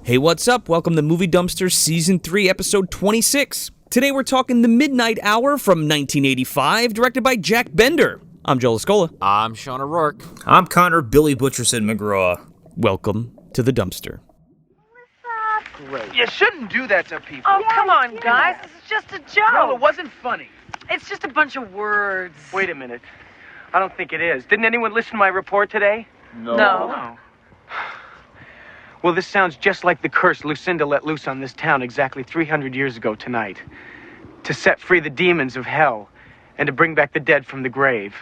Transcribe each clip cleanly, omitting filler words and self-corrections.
Hey, what's up? Welcome to Movie Dumpster Season 3, Episode 26. Today we're talking The Midnight Hour from 1985, directed by Jack Bender. I'm Joel Escola. I'm Sean O'Rourke. I'm Connor Billy Butcherson McGraw. Welcome to the Dumpster. Great. You shouldn't do that to people. Oh, come on, guys. This is just a joke. No, it wasn't funny. It's just a bunch of words. Wait a minute. I don't think it is. Didn't anyone listen to my report today? No. Well, this sounds just like the curse Lucinda let loose on this town exactly 300 years ago tonight. To set free the demons of hell and to bring back the dead from the grave.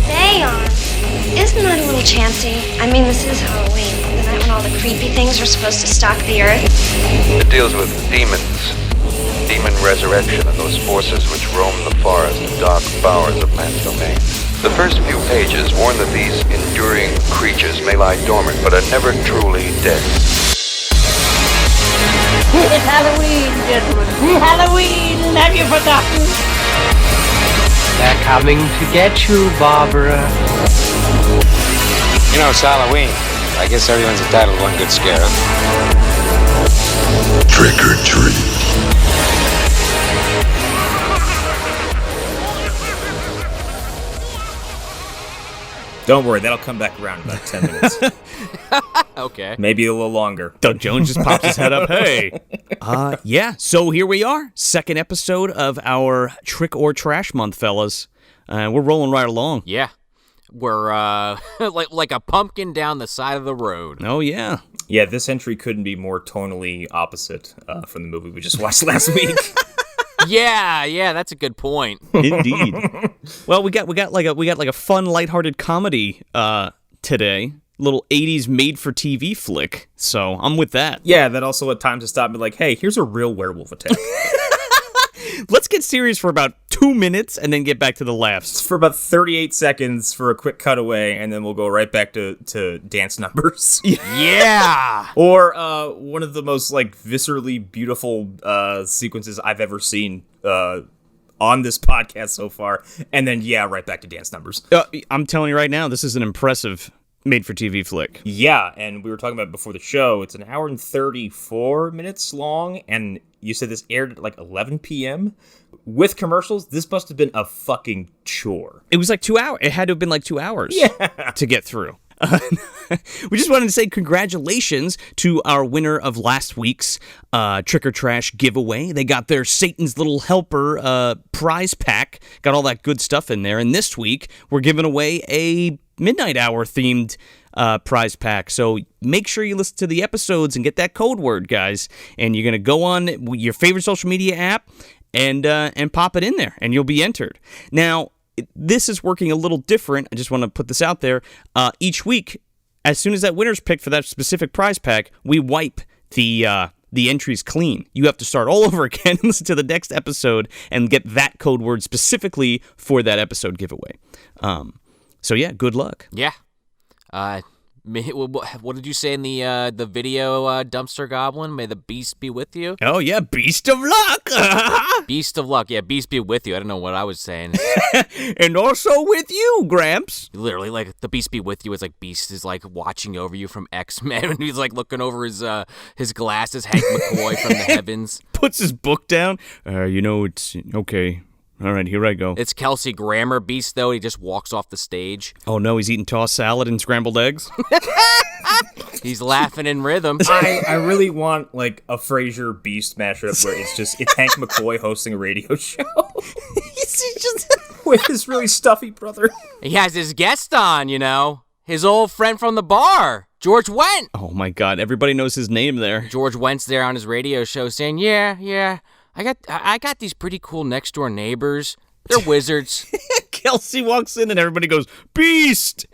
Damn. Isn't that a little chancy? I mean, this is Halloween, the night when all the creepy things are supposed to stalk the earth. It deals with demons, demon resurrection, and those forces which roam the forest and dark bowers of man's domain. The first few pages warn that these enduring creatures may lie dormant, but are never truly dead. It's Halloween, gentlemen. Halloween! Have you forgotten? They're coming to get you, Barbara. You know, it's Halloween. I guess everyone's entitled to one good scare. Trick or treat. Don't worry, that'll come back around in about 10 minutes. Okay. Maybe a little longer. Doug Jones just pops his head up. Hey. Yeah, so here we are. Second episode of our Trick or Trash Month, fellas. We're rolling right along. Yeah. We're like a pumpkin down the side of the road. Oh, yeah. Yeah, this entry couldn't be more tonally opposite from the movie we just watched last week. Yeah, that's a good point. Indeed. Well, we got like a fun, lighthearted comedy today. Little 80s made-for-TV flick. So I'm with that. Yeah, that also at times to stop and be like, hey, here's a real werewolf attack. Let's get serious for about 2 minutes and then get back to the laughs. For about 38 seconds for a quick cutaway, and then we'll go right back to dance numbers. Yeah. Or one of the most viscerally beautiful sequences I've ever seen on this podcast so far, and then right back to dance numbers. I'm telling you right now, this is an impressive made-for-TV flick. Yeah, and we were talking about it before the show. It's an hour and 34 minutes long, and you said this aired at 11 p.m. With commercials, this must have been a fucking chore. It was 2 hours. It had to have been 2 hours to get through. We just wanted to say congratulations to our winner of last week's Trick or Trash giveaway. They got their Satan's Little Helper prize pack. Got all that good stuff in there. And this week, we're giving away a Midnight Hour themed prize pack. So make sure you listen to the episodes and get that code word, guys. And you're going to go on your favorite social media app and pop it in there, and you'll be entered. Now, this is working a little different. I just want to put this out there. Each week, as soon as that winner's picked for that specific prize pack, we wipe the entries clean. You have to start all over again and listen to the next episode and get that code word specifically for that episode giveaway. So yeah, good luck. Yeah. What did you say in the video, Dumpster Goblin? May the beast be with you? Oh yeah, beast of luck. Beast of luck. Yeah, beast be with you. I don't know what I was saying. And also with you, Gramps. Literally, the beast be with you is beast is watching over you from X-Men, and he's looking over his glasses, Hank McCoy from the heavens. Puts his book down. It's okay. All right, here I go. It's Kelsey Grammer Beast, though. He just walks off the stage. Oh, no, he's eating tossed salad and scrambled eggs? He's laughing in rhythm. I really want, a Frasier Beast mashup where it's Hank McCoy hosting a radio show. He's just with his really stuffy brother. He has his guest on, his old friend from the bar, George Wendt. Oh, my God. Everybody knows his name there. George Wendt's there on his radio show saying, yeah. I got these pretty cool next door neighbors. They're wizards. Kelsey walks in and everybody goes, Beast!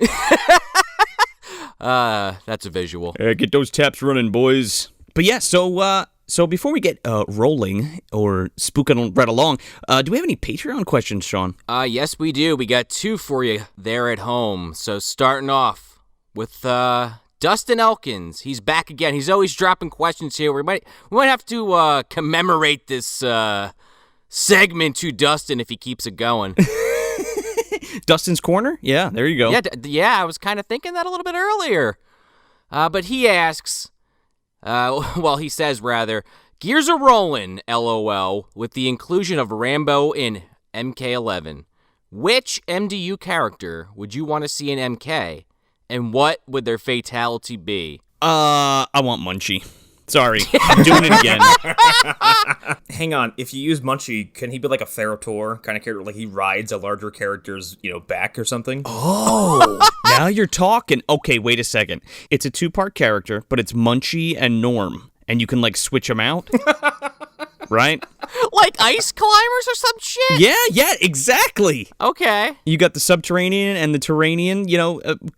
That's a visual. Get those taps running, boys. But yeah, so before we get rolling or spooking right along, do we have any Patreon questions, Sean? Yes, we do. We got 2 for you there at home. So starting off with Dustin Elkins. He's back again. He's always dropping questions here. We might have to commemorate this segment to Dustin if he keeps it going. Dustin's Corner? Yeah, there you go. Yeah, I was kind of thinking that a little bit earlier. But he asks, he says rather, gears are rolling, LOL, with the inclusion of Rambo in MK11. Which MDU character would you want to see in MK, and what would their fatality be? I want Munchie. Sorry, I'm doing it again. Hang on, if you use Munchie, can he be like a Ferrotor kind of character? Like he rides a larger character's, back or something? Oh, now you're talking. Okay, wait a second. It's a 2-part character, but it's Munchie and Norm, and you can like switch them out. Right? Like ice climbers or some shit? Yeah, exactly. Okay. You got the subterranean and the Terranian,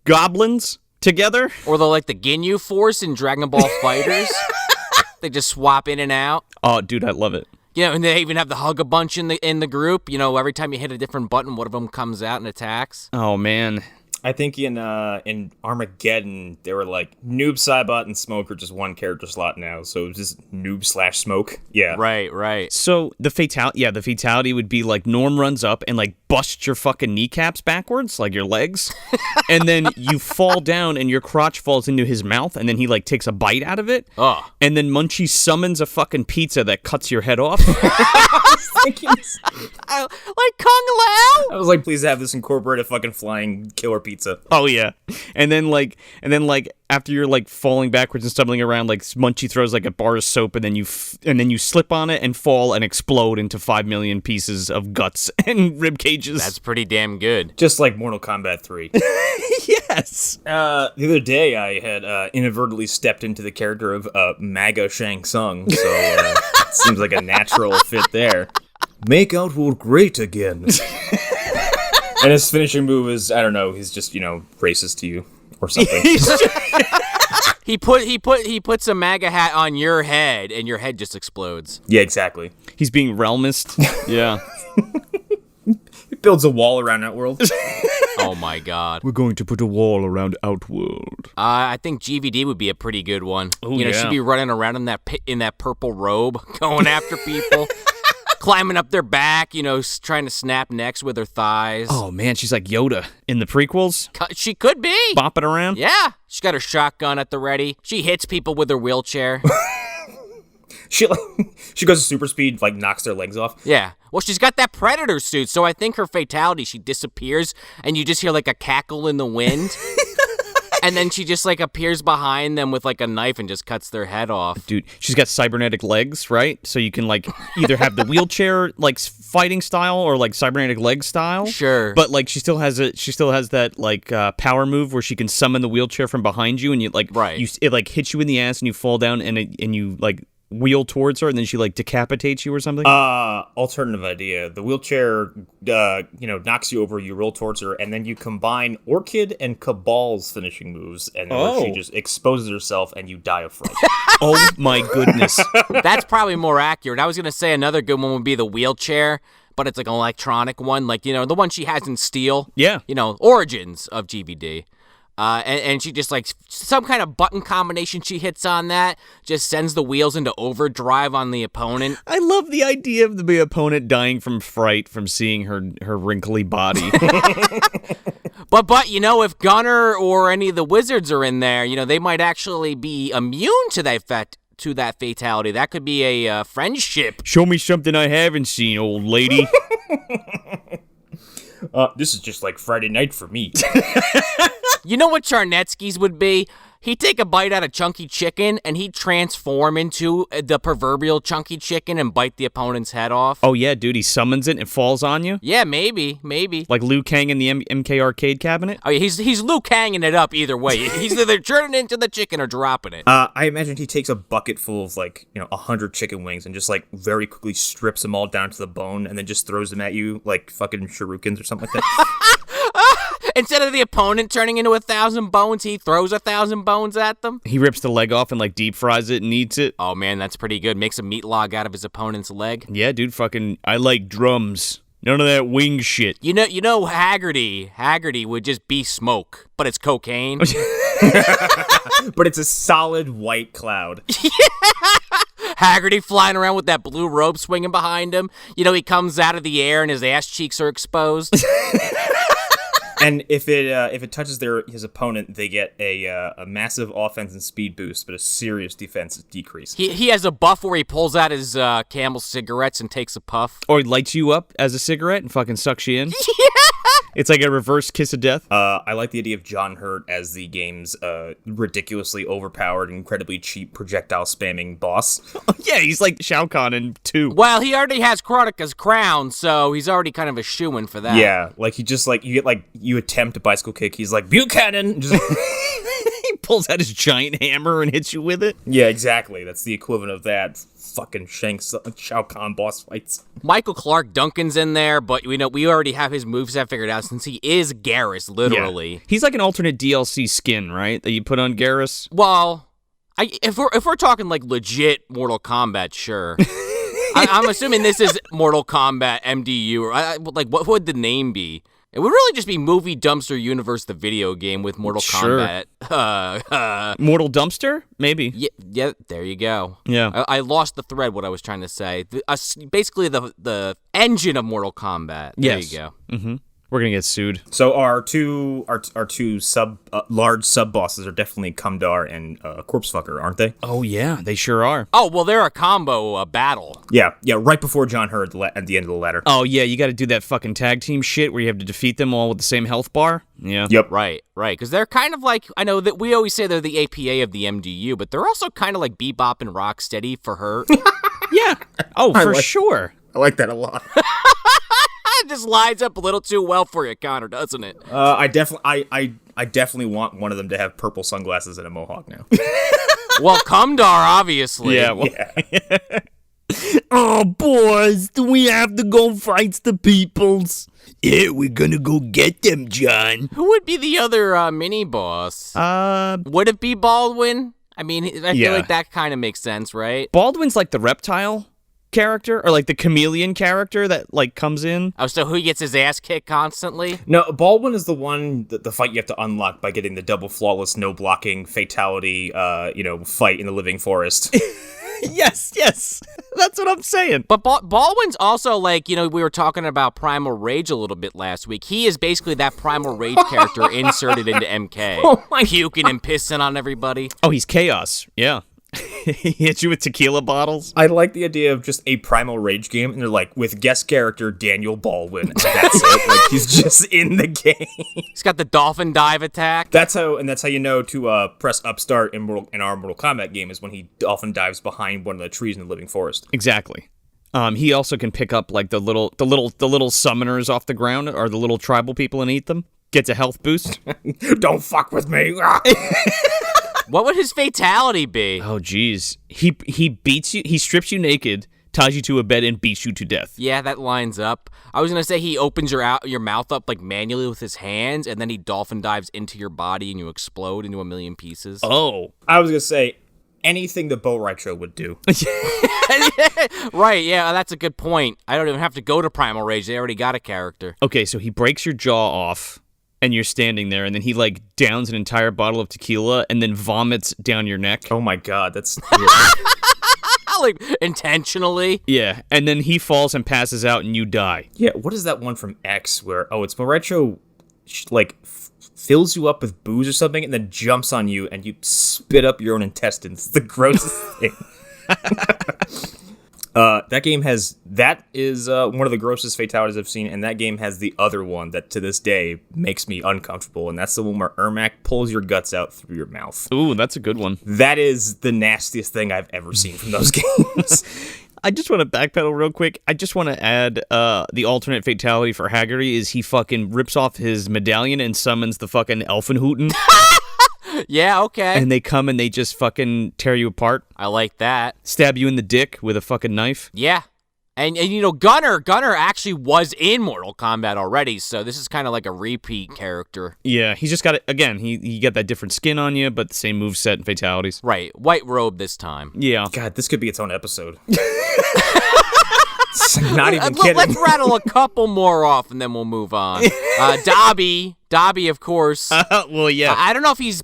goblins together. Or the Ginyu Force in Dragon Ball Fighters. They just swap in and out. Oh, dude, I love it. And they even have the hug a bunch in the group. Every time you hit a different button, one of them comes out and attacks. Oh man. I think in Armageddon, they were like Noob, Cybot, and Smoke are just one character slot now, so it's just Noob/Smoke. Yeah. Right. So the fatality would be like Norm runs up and like busts your fucking kneecaps backwards, like your legs, and then you fall down and your crotch falls into his mouth, and then he like takes a bite out of it, and then Munchie summons a fucking pizza that cuts your head off. Like Kung Lao? I was like, please have this incorporate a fucking flying killer pizza. Oh yeah, and then after you're like falling backwards and stumbling around, like Munchie throws like a bar of soap, and then you slip on it and fall and explode into 5 million pieces of guts and rib cages. That's pretty damn good. Just like Mortal Kombat 3. Yes. The other day, I had inadvertently stepped into the character of MAGA Shang Tsung, so it seems like a natural fit there. Make Outworld great again. And his finishing move is, I don't know, he's just, racist to you or something. He puts a MAGA hat on your head, and your head just explodes. Yeah, exactly. He's being realmist. Yeah. He builds a wall around Outworld. Oh my god. We're going to put a wall around Outworld. I think GVD would be a pretty good one. Ooh, she'd be running around in that purple robe, going after people. Climbing up their back, trying to snap necks with her thighs. Oh, man, she's like Yoda in the prequels. She could be. Bopping around? Yeah. She's got her shotgun at the ready. She hits people with her wheelchair. She goes to super speed, knocks their legs off. Yeah. Well, she's got that Predator suit, so I think her fatality, she disappears, and you just hear, a cackle in the wind. And then she just, appears behind them with, a knife and just cuts their head off. Dude, she's got cybernetic legs, right? So you can, either have the wheelchair, fighting style or, cybernetic leg style. Sure. But, she still has that, power move where she can summon the wheelchair from behind you and you, right. It hits you in the ass and you fall down and you, wheel towards her and then she, decapitates you or something? Alternative idea. The wheelchair, knocks you over, you roll towards her, and then you combine Orchid and Cabal's finishing moves, and then she just exposes herself and you die of fright. Oh my goodness. That's probably more accurate. I was going to say another good one would be the wheelchair, but it's an electronic one, the one she has in Steel. Yeah. Origins of GVD. And she just some kind of button combination she hits on that just sends the wheels into overdrive on the opponent. I love the idea of the opponent dying from fright from seeing her wrinkly body. But if Gunner or any of the wizards are in there, they might actually be immune to that fatality. That could be a friendship. Show me something I haven't seen, old lady. This is just like Friday night for me. You know what Charnetsky's would be? He'd take a bite out of Chunky Chicken, and he'd transform into the proverbial Chunky Chicken and bite the opponent's head off. Oh, yeah, dude, he summons it and it falls on you? Yeah, maybe. Like Liu Kang in the MK arcade cabinet? Oh, yeah, he's Liu Kanging it up either way. He's either turning into the chicken or dropping it. I imagine he takes a bucket full of, 100 chicken wings and just, very quickly strips them all down to the bone and then just throws them at you like fucking shurikens or something like that. Instead of the opponent turning into 1,000 bones, he throws 1,000 bones at them. He rips the leg off and deep fries it and eats it. Oh man, that's pretty good. Makes a meat log out of his opponent's leg. Yeah, dude, I like drums. None of that wing shit. You know Haggerty would just be smoke, but it's cocaine. But it's a solid white cloud. Haggerty flying around with that blue robe swinging behind him. He comes out of the air and his ass cheeks are exposed. And if it touches his opponent, they get a massive offense and speed boost, but a serious defense decrease. He has a buff where he pulls out his Camel cigarettes and takes a puff. Or he lights you up as a cigarette and fucking sucks you in. Yeah! It's like a reverse kiss of death. I like the idea of John Hurt as the game's ridiculously overpowered, incredibly cheap projectile spamming boss. Yeah, he's like Shao Kahn in 2. Well, he already has Kronika's crown, so he's already kind of a shoo-in for that. Yeah, like he just like you attempt a bicycle kick, he's like Buchanan. Just he pulls out his giant hammer and hits you with it. Yeah, exactly. That's the equivalent of that. Fucking Shao Kahn boss fights. Michael Clark Duncan's in there, but we already have his moveset figured out since he is Garrus, literally. Yeah. He's like an alternate DLC skin, right? That you put on Garrus. Well, if we're talking like legit Mortal Kombat, sure. I'm assuming this is Mortal Kombat MDU, or like what would the name be? It would really just be Movie Dumpster Universe, the video game with Mortal Kombat. Mortal Dumpster? Maybe. Yeah, there you go. Yeah. I lost the thread, what I was trying to say. Basically, the engine of Mortal Kombat. There you go. Mm-hmm. We're gonna get sued. So our two large sub bosses are definitely Kumdar and Corpsefucker, aren't they? Oh yeah, they sure are. Oh well, they're a combo battle. Yeah, right before John Hurt at the end of the ladder. Oh yeah, you got to do that fucking tag team shit where you have to defeat them all with the same health bar. Yeah. Yep. Right. Because they're kind of like, I know that we always say they're the APA of the MDU, but they're also kind of like Bebop and Rocksteady for Hurt. Yeah. Oh, for sure. I like that a lot. It just lines up a little too well for you, Connor, doesn't it? I definitely want one of them to have purple sunglasses and a mohawk now. Well, Kumdar, obviously. Yeah. Well, oh, boys, do we have to go fight the peoples? Yeah, we're gonna go get them, John. Who would be the other mini-boss? Would it be Baldwin? I mean, I feel like that kind of makes sense, right? Baldwin's like the reptile character, or like the chameleon character that like comes in. Oh, so who gets his ass kicked constantly? No, Baldwin is the one the fight you have to unlock by getting the double flawless, no blocking fatality fight in the living forest. Yes, that's what I'm saying. But Baldwin's also like, we were talking about Primal Rage a little bit last week. He is basically that Primal Rage character inserted into MK. Oh my puking and pissing on everybody. Oh, he's chaos. Yeah. He hits you with tequila bottles. I like the idea of just a Primal Rage game, and they're like, with guest character Daniel Baldwin. That's it. Like, he's just in the game. He's got the dolphin dive attack. That's how you know to press upstart in our Mortal Kombat game is when he dolphin dives behind one of the trees in the living forest. Exactly. He also can pick up like the little summoners off the ground, or the little tribal people, and eat them. Gets a health boost. Don't fuck with me. What would his fatality be? Oh, geez. He beats you. He strips you naked, ties you to a bed, and beats you to death. Yeah, that lines up. I was going to say he opens your mouth up like manually with his hands, and then he dolphin dives into your body, and you explode into a million pieces. Oh. I was going to say anything the Bo Reicho would do. Right, yeah, that's a good point. I don't even have to go to Primal Rage. They already got a character. Okay, so he breaks your jaw off. And you're standing there, and then he, like, downs an entire bottle of tequila and then vomits down your neck. Oh, my God, that's... like, intentionally? Yeah, and then he falls and passes out, and you die. Yeah, what is that one from X where, it's Morecho, like, fills you up with booze or something, and then jumps on you, and you spit up your own intestines. It's the grossest thing. That game that is one of the grossest fatalities I've seen, and that game has the other one that to this day makes me uncomfortable, and that's the one where Ermac pulls your guts out through your mouth. Ooh, that's a good one. That is the nastiest thing I've ever seen from those games. I just want to backpedal real quick. I just want to add the alternate fatality for Haggerty is he fucking rips off his medallion and summons the fucking Elfenhooten. Yeah, okay. And they come and they just fucking tear you apart. I like that. Stab you in the dick with a fucking knife. Yeah. And Gunner actually was in Mortal Kombat already, so this is kind of like a repeat character. Yeah, he's just got it, again, he got that different skin on you, but the same moveset and fatalities. Right, white robe this time. Yeah. God, this could be its own episode. Not even kidding. Let's rattle a couple more off and then we'll move on. Dobby, of course. Well, yeah. I don't know if he's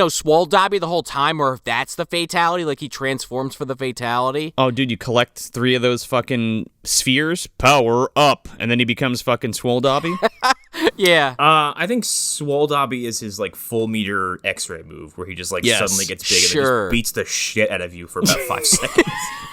swole Dobby the whole time, or if that's the fatality, like he transforms for the fatality. Oh, dude, you collect 3 of those fucking spheres, power up, and then he becomes fucking swole Dobby? Yeah. I think Swoldabi is his like full meter X-ray move, where he just like suddenly gets big and then just beats the shit out of you for about 5 seconds,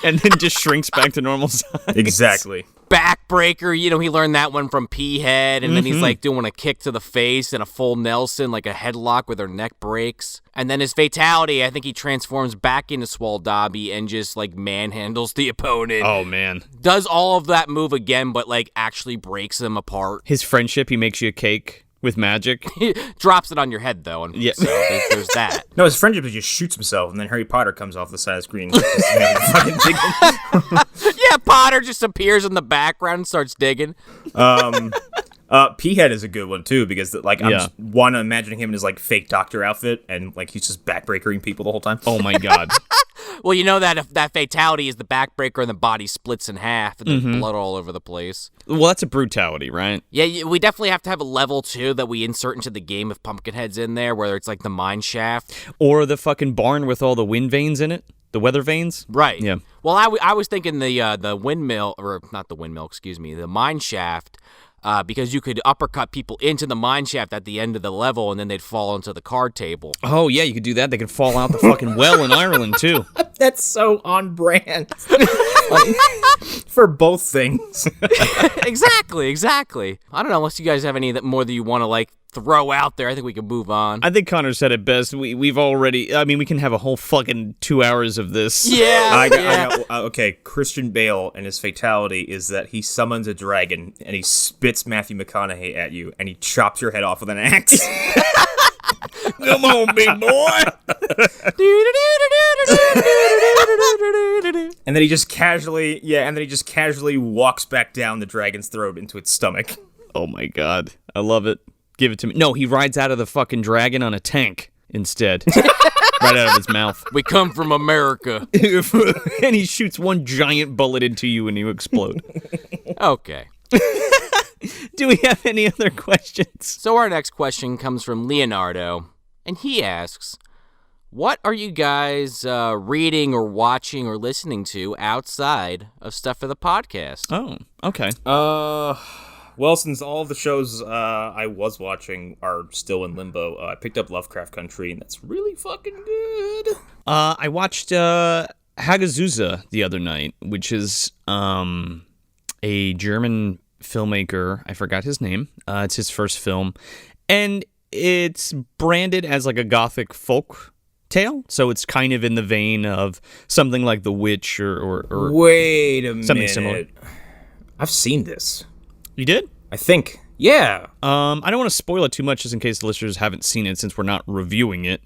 and then just shrinks back to normal size. Exactly. Backbreaker, he learned that one from P-Head, and then he's like doing a kick to the face and a full Nelson, like a headlock with her neck breaks. And then his fatality, I think he transforms back into Swoldabi and just like manhandles the opponent. Oh man. Does all of that move again, but like actually breaks them apart. His friendship, he makes you a cake with magic. He drops it on your head though, and so there's that. No, his friendship is just shoots himself, and then Harry Potter comes off the side of the screen. Fucking digging. Yeah, Potter just appears in the background and starts digging. P-Head is a good one too, because like I'm just imagining him in his like fake doctor outfit, and like he's just backbreakering people the whole time. Oh my god. Well, you know that if that fatality is the backbreaker and the body splits in half and there's blood all over the place. Well, that's a brutality, right? Yeah, we definitely have to have a level 2 that we insert into the game if Pumpkinhead's in there, where it's like the mine shaft. Or the fucking barn with all the wind veins in it. The weather veins? Right. Yeah. Well, I was thinking the windmill, or not the windmill, excuse me, the mine shaft, because you could uppercut people into the mine shaft at the end of the level, and then they'd fall into the card table. Oh, yeah, you could do that. They could fall out the fucking well in Ireland, too. That's so on brand. For both things. Exactly. I don't know, unless you guys have any more that you want to, like, throw out there, I think we can move on. I think Connor said it best. We've already, we can have a whole fucking 2 hours of this. Yeah. I got, okay, Christian Bale and his fatality is that he summons a dragon and he spits Matthew McConaughey at you and he chops your head off with an axe. Come on, big boy. And then he just casually walks back down the dragon's throat into its stomach. Oh my god. I love it. Give it to me. No, he rides out of the fucking dragon on a tank instead. Right out of his mouth. We come from America. And he shoots one giant bullet into you and you explode. Okay. Do we have any other questions? So our next question comes from Leonardo, and he asks, what are you guys reading or watching or listening to outside of stuff for the podcast? Oh, okay. Well, since all of the shows I was watching are still in limbo, I picked up Lovecraft Country, and that's really fucking good. I watched Hagazusa the other night, which is a German filmmaker. I forgot his name. It's his first film, and it's branded as like a gothic folk tale, so it's kind of in the vein of something like The Witch or Wait a something minute. similar. I've seen this. You did? I think. Yeah. I don't want to spoil it too much just in case the listeners haven't seen it since we're not reviewing it.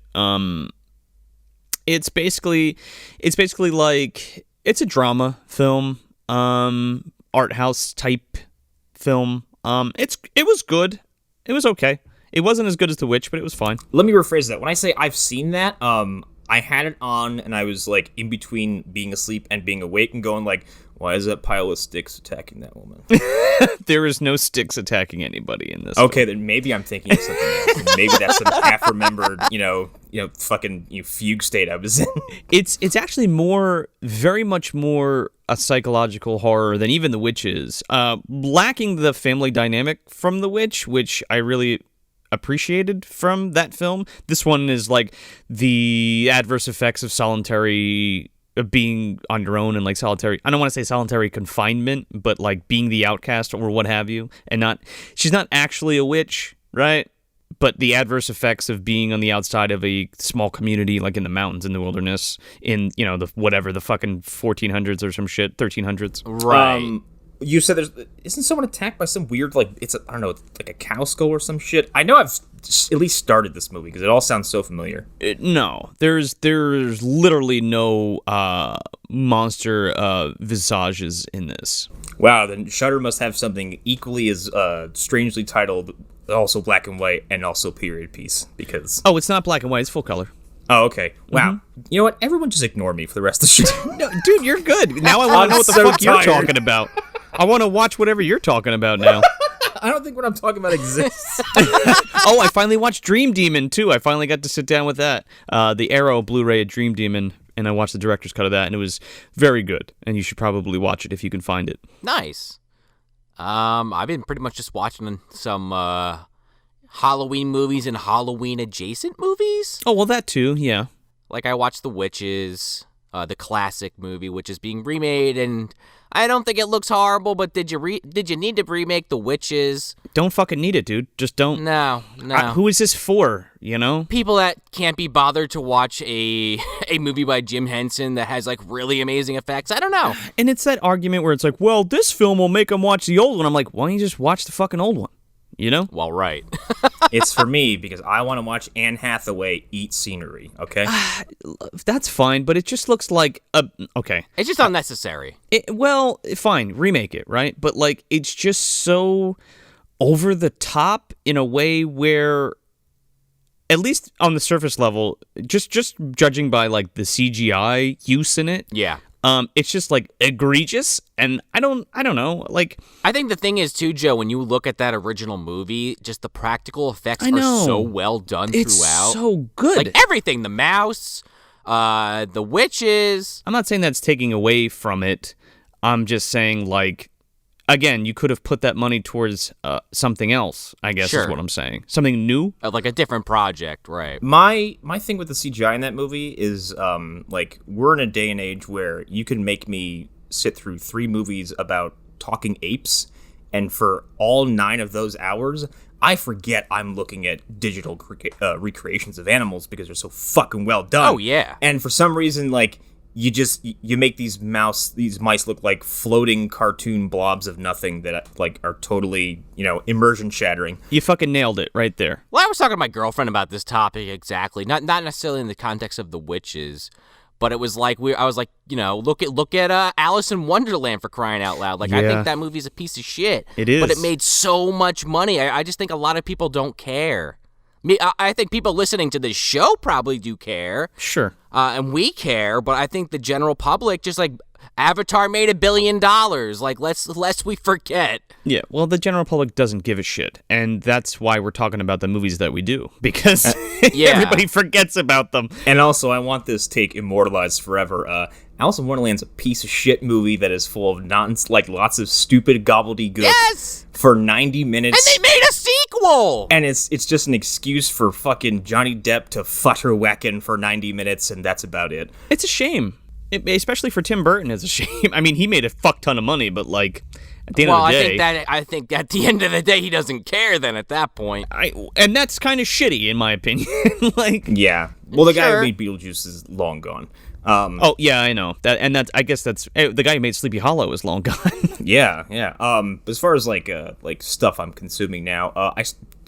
It's basically like it's a drama film, art house type film. It was good. It was okay. It wasn't as good as The Witch, but it was fine. Let me rephrase that. When I say I've seen that, I had it on and I was like in between being asleep and being awake and going like, why is that pile of sticks attacking that woman? There is no sticks attacking anybody in this. Okay, film. then maybe I'm thinking of something else. Maybe that's some half-remembered, fucking fugue state I was in. It's actually very much more a psychological horror than even The Witch is. Lacking the family dynamic from The Witch, which I really appreciated from that film. This one is like the adverse effects of solitary being on your own and like solitary, I don't want to say solitary confinement, but like being the outcast or what have you, and she's not actually a witch, right? But the adverse effects of being on the outside of a small community, like in the mountains, in the wilderness, in, the fucking 1400s or some shit, 1300s. Right. You said isn't someone attacked by some weird, like, it's like a cow skull or some shit? I know I've at least started this movie because it all sounds so familiar. No, there's literally no monster visages in this. Wow, then Shudder must have something equally as strangely titled, also black and white, and also period piece, because... Oh, it's not black and white, it's full color. Oh, okay. Wow. Mm-hmm. You know what? Everyone just ignore me for the rest of the show. No, dude, you're good. Now I want to know what the fuck you're talking about. I want to watch whatever you're talking about now. I don't think what I'm talking about exists. Oh, I finally watched Dream Demon, too. I finally got to sit down with that. The Arrow Blu-ray of Dream Demon, and I watched the director's cut of that, and it was very good. And you should probably watch it if you can find it. Nice. I've been pretty much just watching some Halloween movies and Halloween adjacent movies. Oh, well, that too, yeah. Like I watched The Witches, the classic movie, which is being remade, and I don't think it looks horrible. But did you need to remake The Witches? Don't fucking need it, dude. Just don't. No. Who is this for? You know, people that can't be bothered to watch a movie by Jim Henson that has like really amazing effects. I don't know. And it's that argument where it's like, well, this film will make them watch the old one. I'm like, why don't you just watch the fucking old one? You know? Well, right. It's for me because I want to watch Anne Hathaway eat scenery, okay? That's fine, but it just looks like okay. It's just unnecessary. Well, fine, remake it, right? But like it's just so over the top in a way where, at least on the surface level, just judging by like the CGI use in it. Yeah. It's just like egregious, and I don't know. Like, I think the thing is too, Joe, when you look at that original movie, just the practical effects are so well done throughout. It's so good. Like everything, the mouse, the witches. I'm not saying that's taking away from it. I'm just saying, like, again, you could have put that money towards something else, I guess is what I'm saying. Something new? Like a different project, right. My thing with the CGI in that movie is, like, we're in a day and age where you can make me sit through 3 movies about talking apes, and for all 9 of those hours, I forget I'm looking at digital recreations of animals because they're so fucking well done. Oh, yeah. And for some reason, like, you make these mice look like floating cartoon blobs of nothing that like are totally, immersion shattering. You fucking nailed it right there. Well, I was talking to my girlfriend about this topic exactly. Not necessarily in the context of the witches, but it was like I was like, look at Alice in Wonderland, for crying out loud. Like, I think that movie's a piece of shit. It is. But it made so much money. I just think a lot of people don't care. I think people listening to this show probably do care. Sure. And we care, but I think the general public, just like Avatar made $1 billion. Like, lest we forget. Yeah, well, the general public doesn't give a shit, and that's why we're talking about the movies that we do, because everybody forgets about them. And also, I want this take immortalized forever. Alice in Wonderland's a piece of shit movie that is full of lots of stupid gobbledygook for 90 minutes. And they made a sequel! And it's just an excuse for fucking Johnny Depp to futterwacken for 90 minutes, and that's about it. It's a shame. Especially for Tim Burton, it's a shame. I mean, he made a fuck ton of money, but like at the end of the day, I think at the end of the day, he doesn't care. Then at that point, and that's kind of shitty in my opinion. Like, yeah. Well, the guy who made Beetlejuice is long gone. Oh yeah, I know that, and I guess that's the guy who made Sleepy Hollow is long gone. Yeah. As far as like stuff I'm consuming now,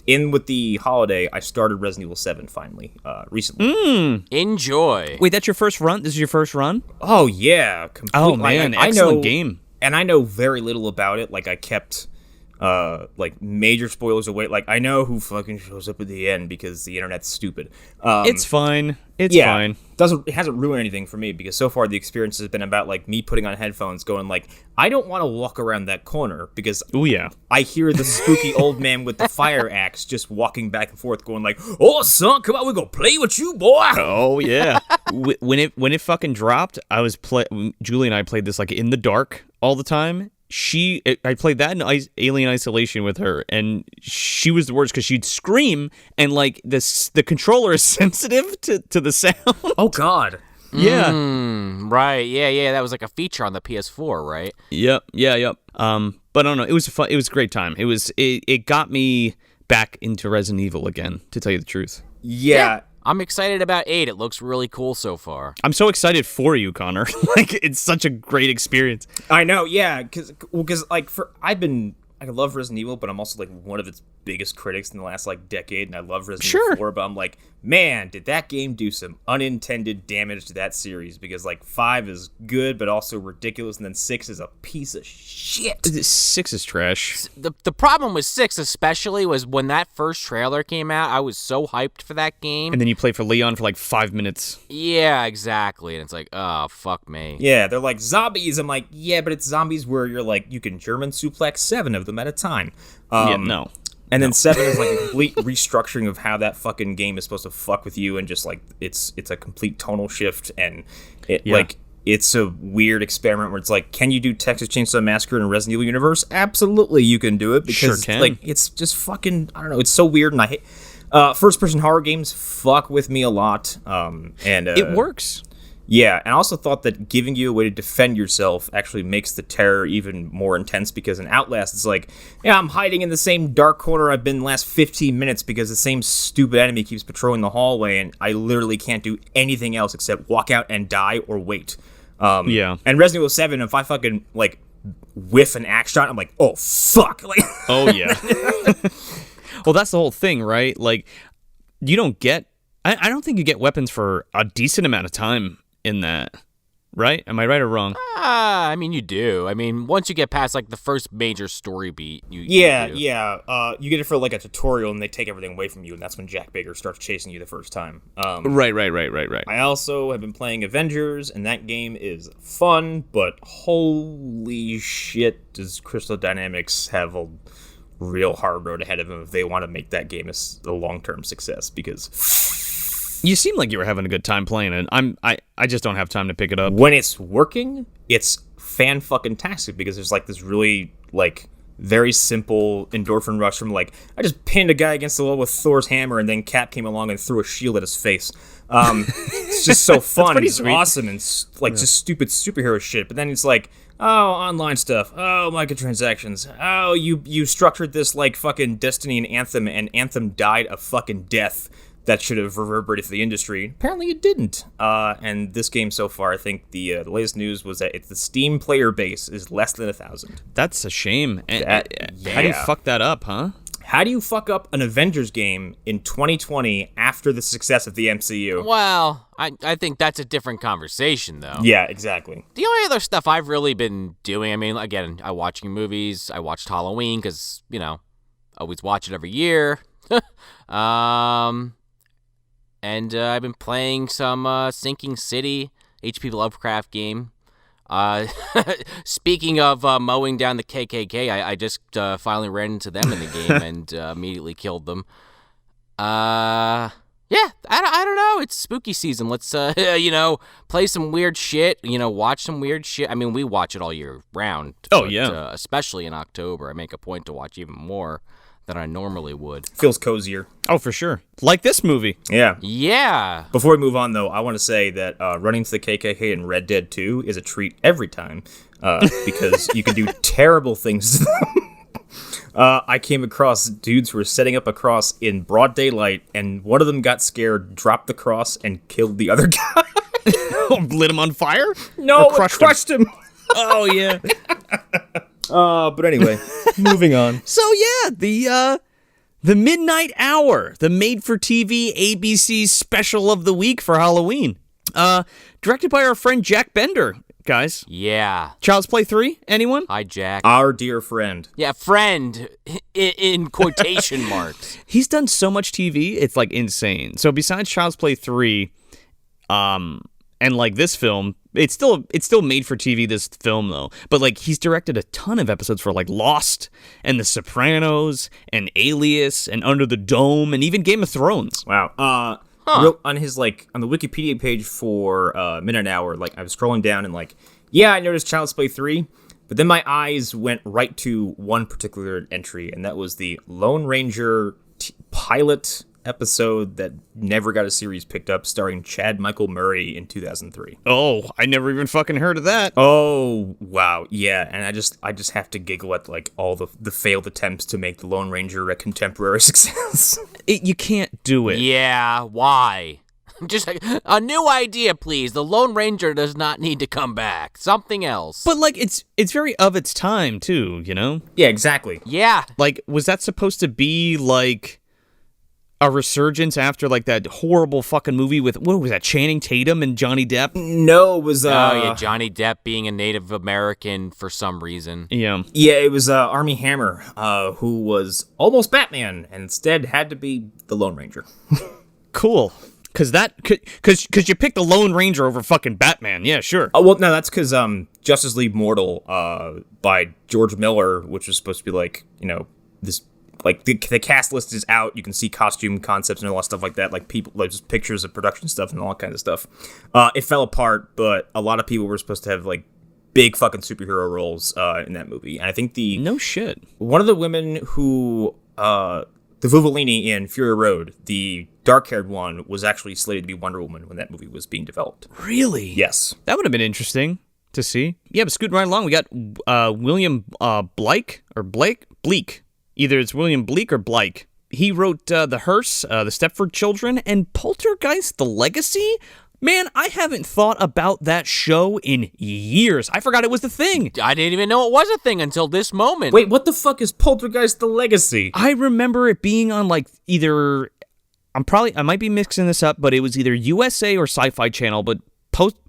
with the holiday, I started Resident Evil 7 finally, recently. Enjoy. Wait, that's your first run? This is your first run? Oh, yeah. Completely. Oh, man, excellent game. And I know very little about it. Like, I kept, major spoilers away. Like, I know who fucking shows up at the end because the internet's stupid. It's fine. It's fine. It hasn't ruined anything for me because so far the experience has been about like me putting on headphones going like, I don't want to walk around that corner because I hear the spooky old man with the fire axe just walking back and forth going like, oh son, come on, we're gonna play with you, boy. Oh yeah. when it fucking dropped, Julie and I played this like in the dark all the time. I played that in Alien Isolation with her, and she was the worst because she'd scream, and like the controller is sensitive to the sound. Oh God. Yeah. Right. Yeah. That was like a feature on the PS4, right? Yep. But I don't know. It was it was a great time. It got me back into Resident Evil again, to tell you the truth. Yeah. I'm excited about 8. It looks really cool so far. I'm so excited for you, Connor. Like, it's such a great experience. I know, yeah, because like I love Resident Evil, but I'm also like one of its biggest critics in the last like decade, and I love Resident Evil 4, but I'm like, man, did that game do some unintended damage to that series? Because like 5 is good, but also ridiculous, and then 6 is a piece of shit. 6 is trash. The problem with 6 especially was when that first trailer came out, I was so hyped for that game. And then you play for Leon for like 5 minutes. Yeah, exactly. And it's like, oh, fuck me. Yeah, they're like zombies. I'm like, yeah, but it's zombies where you're like, you can German suplex 7 of them at a time. No. And then 7 is like a complete restructuring of how that fucking game is supposed to fuck with you, and just like it's a complete tonal shift, and it's a weird experiment where it's like, can you do Texas Chainsaw Massacre in a Resident Evil universe? Absolutely, you can do it because Sure can. like it's just fucking, I don't know, it's so weird, and I hate first-person horror games. Fuck with me a lot, and It works. Yeah, and I also thought that giving you a way to defend yourself actually makes the terror even more intense, because in Outlast, it's like, yeah, I'm hiding in the same dark corner I've been the last 15 minutes because the same stupid enemy keeps patrolling the hallway, and I literally can't do anything else except walk out and die or wait. Yeah. And Resident Evil 7, if I fucking, like, whiff an axe shot, I'm like, oh, fuck. Like, Oh, yeah. Well, that's the whole thing, right? Like, you don't get... I don't think you get weapons for a decent amount of time in that, right? Am I right or wrong? I mean, you do. I mean, once you get past, like, the first major story beat, you do. yeah. You get it for, like, a tutorial, and they take everything away from you, and that's when Jack Baker starts chasing you the first time. Right. I also have been playing Avengers, and that game is fun, but holy shit, does Crystal Dynamics have a real hard road ahead of them if they want to make that game a long-term success, because... You seem like you were having a good time playing it. I just don't have time to pick it up. When it's working, it's fan-fucking-tastic, because there's, like, this really, like, very simple endorphin rush from, like, I just pinned a guy against the wall with Thor's hammer, and then Cap came along and threw a shield at his face. It's just so fun. It's sweet. Awesome, and, like, just stupid superhero shit. But then it's like, oh, online stuff. Oh, microtransactions. Oh, you structured this, like, fucking Destiny and Anthem died a fucking death that should have reverberated for the industry. Apparently it didn't. And this game so far, I think the latest news was that the Steam player base is less than 1,000. That's a shame. How do you Yeah. fuck that up, huh? How do you fuck up an Avengers game in 2020 after the success of the MCU? Well, I think that's a different conversation, though. Yeah, exactly. The only other stuff I've really been doing, I mean, again, I watching movies. I watched Halloween because, you know, I always watch it every year. And I've been playing some Sinking City, H.P. Lovecraft game. Speaking of mowing down the KKK, I just finally ran into them in the game and immediately killed them. Yeah, I don't know. It's spooky season. Let's, play some weird shit, watch some weird shit. I mean, we watch it all year round. Oh, but, yeah. Especially in October. I make a point to watch even more than I normally would. Feels cozier. Oh, for sure. Like this movie. Yeah. Yeah. Before we move on, though, I want to say that running to the KKK in Red Dead 2 is a treat every time, because you can do terrible things to them. I came across dudes who were setting up a cross in broad daylight, and one of them got scared, dropped the cross, and killed the other guy. Lit him on fire? No, Or it crushed him. Oh, yeah. But anyway, moving on. So, yeah, the Midnight Hour, the made-for-TV ABC special of the week for Halloween. Directed by our friend Jack Bender, guys. Yeah. Child's Play 3, anyone? Hi, Jack. Our dear friend. Yeah, friend, in quotation marks. He's done so much TV, it's, like, insane. So besides Child's Play 3, and, like, this film, it's still made for TV, this film, though. But, like, he's directed a ton of episodes for, like, Lost and The Sopranos and Alias and Under the Dome and even Game of Thrones. Wow. On his, like, on the Wikipedia page for Midnight Hour, like, I was scrolling down and, like, yeah, I noticed Child's Play 3, but then my eyes went right to one particular entry, and that was the Lone Ranger pilot episode that never got a series picked up, starring Chad Michael Murray in 2003. Oh, I never even fucking heard of that. Oh, wow. Yeah, and I just have to giggle at, like, all the failed attempts to make the Lone Ranger a contemporary success. You can't do it. Yeah, why? Just a new idea, please. The Lone Ranger does not need to come back. Something else. But, like, it's very of its time, too, you know? Yeah, exactly. Yeah. Like, was that supposed to be, like, a resurgence after, like, that horrible fucking movie with, what was that, Channing Tatum and Johnny Depp? No, it was, Johnny Depp being a Native American for some reason. Yeah. Yeah, it was Armie Hammer, who was almost Batman, and instead had to be the Lone Ranger. Cool. Because you picked the Lone Ranger over fucking Batman. Yeah, sure. Oh, well, no, that's because Justice League Mortal by George Miller, which was supposed to be, like, this like the cast list is out. You can see costume concepts and all that stuff like that, like people, like just pictures of production stuff and all kinds of stuff. It fell apart, but a lot of people were supposed to have like big fucking superhero roles in that movie. And I think no shit. One of the women who the Vuvolini in Fury Road, the dark-haired one, was actually slated to be Wonder Woman when that movie was being developed. Really? Yes. That would have been interesting to see. Yeah, but scooting right along, we got William Bleak. Either it's William Bleak or Blake. He wrote The Hearse, The Stepford Children, and Poltergeist, The Legacy. Man, I haven't thought about that show in years. I forgot it was the thing. I didn't even know it was a thing until this moment. Wait, what the fuck is Poltergeist The Legacy? I remember it being on like either... I might be mixing this up, but it was either USA or Sci-Fi Channel, but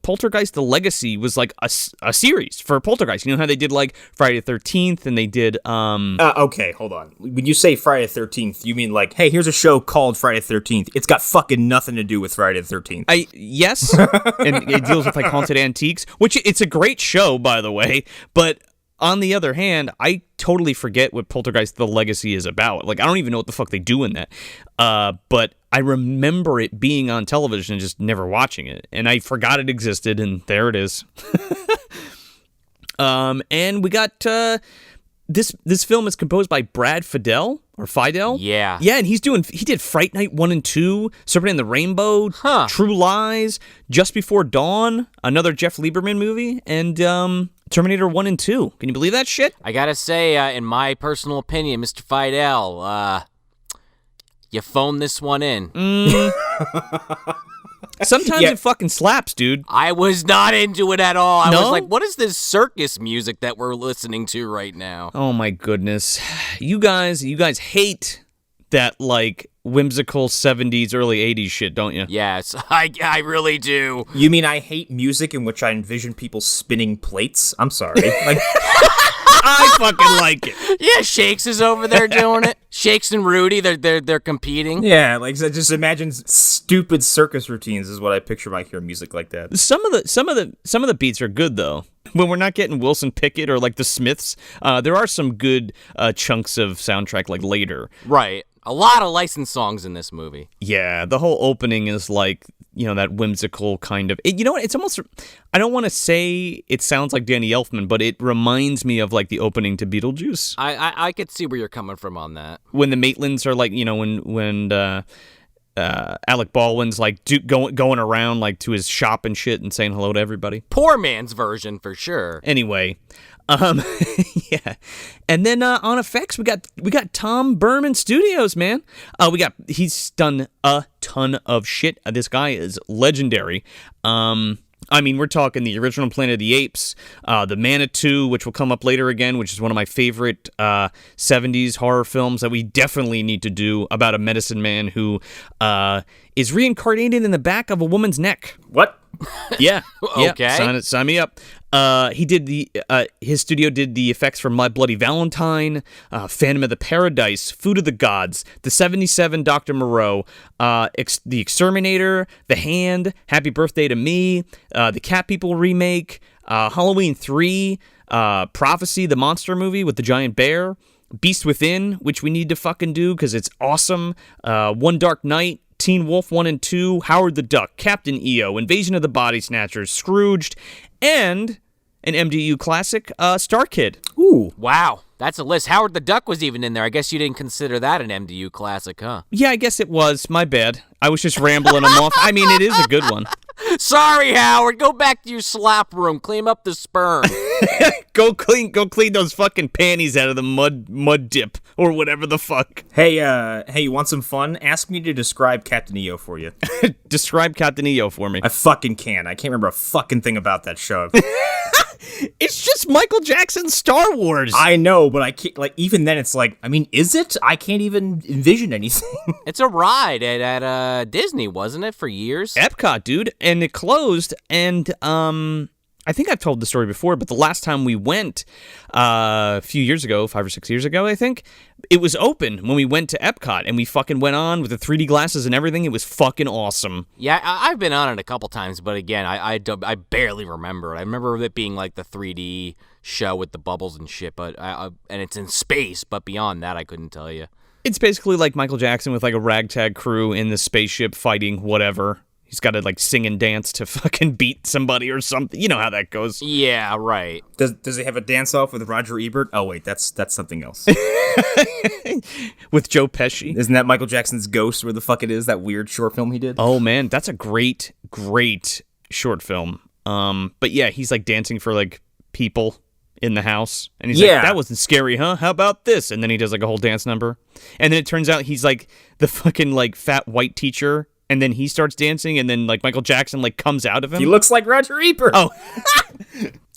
Poltergeist The Legacy was like a series for Poltergeist. You know how they did like Friday the 13th and they did okay, hold on. When you say Friday the 13th, you mean like, hey, here's a show called Friday the 13th. It's got fucking nothing to do with Friday the 13th. Yes. And it deals with like haunted antiques, which it's a great show, by the way, but on the other hand, I totally forget what Poltergeist The Legacy is about. Like, I don't even know what the fuck they do in that. But I remember it being on television and just never watching it. And I forgot it existed, and there it is. And we got... This film is composed by Brad Fidel. Yeah. Yeah, and he did Fright Night 1 and 2, Serpent and the Rainbow, True Lies, Just Before Dawn, another Jeff Lieberman movie, and Terminator 1 and 2. Can you believe that shit? I gotta say, in my personal opinion, Mr. Fidel, you phoned this one in. Sometimes it fucking slaps, dude. I was not into it at all. I was like, what is this circus music that we're listening to right now? Oh my goodness. You guys hate that like whimsical 70s, early 80s shit, don't you? Yes, I really do. You mean I hate music in which I envision people spinning plates? I'm sorry. Like I fucking like it. Yeah, Shakes is over there doing it. Shakes and Rudy, they're competing. Yeah, like just imagine stupid circus routines is what I picture when I hear music like that. Some of the beats are good though. When we're not getting Wilson Pickett or like the Smiths, there are some good chunks of soundtrack like later. Right. A lot of licensed songs in this movie. Yeah, the whole opening is like, that whimsical kind of... you know what? It's almost... I don't want to say it sounds like Danny Elfman, but it reminds me of like the opening to Beetlejuice. I could see where you're coming from on that. When the Maitlands are like, when Alec Baldwin's like going around like to his shop and shit and saying hello to everybody. Poor man's version for sure. Anyway, yeah, and then on effects we got Tom Berman Studios, man. He's done a ton of shit. This guy is legendary. I mean, we're talking the original Planet of the Apes, the Manitou, which will come up later again, which is one of my favorite 70s horror films that we definitely need to do about a medicine man who is reincarnated in the back of a woman's neck. What? Yeah. Okay. Sign me up. He did his studio did the effects for My Bloody Valentine, Phantom of the Paradise, Food of the Gods, The 77 Dr. Moreau, The Exterminator, The Hand, Happy Birthday to Me, the Cat People remake, Halloween 3, Prophecy, the monster movie with the giant bear, Beast Within, which we need to fucking do because it's awesome, One Dark Night, Teen Wolf 1 and 2, Howard the Duck, Captain EO, Invasion of the Body Snatchers, Scrooged, and an MDU classic, Star Kid. Ooh. Wow, that's a list. Howard the Duck was even in there. I guess you didn't consider that an MDU classic, huh? Yeah, I guess it was. My bad. I was just rambling them off. I mean, it is a good one. Sorry, Howard. Go back to your slop room. Clean up the sperm. Go clean those fucking panties out of the mud dip or whatever the fuck. Hey, you want some fun? Ask me to describe Captain EO for you. Describe Captain EO for me. I fucking can. I can't remember a fucking thing about that show. It's just Michael Jackson's Star Wars. I know, but I can't, like, even then it's like, I mean, is it? I can't even envision anything. It's a ride at Disney, wasn't it, for years? Epcot, dude. And it closed, and I think I've told the story before, but the last time we went a few years ago, 5 or 6 years ago, I think, it was open when we went to Epcot, and we fucking went on with the 3D glasses and everything. It was fucking awesome. Yeah, I've been on it a couple times, but again, I barely remember it. I remember it being like the 3D show with the bubbles and shit, but and it's in space, but beyond that, I couldn't tell you. It's basically like Michael Jackson with like a ragtag crew in the spaceship fighting whatever. He's got to like sing and dance to fucking beat somebody or something. You know how that goes. Yeah, right. Does he have a dance-off with Roger Ebert? Oh, wait, that's something else. With Joe Pesci. Isn't that Michael Jackson's Ghost, where the fuck it is, that weird short film he did? Oh, man, that's a great short film. But yeah, he's like dancing for like people in the house. And he's like, that wasn't scary, huh? How about this? And then he does like a whole dance number. And then it turns out he's like the fucking like fat white teacher. And then he starts dancing, and then like Michael Jackson like comes out of him. He looks like Roger Ebert. Oh,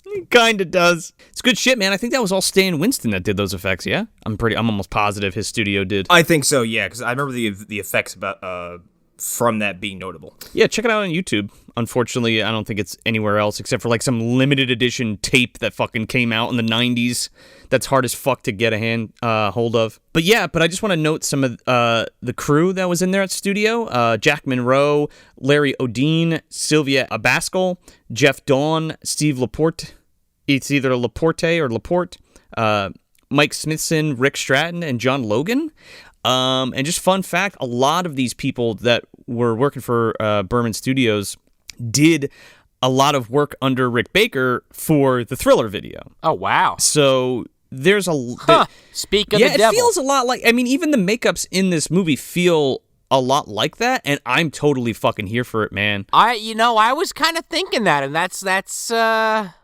he kind of does. It's good shit, man. I think that was all Stan Winston that did those effects. Yeah, I'm almost positive his studio did. I think so. Yeah, because I remember the effects from that being notable. Yeah, check it out on YouTube. Unfortunately, I don't think it's anywhere else except for like some limited edition tape that fucking came out in the 90s. That's hard as fuck to get a hold of. But yeah, I just want to note some of the crew that was in there at studio. Jack Monroe, Larry Odine, Sylvia Abascal, Jeff Dawn, Steve Laporte. It's either Laporte or Laporte. Mike Smithson, Rick Stratton, and John Logan. And just fun fact, a lot of these people that were working for Berman Studios did a lot of work under Rick Baker for the Thriller video. Oh, wow. So there's a... Speak of the devil. Yeah, it feels a lot like... I mean, even the makeups in this movie feel a lot like that, and I'm totally fucking here for it, man. I was kind of thinking that, and that's That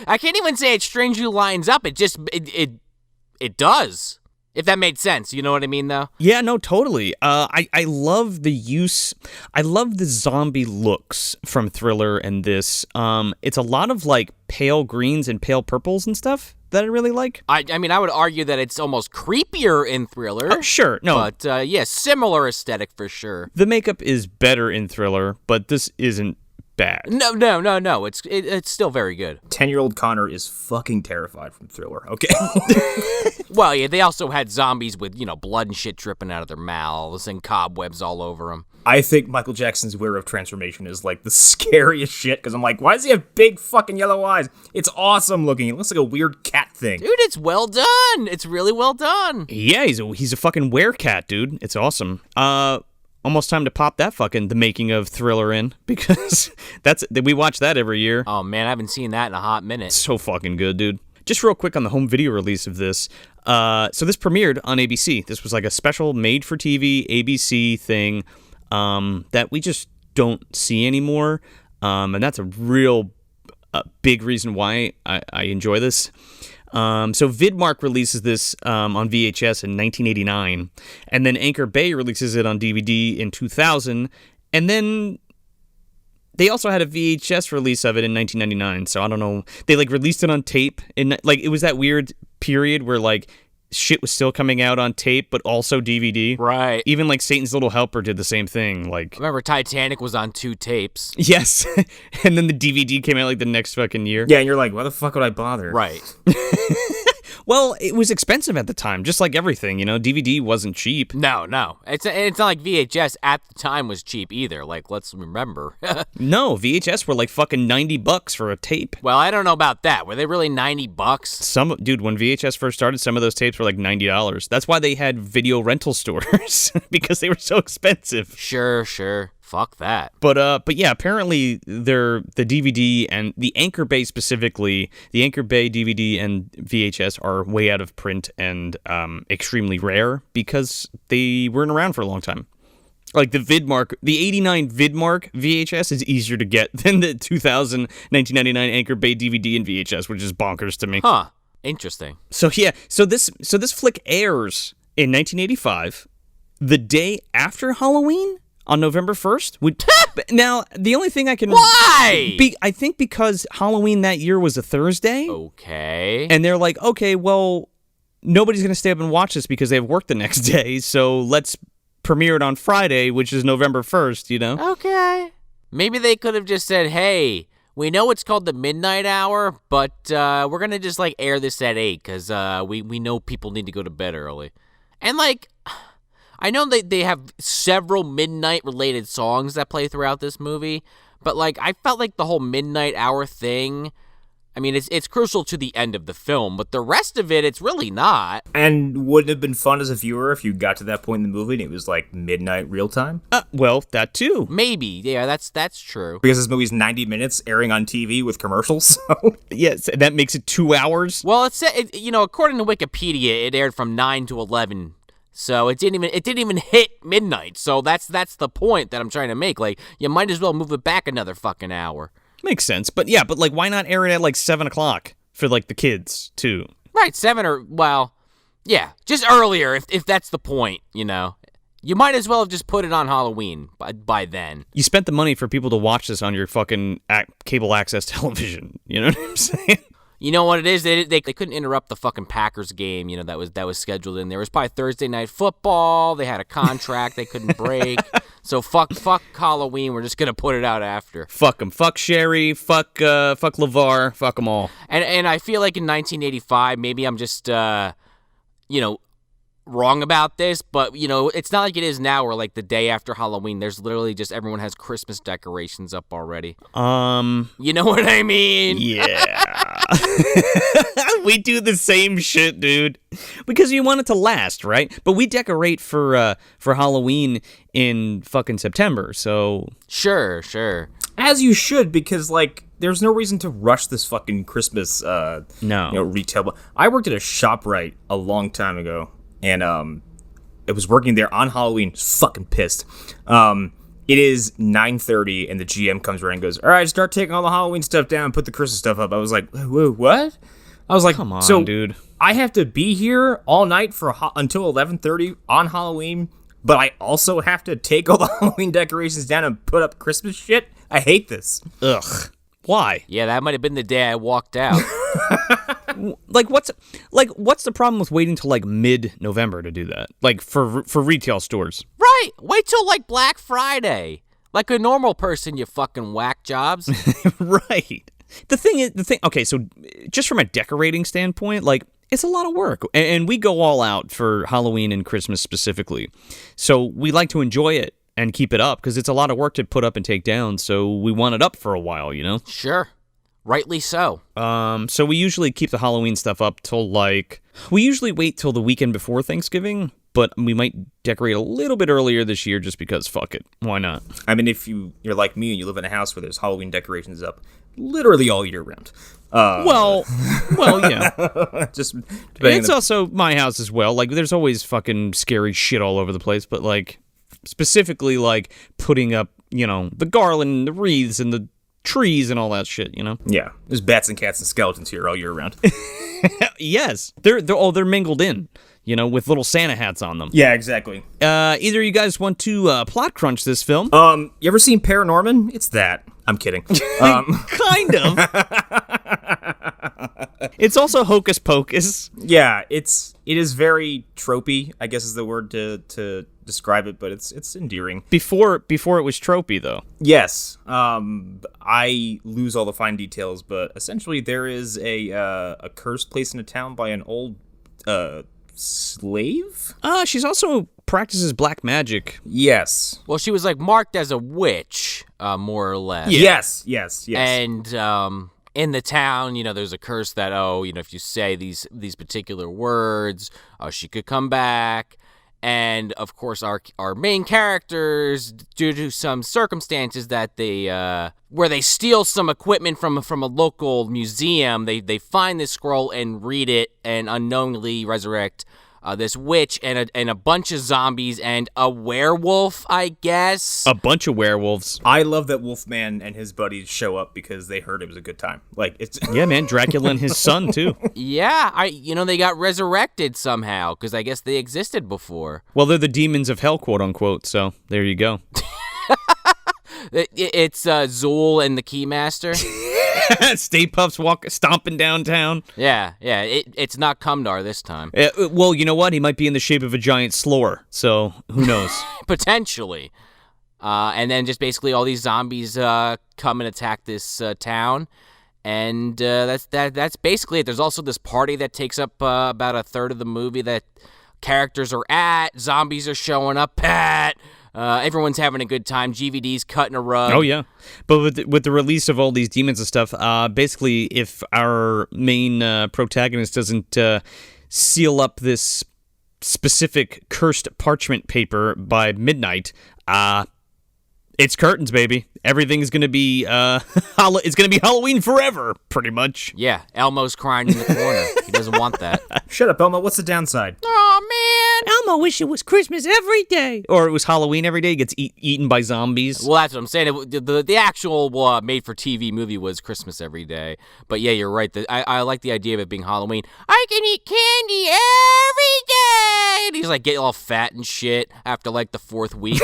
I can't even say it strangely lines up. It just... It does. If that made sense, you know what I mean, though? Yeah, no, totally. I love the use. I love the zombie looks from Thriller and this. It's a lot of like pale greens and pale purples and stuff that I really like. I mean, I would argue that it's almost creepier in Thriller. Sure, no. But yeah, similar aesthetic for sure. The makeup is better in Thriller, but this isn't bad. No. It's still very good. 10-year-old Connor is fucking terrified from Thriller. Okay. Well, yeah, they also had zombies with, blood and shit dripping out of their mouths and cobwebs all over them. I think Michael Jackson's werewolf transformation is like the scariest shit, because I'm like, why does he have big fucking yellow eyes? It's awesome looking. It looks like a weird cat thing. Dude, it's well done. It's really well done. Yeah, he's a fucking werecat, dude. It's awesome. Almost time to pop that fucking The Making of Thriller in, because we watch that every year. Oh, man, I haven't seen that in a hot minute. It's so fucking good, dude. Just real quick on the home video release of this. So this premiered on ABC. This was like a special made-for-TV ABC thing that we just don't see anymore. And that's a real big reason why I enjoy this. So Vidmark releases this on VHS in 1989, and then Anchor Bay releases it on DVD in 2000, and then they also had a VHS release of it in 1999. So I don't know, they like released it on tape, and like it was that weird period where like shit was still coming out on tape, but also DVD. Right. Even like Satan's Little Helper did the same thing. Like, remember Titanic was on 2 tapes. Yes. And then the DVD came out like the next fucking year. Yeah, and you're like, why the fuck would I bother? Right. Well, it was expensive at the time, just like everything, DVD wasn't cheap. No. It's not like VHS at the time was cheap either. Like, let's remember. No, VHS were like fucking $90 for a tape. Well, I don't know about that. Were they really $90? Dude, when VHS first started, some of those tapes were like $90. That's why they had video rental stores, because they were so expensive. Sure. Fuck that. But yeah, apparently the DVD and the Anchor Bay specifically, the Anchor Bay DVD and VHS are way out of print and extremely rare because they weren't around for a long time. Like the 89 Vidmark VHS is easier to get than the 2000 1999 Anchor Bay DVD and VHS, which is bonkers to me. Huh. Interesting. So yeah, so this flick airs in 1985, the day after Halloween. On November 1st? Now, the only thing I can... Why? I think because Halloween that year was a Thursday. Okay. And they're like, okay, well, nobody's going to stay up and watch this because they have work the next day, so let's premiere it on Friday, which is November 1st, Okay. Maybe they could have just said, hey, we know it's called the midnight hour, but we're going to just, air this at 8 because we know people need to go to bed early. And, I know they have several midnight-related songs that play throughout this movie, but, I felt like the whole midnight hour thing I mean, it's crucial to the end of the film, but the rest of it, it's really not. And wouldn't it have been fun as a viewer if you got to that point in the movie and it was like midnight real time? Well, that too. Maybe, yeah, that's true. Because this movie's 90 minutes airing on TV with commercials. So. Yes, that makes it 2 hours. Well, according to Wikipedia, it aired from 9 to 11. So it didn't even hit midnight. So that's the point that I'm trying to make. Like, you might as well move it back another fucking hour. Makes sense. But yeah, like, why not air it at like 7 o'clock for like the kids too? Right, 7 or, well, yeah, just earlier if that's the point, you know. You might as well have just put it on Halloween by then. You spent the money for people to watch this on your fucking cable access television. You know what I'm saying? You know what it is? They couldn't interrupt the fucking Packers game, you know, that was scheduled in there. It was probably Thursday night football. They had a contract they couldn't break. So fuck Halloween. We're just gonna put it out after. Fuck them. Fuck Sherry. Fuck LeVar. Fuck them all. And I feel like in 1985, maybe I'm just wrong about this, but you know, it's not like it is now where like the day after Halloween there's literally just everyone has Christmas decorations up already. You know what I mean? Yeah. We do the same shit, dude. Because you want it to last, right? But we decorate for Halloween in fucking September, so Sure. As you should, because like there's no reason to rush this fucking Christmas retail. I worked at a ShopRite a long time ago. And it was working there on Halloween. Just fucking pissed. It is 9:30, and the GM comes around and goes, "All right, start taking all the Halloween stuff down and put the Christmas stuff up." I was like, "Whoa, what?" I was like, "Come on, so dude. I have to be here all night until 11:30 on Halloween, but I also have to take all the Halloween decorations down and put up Christmas shit? I hate this." Ugh. Why? Yeah, that might have been the day I walked out. What's the problem with waiting till like mid-November to do that? Like for retail stores. Right. Wait till like Black Friday. Like a normal person, you fucking whack jobs. Right. Okay, so just from a decorating standpoint, like it's a lot of work. And we go all out for Halloween and Christmas specifically. So we like to enjoy it and keep it up because it's a lot of work to put up and take down. So we want it up for a while, you know? Sure. Rightly so. So we usually keep the Halloween stuff up till we usually wait till the weekend before Thanksgiving, but we might decorate a little bit earlier this year just because fuck it. Why not? I mean, if you're like me and you live in a house where there's Halloween decorations up literally all year round. Well, yeah. Just it's also my house as well. Like there's always fucking scary shit all over the place, but like specifically like putting up, you know, the garland, the wreaths, and the trees and all that shit, you know? Yeah. There's bats and cats and skeletons here all year round. Yes. They're mingled in, you know, with little Santa hats on them. Yeah, exactly. Either of you guys want to plot crunch this film? You ever seen Paranorman? It's that. I'm kidding. Kind of. It's also hocus pocus. Yeah, it is very tropey, I guess is the word to describe it, but it's endearing. Before it was tropey, though. Yes. I lose all the fine details, but essentially there is a curse placed in a town by an old slave? She's also practices black magic. Yes. Well, she was like marked as a witch, more or less. Yeah. Yes. And in the town, you know, there's a curse that, if you say these particular words, she could come back. And of course, our main characters, due to some circumstances that they where they steal some equipment from a local museum, they find this scroll and read it and unknowingly resurrect this witch and a bunch of zombies and a werewolf, I guess. A bunch of werewolves. I love that Wolfman and his buddies show up because they heard it was a good time. Like it's yeah, man, Dracula and his son too. Yeah, they got resurrected somehow because I guess they existed before. Well, they're the demons of hell, quote unquote. So there you go. It's Zool and the Keymaster. Stay Puffs stomping downtown. Yeah. It's not Cumdar this time. Well, you know what? He might be in the shape of a giant slore, so who knows? Potentially. And then just basically all these zombies come and attack this town. And that's basically it. There's also this party that takes up about a third of the movie that characters are at. Zombies are showing up at. Everyone's having a good time. GVD's cutting a rug. Oh, yeah. But with the release of all these demons and stuff, basically, if our main protagonist doesn't seal up this specific cursed parchment paper by midnight, it's curtains, baby. Everything's gonna be it's gonna be Halloween forever, pretty much. Yeah, Elmo's crying in the corner. He doesn't want that. Shut up, Elmo. What's the downside? Oh man, Elmo wish it was Christmas every day, or it was Halloween every day. He gets eaten by zombies. Well, that's what I'm saying. The actual made-for-TV movie was Christmas every day. But yeah, you're right. I like the idea of it being Halloween. I can eat candy every day. And he's like getting all fat and shit after like the 4th week.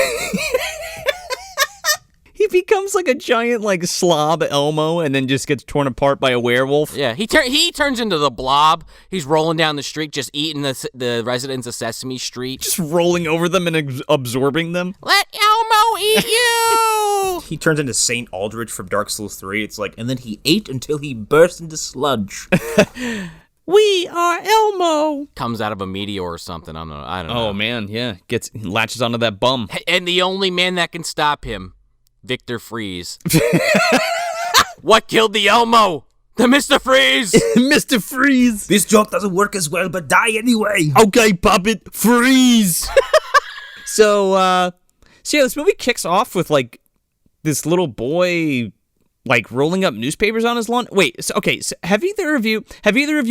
He becomes like a giant like slob Elmo and then just gets torn apart by a werewolf. Yeah, he turns into the Blob. He's rolling down the street just eating the residents of Sesame Street. Just rolling over them and absorbing them. Let Elmo eat you! He turns into Saint Aldrich from Dark Souls 3. It's like, and then he ate until he burst into sludge. We are Elmo. Comes out of a meteor or something. I don't know. Oh man, yeah. Latches onto that bum. And the only man that can stop him, Victor Freeze. What killed the Elmo? The Mr. Freeze! Mr. Freeze! This joke doesn't work as well, but die anyway. Okay, puppet, freeze! So yeah, this movie kicks off with, like, this little boy, like, rolling up newspapers on his lawn. Wait, so have either of you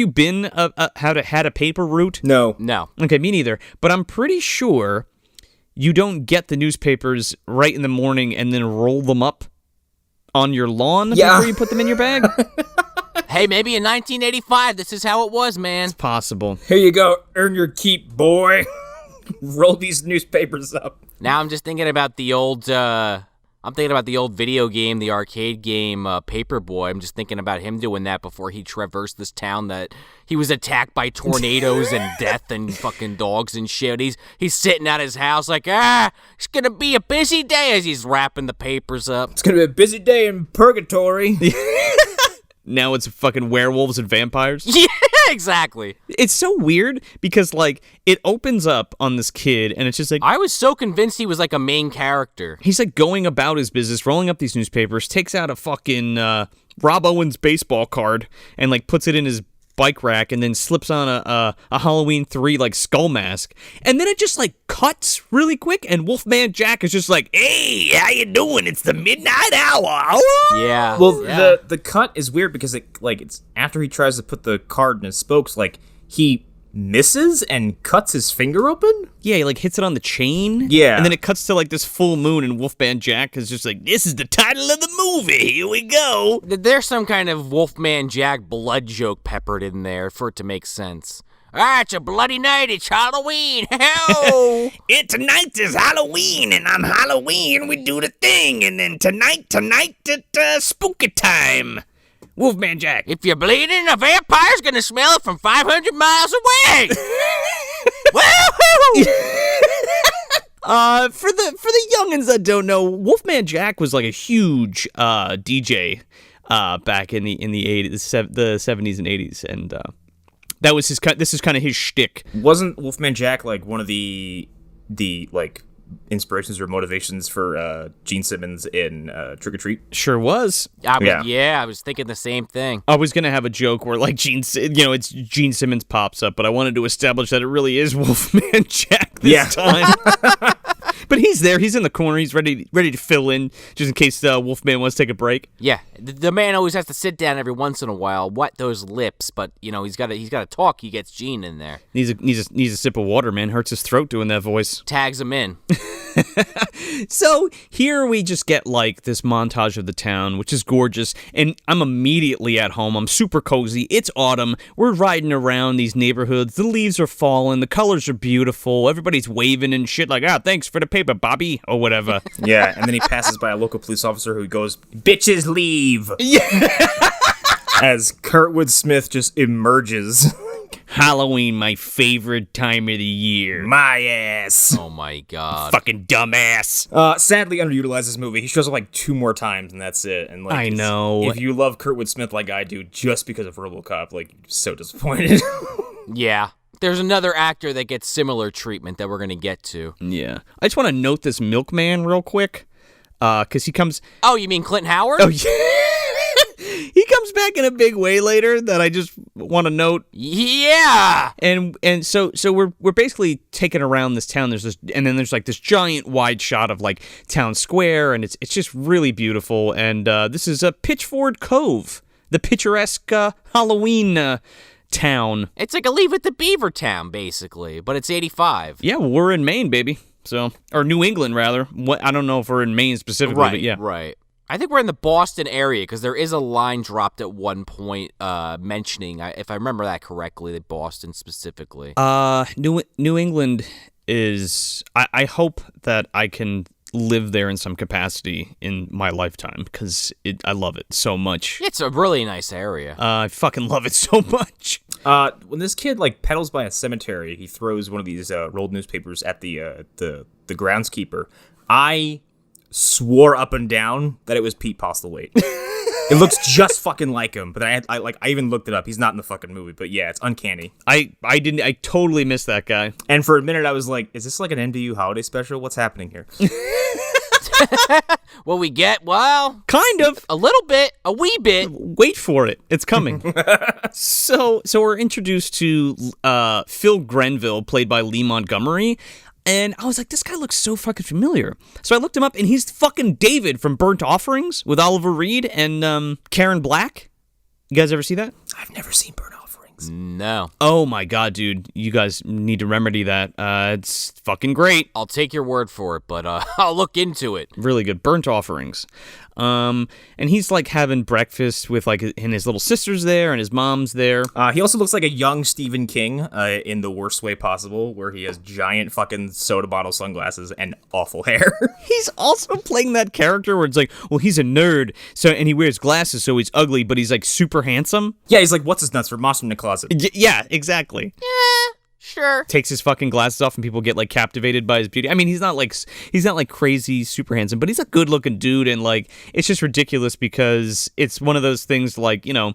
been had a paper route? No. Okay, me neither. But I'm pretty sure you don't get the newspapers right in the morning and then roll them up on your lawn before you put them in your bag? Hey, maybe in 1985, this is how it was, man. It's possible. Here you go. Earn your keep, boy. Roll these newspapers up. Now I'm just thinking about the old video game, the arcade game, Paperboy. I'm just thinking about him doing that before he traversed this town that he was attacked by tornadoes and death and fucking dogs and shit. He's sitting at his house like, it's gonna be a busy day as he's wrapping the papers up. It's gonna be a busy day in purgatory. Now it's fucking werewolves and vampires? Yeah, exactly. It's so weird because, like, it opens up on this kid and it's just like... I was so convinced he was like a main character. He's like going about his business, rolling up these newspapers, takes out a fucking Rob Owens baseball card and, like, puts it in his bike rack and then slips on a Halloween 3, like, skull mask. And then it just, like, cuts really quick and Wolfman Jack is just like, hey, how you doing? It's the midnight hour. Yeah. Well, the cut is weird because it's after he tries to put the card in his spokes, like, he misses and cuts his finger open? Yeah, he, like, hits it on the chain. Yeah. And then it cuts to, like, this full moon and Wolfman Jack is just like, this is the title of the movie. Here we go. There's some kind of Wolfman Jack blood joke peppered in there for it to make sense. It's a bloody night. It's Halloween. Hell! Tonight is Halloween, and on Halloween we do the thing, and then tonight it's spooky time. Wolfman Jack. If you're bleeding, a vampire's gonna smell it from 500 miles away. Woohoo! For the youngins that don't know, Wolfman Jack was like a huge DJ back in the 80s, the 70s and 80s, and that was this is kind of his shtick. Wasn't Wolfman Jack like one of the like inspirations or motivations for Gene Simmons in Trick or Treat? Sure was. I was thinking the same thing. I was gonna have a joke where like it's Gene Simmons pops up, but I wanted to establish that it really is Wolfman Jack this time. But he's there. He's in the corner. He's ready to fill in just in case Wolfman wants to take a break. Yeah, the man always has to sit down every once in a while, wet those lips. But he's got to talk. He gets Gene in there. Needs a sip of water, man. Hurts his throat doing that voice. Tags him in. So here we just get like this montage of the town, which is gorgeous, and I'm immediately at home. I'm super cozy. It's autumn. We're riding around these neighborhoods. The leaves are falling. The colors are beautiful. Everybody's waving and shit like, thanks for the paper, Bobby, or whatever. Yeah, and then he passes by a local police officer who goes, bitches leave! Yeah. As Kurtwood Smith just emerges. Halloween, my favorite time of the year. My ass. Oh my god. Fucking dumbass. Sadly underutilized this movie. He shows up like 2 more times and that's it. And like, I know. If you love Kurtwood Smith like I do just because of RoboCop, like, so disappointed. Yeah. There's another actor that gets similar treatment that we're going to get to. Yeah. I just want to note this milkman real quick, because he comes... Oh, you mean Clint Howard? Oh, yeah. He comes back in a big way later that I just want to note. Yeah. And so we're basically taking around this town. There's this, and then there's like this giant wide shot of like town square, and it's just really beautiful. And this is a Pitchford Cove, the picturesque Halloween town. It's like a Leave It to Beaver town, basically, but it's 85. Yeah, well, we're in Maine, baby. So, or New England, rather. What, I don't know if we're in Maine specifically, but yeah. Right. I think we're in the Boston area because there is a line dropped at one point mentioning, if I remember that correctly, that Boston specifically. New England is... I hope that I can live there in some capacity in my lifetime because I love it so much. It's a really nice area. I fucking love it so much. When this kid like pedals by a cemetery, he throws one of these rolled newspapers at the groundskeeper. I swore up and down that it was Pete Postlethwaite. It looks just fucking like him, but I even looked it up. He's not in the fucking movie, but yeah, it's uncanny. I totally missed that guy. And for a minute, I was like, is this like an MDU holiday special? What's happening here? What we get? Well, kind of. A little bit, a wee bit. Wait for it. It's coming. So we're introduced to Phil Grenville, played by Lee Montgomery. And I was like, this guy looks so fucking familiar. So I looked him up, and he's fucking David from Burnt Offerings with Oliver Reed and Karen Black. You guys ever see that? I've never seen Burnt Offerings. No. Oh my god, dude. You guys need to remedy that. It's fucking great. I'll take your word for it, but I'll look into it. Really good. Burnt Offerings. And he's like having breakfast with like and his little sister's there and his mom's there. He also looks like a young Stephen King in the worst way possible, where he has giant fucking soda bottle sunglasses and awful hair. He's also playing that character where it's like, well, he's a nerd, so and he wears glasses, so he's ugly, but he's like super handsome. Yeah, he's like, what's his nuts for Monster in the Closet? Yeah, exactly. Yeah. Sure. Takes his fucking glasses off and people get like captivated by his beauty. I mean, he's not like crazy super handsome, but he's a good looking dude, and like it's just ridiculous because it's one of those things like, you know,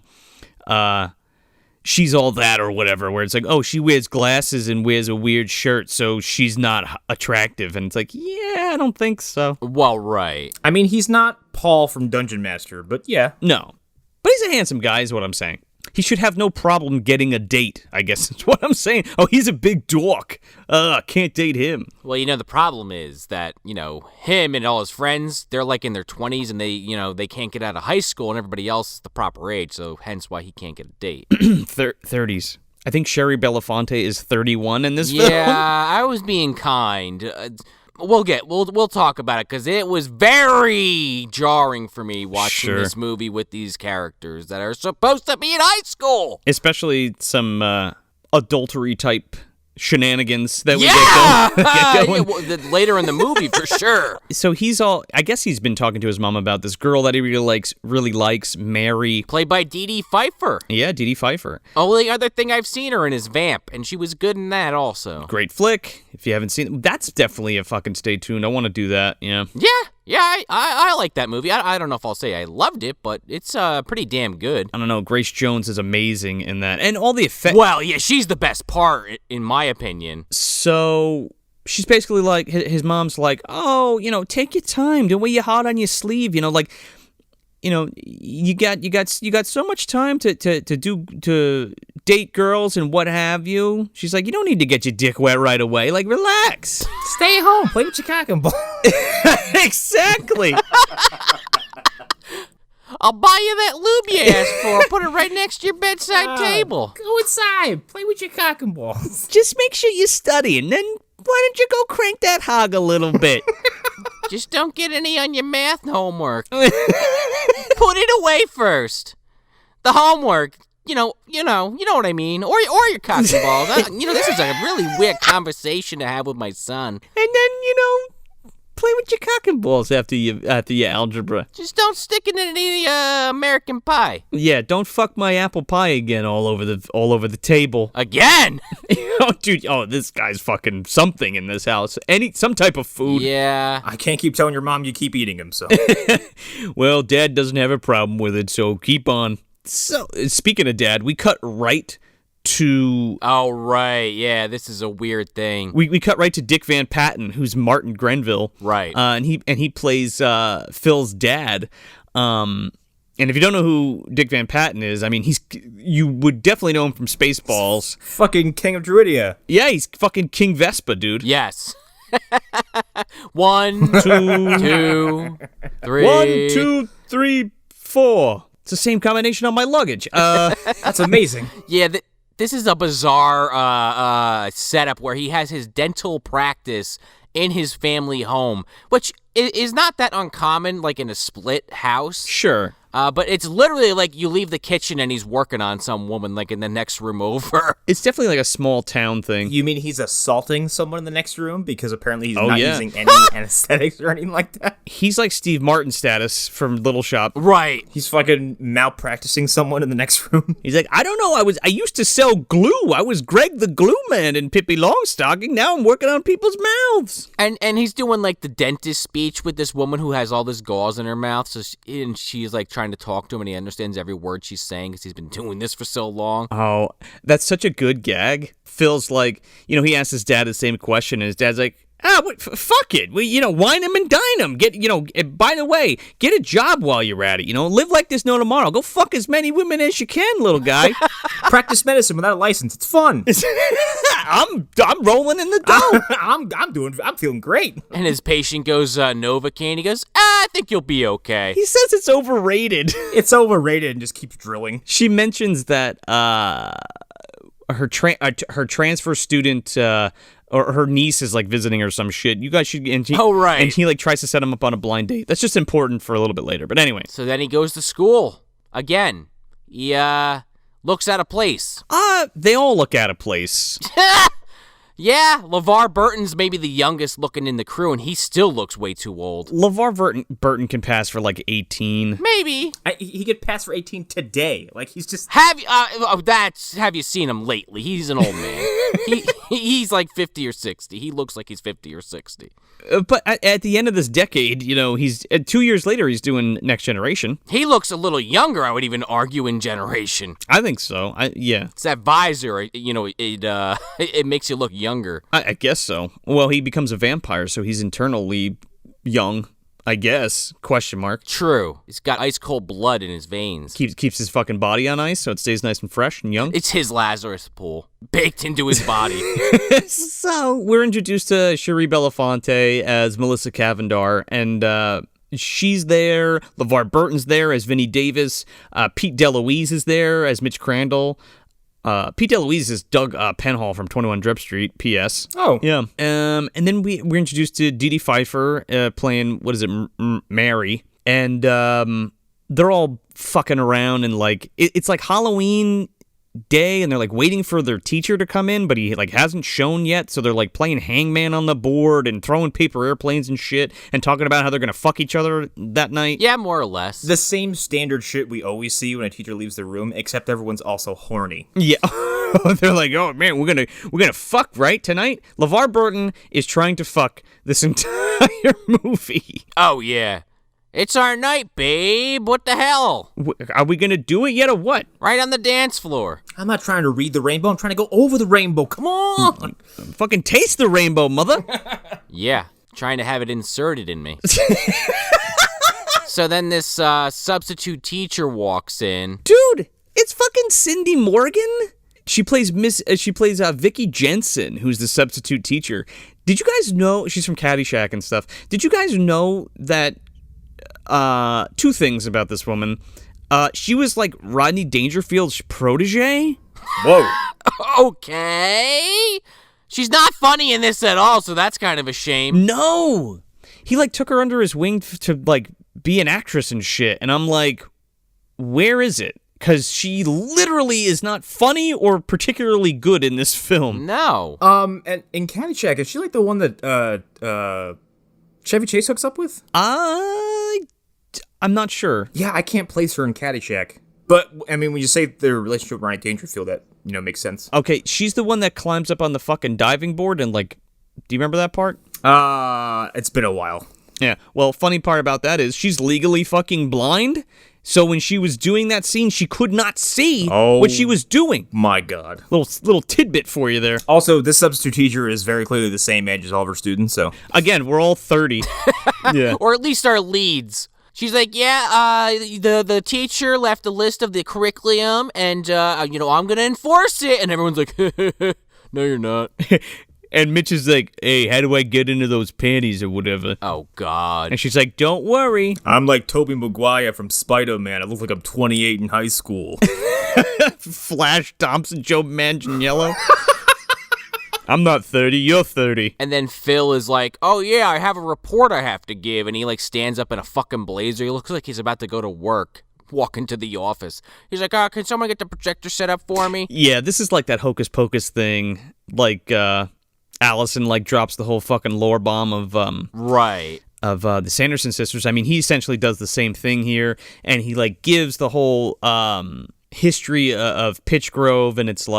She's All That or whatever, where it's like, oh, she wears glasses and wears a weird shirt, so she's not attractive. And it's like, yeah, I don't think so. Well, right. I mean, he's not Paul from Dungeon Master, but yeah. No. But he's a handsome guy is what I'm saying. He should have no problem getting a date, I guess is what I'm saying. Oh, he's a big dork. Can't date him. Well, you know, the problem is that, you know, him and all his friends, they're like in their 20s and they, you know, they can't get out of high school and everybody else is the proper age, so hence why he can't get a date. 30s. I think Shari Belafonte is 31 in this film. Yeah, I was being kind. We'll talk about it because it was very jarring for me watching this movie with these characters that are supposed to be in high school. Especially some adultery type shenanigans that we get going. Later in the movie, for sure. So I guess he's been talking to his mom about this girl that he really likes, Mary. Played by Dee Dee Pfeiffer. Yeah, Dee Dee Pfeiffer. Only other thing I've seen her in is Vamp, and she was good in that also. Great flick. If you haven't seen it, that's definitely a fucking stay tuned. I want to do that, yeah. Yeah, I like that movie. I don't know if I'll say I loved it, but it's pretty damn good. I don't know. Grace Jones is amazing in that. And all the effects. Well, yeah, she's the best part, in my opinion. So she's basically like, his mom's like, oh, you know, take your time. Don't wear your heart on your sleeve. You know, like, you know, you got so much time to date girls and what have you. She's like, you don't need to get your dick wet right away. Like, relax. Stay home. Play with your cock and ball. Exactly. I'll buy you that lube you asked for. Put it right next to your bedside table. Go inside. Play with your cock and balls. Just make sure you study, and then why don't you go crank that hog a little bit? Just don't get any on your math homework. Put it away first. The homework. You know what I mean, or your cock and balls. This is a really weird conversation to have with my son. And then, play with your cock and balls after your algebra. Just don't stick it in any American Pie. Yeah, don't fuck my apple pie again all over the table. Again? Dude, this guy's fucking something in this house. Some type of food. Yeah. I can't keep telling your mom you keep eating him, so. Well, Dad doesn't have a problem with it, so keep on. So, speaking of Dad, we cut right to... Oh, right. Yeah, this is a weird thing. We cut right to Dick Van Patten, who's Martin Grenville. Right. And he plays Phil's dad. And if you don't know who Dick Van Patten is, I mean, you would definitely know him from Spaceballs. Fucking King of Druidia. Yeah, he's fucking King Vespa, dude. Yes. 1, 2, 3. 1, 2, 3, 4. It's the same combination on my luggage. That's amazing. Yeah, this is a bizarre setup where he has his dental practice in his family home, which is not that uncommon, like in a split house. Sure. But it's literally like you leave the kitchen and he's working on some woman like in the next room over. It's definitely like a small town thing. You mean he's assaulting someone in the next room because apparently he's not yeah. using any anesthetics or anything like that? He's like Steve Martin status from Little Shop. Right. He's fucking malpracticing someone in the next room. He's like, I don't know, I used to sell glue. I was Greg the Glue Man in Pippi Longstocking. Now I'm working on people's mouths. And he's doing like the dentist speech with this woman who has all this gauze in her mouth. So she's like trying to talk to him and he understands every word she's saying because he's been doing this for so long. Oh, that's such a good gag. Phil's like, he asks his dad the same question and his dad's like, fuck it. Wine him and dine him. By the way, get a job while you're at it. Live like there's no tomorrow. Go fuck as many women as you can, little guy. Practice medicine without a license. It's fun. I'm rolling in the dough. I'm feeling great. And his patient goes Novocaine. He goes, I think you'll be okay. He says it's overrated. It's overrated and just keeps drilling. She mentions that her transfer student or her niece is like visiting her some shit. You guys should. And right. And he like tries to set him up on a blind date. That's just important for a little bit later. But anyway. So then he goes to school again. He looks out of place. They all look out of place. Yeah, LeVar Burton's maybe the youngest looking in the crew, and he still looks way too old. LeVar Burton can pass for like 18. Maybe. He could pass for 18 today. Like, he's just... Have you seen him lately? He's an old man. He's like 50 or 60. He looks like he's 50 or 60. But at the end of this decade, he's 2 years later, he's doing Next Generation. He looks a little younger, I would even argue, in Generation. I think so. Yeah. It's that visor, it makes you look younger. I guess so. Well, he becomes a vampire, so he's internally young, I guess, question mark. True. He's got ice cold blood in his veins. Keeps his fucking body on ice so it stays nice and fresh and young. It's his Lazarus pool, baked into his body. So we're introduced to Shari Belafonte as Melissa Cavender, and she's there. LeVar Burton's there as Vinnie Davis. Pete DeLuise is there as Mitch Crandall. Pete DeLuise is Doug Penhall from 21 Drip Street, P.S. Oh. Yeah. And then we're introduced to Dee Dee Pfeiffer playing, what is it, Mary. And they're all fucking around and like, it's like Halloween day and they're like waiting for their teacher to come in, but he like hasn't shown yet. So they're like playing hangman on the board and throwing paper airplanes and shit and talking about how they're going to fuck each other that night. Yeah, more or less. The same standard shit we always see when a teacher leaves the room, except everyone's also horny. Yeah. They're like, oh man, we're gonna fuck right tonight. LeVar Burton is trying to fuck this entire movie. Oh yeah. It's our night, babe. What the hell? Are we gonna do it yet or what? Right on the dance floor. I'm not trying to read the rainbow. I'm trying to go over the rainbow. Come on. Fucking taste the rainbow, mother. Yeah, trying to have it inserted in me. So then this substitute teacher walks in. Dude, it's fucking Cindy Morgan. She plays Vicky Jensen, who's the substitute teacher. Did you guys know she's from Caddyshack and stuff? Did you guys know that? Two things about this woman. She was like Rodney Dangerfield's protege. Whoa. Okay. She's not funny in this at all, so that's kind of a shame. No. He like took her under his wing to like be an actress and shit. And I'm like, where is it? Because she literally is not funny or particularly good in this film. No. And in Caddyshack, is she like the one that Chevy Chase hooks up with? I'm not sure. Yeah, I can't place her in Caddyshack. But, I mean, when you say their relationship with Ryan Dangerfield, that, makes sense. Okay, she's the one that climbs up on the fucking diving board and, like, do you remember that part? It's been a while. Yeah, well, funny part about that is she's legally fucking blind, So when she was doing that scene, she could not see what she was doing. My God. Little tidbit for you there. Also, this substitute teacher is very clearly the same age as all of her students, so. Again, we're all 30. Yeah. Or at least our leads. She's like, the teacher left a list of the curriculum, and, I'm going to enforce it. And everyone's like, no, you're not. And Mitch is like, hey, how do I get into those panties or whatever? Oh, God. And she's like, don't worry. I'm like Tobey Maguire from Spider-Man. I look like I'm 28 in high school. Flash Thompson, Joe Manganiello. I'm not 30, you're 30. And then Phil is like, oh, yeah, I have a report I have to give. And he, stands up in a fucking blazer. He looks like he's about to go to work. Walk into the office. He's like, can someone get the projector set up for me? Yeah, this is like that Hocus Pocus thing. Allison drops the whole fucking lore bomb of right of the Sanderson sisters. I mean, he essentially does the same thing here, and he gives the whole history of Pitch Grove, and it's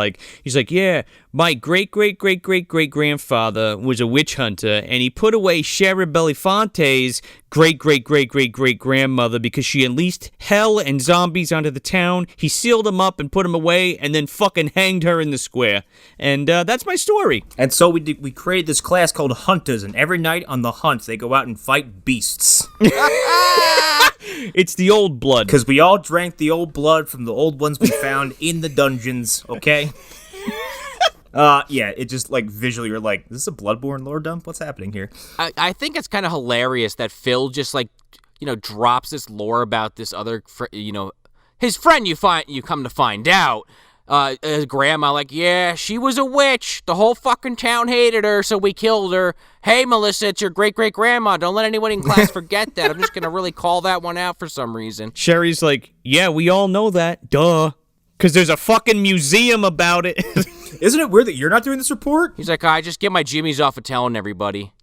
he's like, yeah, my great-great-great-great-great-great-grandfather was a witch hunter, and he put away Shari Belafonte's great-great-great-great-great-grandmother because she unleashed hell and zombies onto the town. He sealed them up and put them away, and then fucking hanged her in the square. And that's my story. And so we created this class called Hunters, and every night on the hunt, they go out and fight beasts. It's the old blood. Because we all drank the old blood from the old ones we found in the dungeons, okay? Yeah, it just, visually you're like, this is a Bloodborne lore dump? What's happening here? I think it's kind of hilarious that Phil just, drops this lore about this other, his friend you come to find out. His grandma, yeah, she was a witch. The whole fucking town hated her, so we killed her. Hey, Melissa, it's your great-great-grandma. Don't let anyone in class forget that. I'm just going to really call that one out for some reason. Sherry's like, yeah, we all know that. Duh. Because there's a fucking museum about it. Isn't it weird that you're not doing this report? He's like, I just get my jimmies off of telling everybody.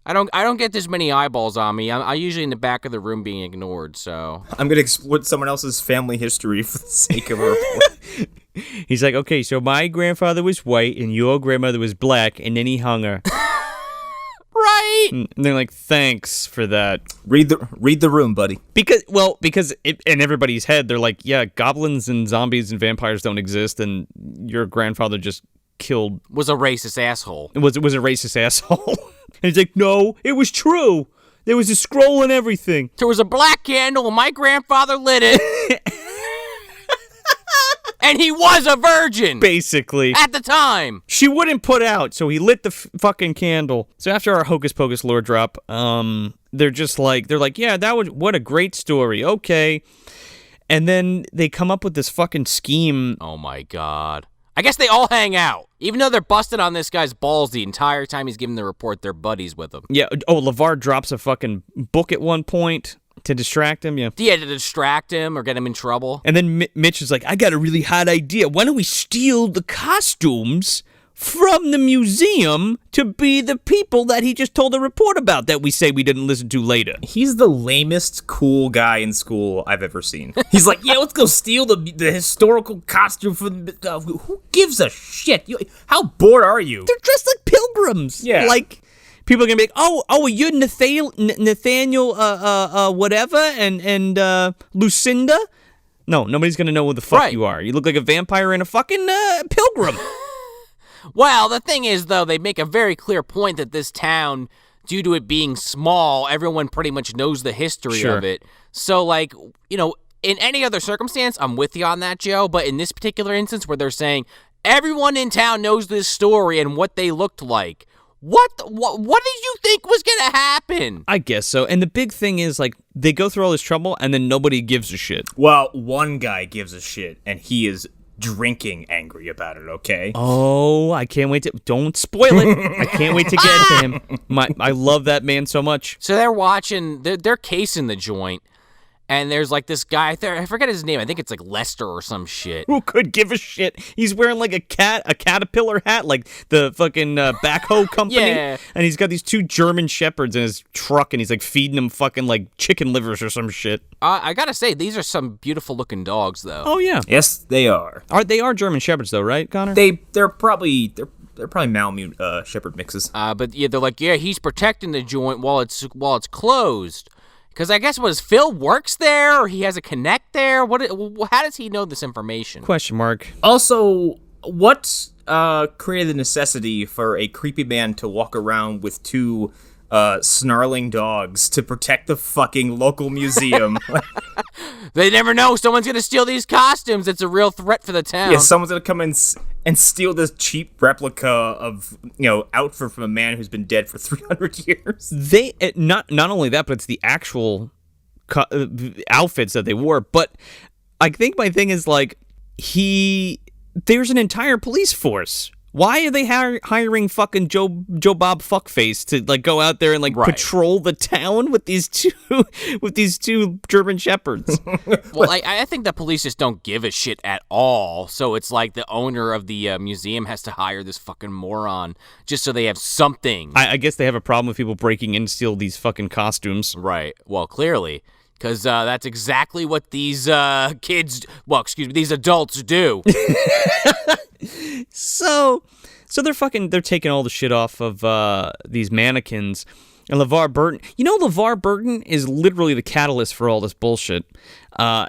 I don't get this many eyeballs on me. I'm usually in the back of the room being ignored, so. I'm going to exploit someone else's family history for the sake of a report. He's like, okay, so my grandfather was white and your grandmother was black, and then he hung her. Right. And they're like, thanks for that. Read the room, buddy. Because in everybody's head, they're like, yeah, goblins and zombies and vampires don't exist, and your grandfather just was a racist asshole. It was a racist asshole. And he's like, no, it was true. There was a scroll and everything. There was a black candle, and my grandfather lit it. And he was a virgin. Basically. At the time. She wouldn't put out, so he lit the fucking candle. So after our Hocus Pocus lore drop, they're like, yeah, what a great story. Okay. And then they come up with this fucking scheme. Oh my God. I guess they all hang out. Even though they're busted on this guy's balls the entire time he's giving the report, they're buddies with him. Yeah. Oh, LeVar drops a fucking book at one point to distract him. Yeah. Yeah, to distract him or get him in trouble. And then Mitch is like, I got a really hot idea. Why don't we steal the costumes from the museum to be the people that he just told a report about that we say we didn't listen to later? He's the lamest cool guy in school I've ever seen. He's like, yeah, let's go steal the historical costume from who gives a shit? How bored are you? They're dressed like pilgrims. Yeah. People are going to be like, oh, you're Nathaniel, whatever, and Lucinda? No, nobody's going to know who the fuck you are. You look like a vampire and a fucking pilgrim. Well, the thing is, though, they make a very clear point that this town, due to it being small, everyone pretty much knows the history of it. So, in any other circumstance, I'm with you on that, Joe, but in this particular instance where they're saying, everyone in town knows this story and what they looked like, what did you think was going to happen? I guess so. And the big thing is, they go through all this trouble, and then nobody gives a shit. Well, one guy gives a shit, and he is drinking angry about it, okay? Oh, I can't wait to... Don't spoil it. I can't wait to get into him. I love that man so much. So they're watching... They're casing the joint, and there's, this guy there. I forget his name. I think it's, Lester or some shit. Who could give a shit? He's wearing, a caterpillar hat, like the fucking backhoe company. Yeah. And he's got these two German shepherds in his truck, and he's, feeding them fucking, chicken livers or some shit. I gotta say, these are some beautiful-looking dogs, though. Oh, yeah. Yes, they are. They are German shepherds, though, right, Connor? They're probably Malamute shepherd mixes. But, yeah, they're like, yeah, he's protecting the joint while it's closed. Because I guess Phil works there, or he has a connect there. How does he know this information? Question mark. Also, what created the necessity for a creepy man to walk around with two snarling dogs to protect the fucking local museum? They never know. Someone's going to steal these costumes. It's a real threat for the town. Yeah, someone's going to come in and steal this cheap replica of, outfit from a man who's been dead for 300 years. They not only that, but it's the actual outfits that they wore. But I think my thing is like there's an entire police force. Why are they hiring fucking Joe Bob Fuckface to like go out there and like patrol the town with these two German shepherds? Well, I think the police just don't give a shit at all. So it's like the owner of the museum has to hire this fucking moron just so they have something. I guess they have a problem with people breaking in and steal these fucking costumes. Right. Well, clearly. Because that's exactly what these these adults do. So they're taking all the shit off of these mannequins. And LeVar Burton, LeVar Burton is literally the catalyst for all this bullshit.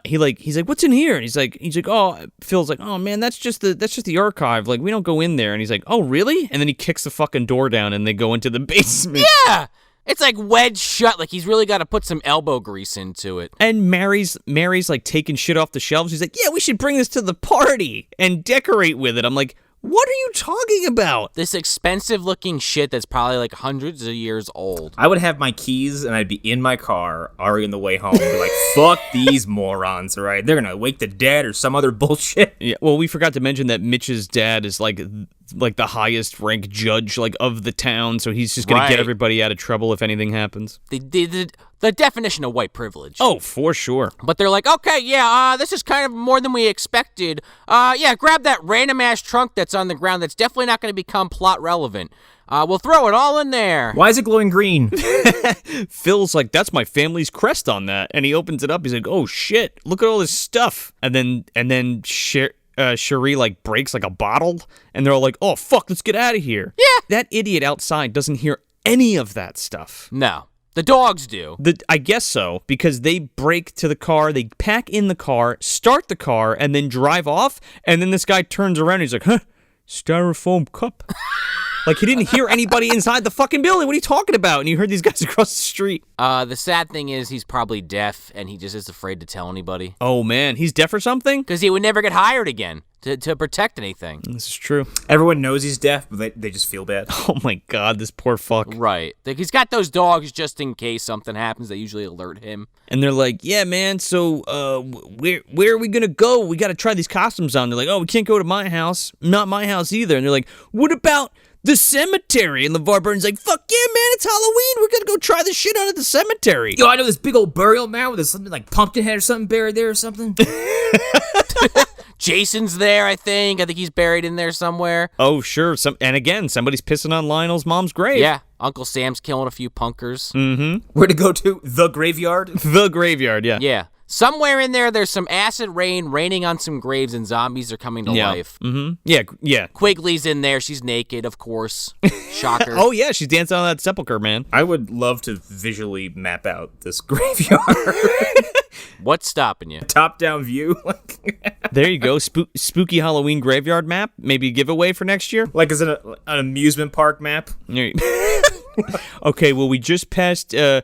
He's like, what's in here? And he's like, oh, Phil's like, oh man, that's just the archive. Like, we don't go in there. And he's like, oh really? And then he kicks the fucking door down and they go into the basement. Yeah. It's like wedged shut. Like he's really got to put some elbow grease into it. And Mary's like taking shit off the shelves. She's like, yeah, we should bring this to the party and decorate with it. I'm like, what are you talking about? This expensive-looking shit that's probably like hundreds of years old. I would have my keys, and I'd be in my car, already on the way home, and be like, fuck these morons, all right? They're going to wake the dead or some other bullshit. Yeah, well, we forgot to mention that Mitch's dad is like the highest ranked judge like of the town, so he's just going to get everybody out of trouble if anything happens. The definition of white privilege. Oh, for sure. But they're like, okay, yeah, this is kind of more than we expected. Grab that random-ass trunk that's on the ground that's definitely not going to become plot relevant. We'll throw it all in there. Why is it glowing green? Phil's like, that's my family's crest on that. And he opens it up. He's like, oh, shit, look at all this stuff. And then Shari like breaks like a bottle. And they're all like, oh, fuck, let's get out of here. Yeah. That idiot outside doesn't hear any of that stuff. No. The dogs do. I guess so, because they break to the car, they pack in the car, start the car, and then drive off, and then this guy turns around and he's like, huh, styrofoam cup? Like, he didn't hear anybody inside the fucking building. What are you talking about? And you heard these guys across the street. The sad thing is he's probably deaf, and he just is afraid to tell anybody. Oh, man. He's deaf or something? Because he would never get hired again to protect anything. This is true. Everyone knows he's deaf, but they just feel bad. Oh, my God. This poor fuck. Right. Like, he's got those dogs just in case something happens. They usually alert him. And they're like, yeah, man, so where are we going to go? We got to try these costumes on. They're like, oh, we can't go to my house. Not my house either. And they're like, what about the cemetery? And LeVar Burton's like, fuck yeah, man, it's Halloween. We're going to go try this shit on at the cemetery. Yo, I know this big old burial mound where there's something like Pumpkinhead or something buried there or something. Jason's there, I think. I think he's buried in there somewhere. Oh, sure. And again, somebody's pissing on Lionel's mom's grave. Yeah. Uncle Sam's killing a few punkers. Mm-hmm. Where to go to? The graveyard? The graveyard, yeah. Yeah. Somewhere in there's some acid rain raining on some graves, and zombies are coming to life. Mm-hmm. Yeah. Quigley's in there. She's naked, of course. Shocker. Oh, yeah. She's dancing on that sepulcher, man. I would love to visually map out this graveyard. What's stopping you? Top-down view. There you go. Spooky Halloween graveyard map. Maybe a giveaway for next year. Like, is it an amusement park map? Okay, well, we just passed Return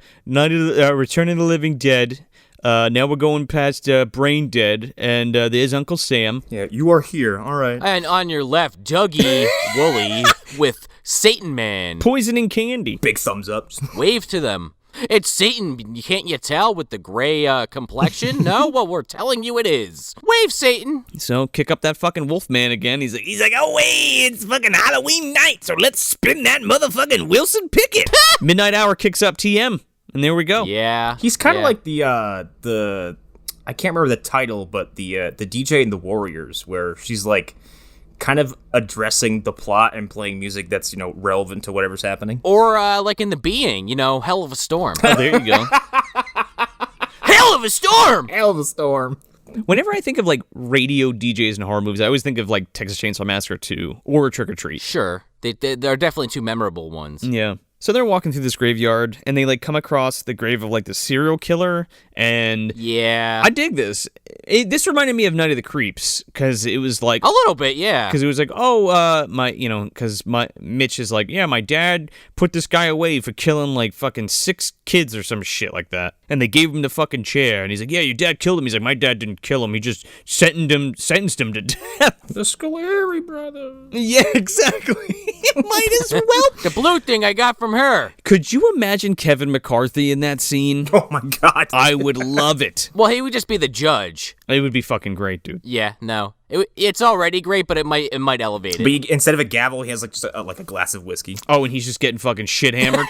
of the Living Dead. Now we're going past Brain Dead, and there's Uncle Sam. Yeah, you are here. All right. And on your left, Dougie Woolley with Satan Man. Poisoning candy. Big thumbs up. Wave to them. It's Satan. Can't you tell with the gray complexion? No? Well, we're telling you it is. Wave, Satan. So kick up that fucking Wolfman again. He's like, oh, wait, it's fucking Halloween night, so let's spin that motherfucking Wilson Pickett. Midnight Hour kicks up TM. And there we go. Yeah. He's kind of like the I can't remember the title, but the DJ in the Warriors, where she's like kind of addressing the plot and playing music that's, relevant to whatever's happening. Or like in The Being, Hell of a Storm. Oh, there you go. Hell of a storm! Hell of a storm. Whenever I think of like radio DJs in horror movies, I always think of like Texas Chainsaw Massacre 2 or Trick or Treat. Sure. They're definitely two memorable ones. Yeah. So they're walking through this graveyard, and they like come across the grave of like the serial killer, and yeah, I dig this. This reminded me of Night of the Creeps because it was like a little bit, yeah. Because it was like, because Mitch is like, yeah, my dad put this guy away for killing like fucking 6 kids or some shit like that, and they gave him the fucking chair, and he's like, yeah, your dad killed him. He's like, my dad didn't kill him. He just sentenced him to death. The Scolari brothers. Yeah, exactly. Might as well. The blue thing I got from her. Could you imagine Kevin McCarthy in that scene? Oh my god. I would love it. Well, he would just be the judge. It would be fucking great, dude. Yeah, no. It's already great, but it might elevate it. But instead of a gavel, he has like just a glass of whiskey. Oh, and he's just getting fucking shit hammered.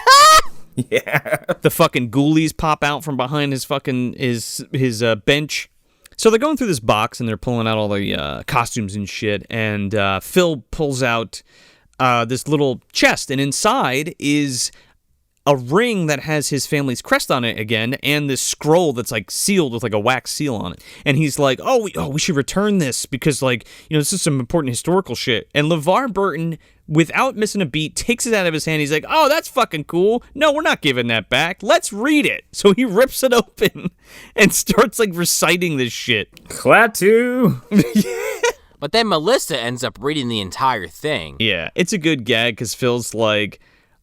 Yeah. The fucking ghoulies pop out from behind his fucking his bench. So they're going through this box and they're pulling out all the costumes and shit. And Phil pulls out this little chest, and inside is a ring that has his family's crest on it again, and this scroll that's like sealed with like a wax seal on it. And he's like, we should return this because like, this is some important historical shit. And LeVar Burton, without missing a beat, takes it out of his hand. He's like, oh, that's fucking cool. No, we're not giving that back. Let's read it. So he rips it open and starts like reciting this shit. Klaatu. But then Melissa ends up reading the entire thing. Yeah, it's a good gag because Phil's like,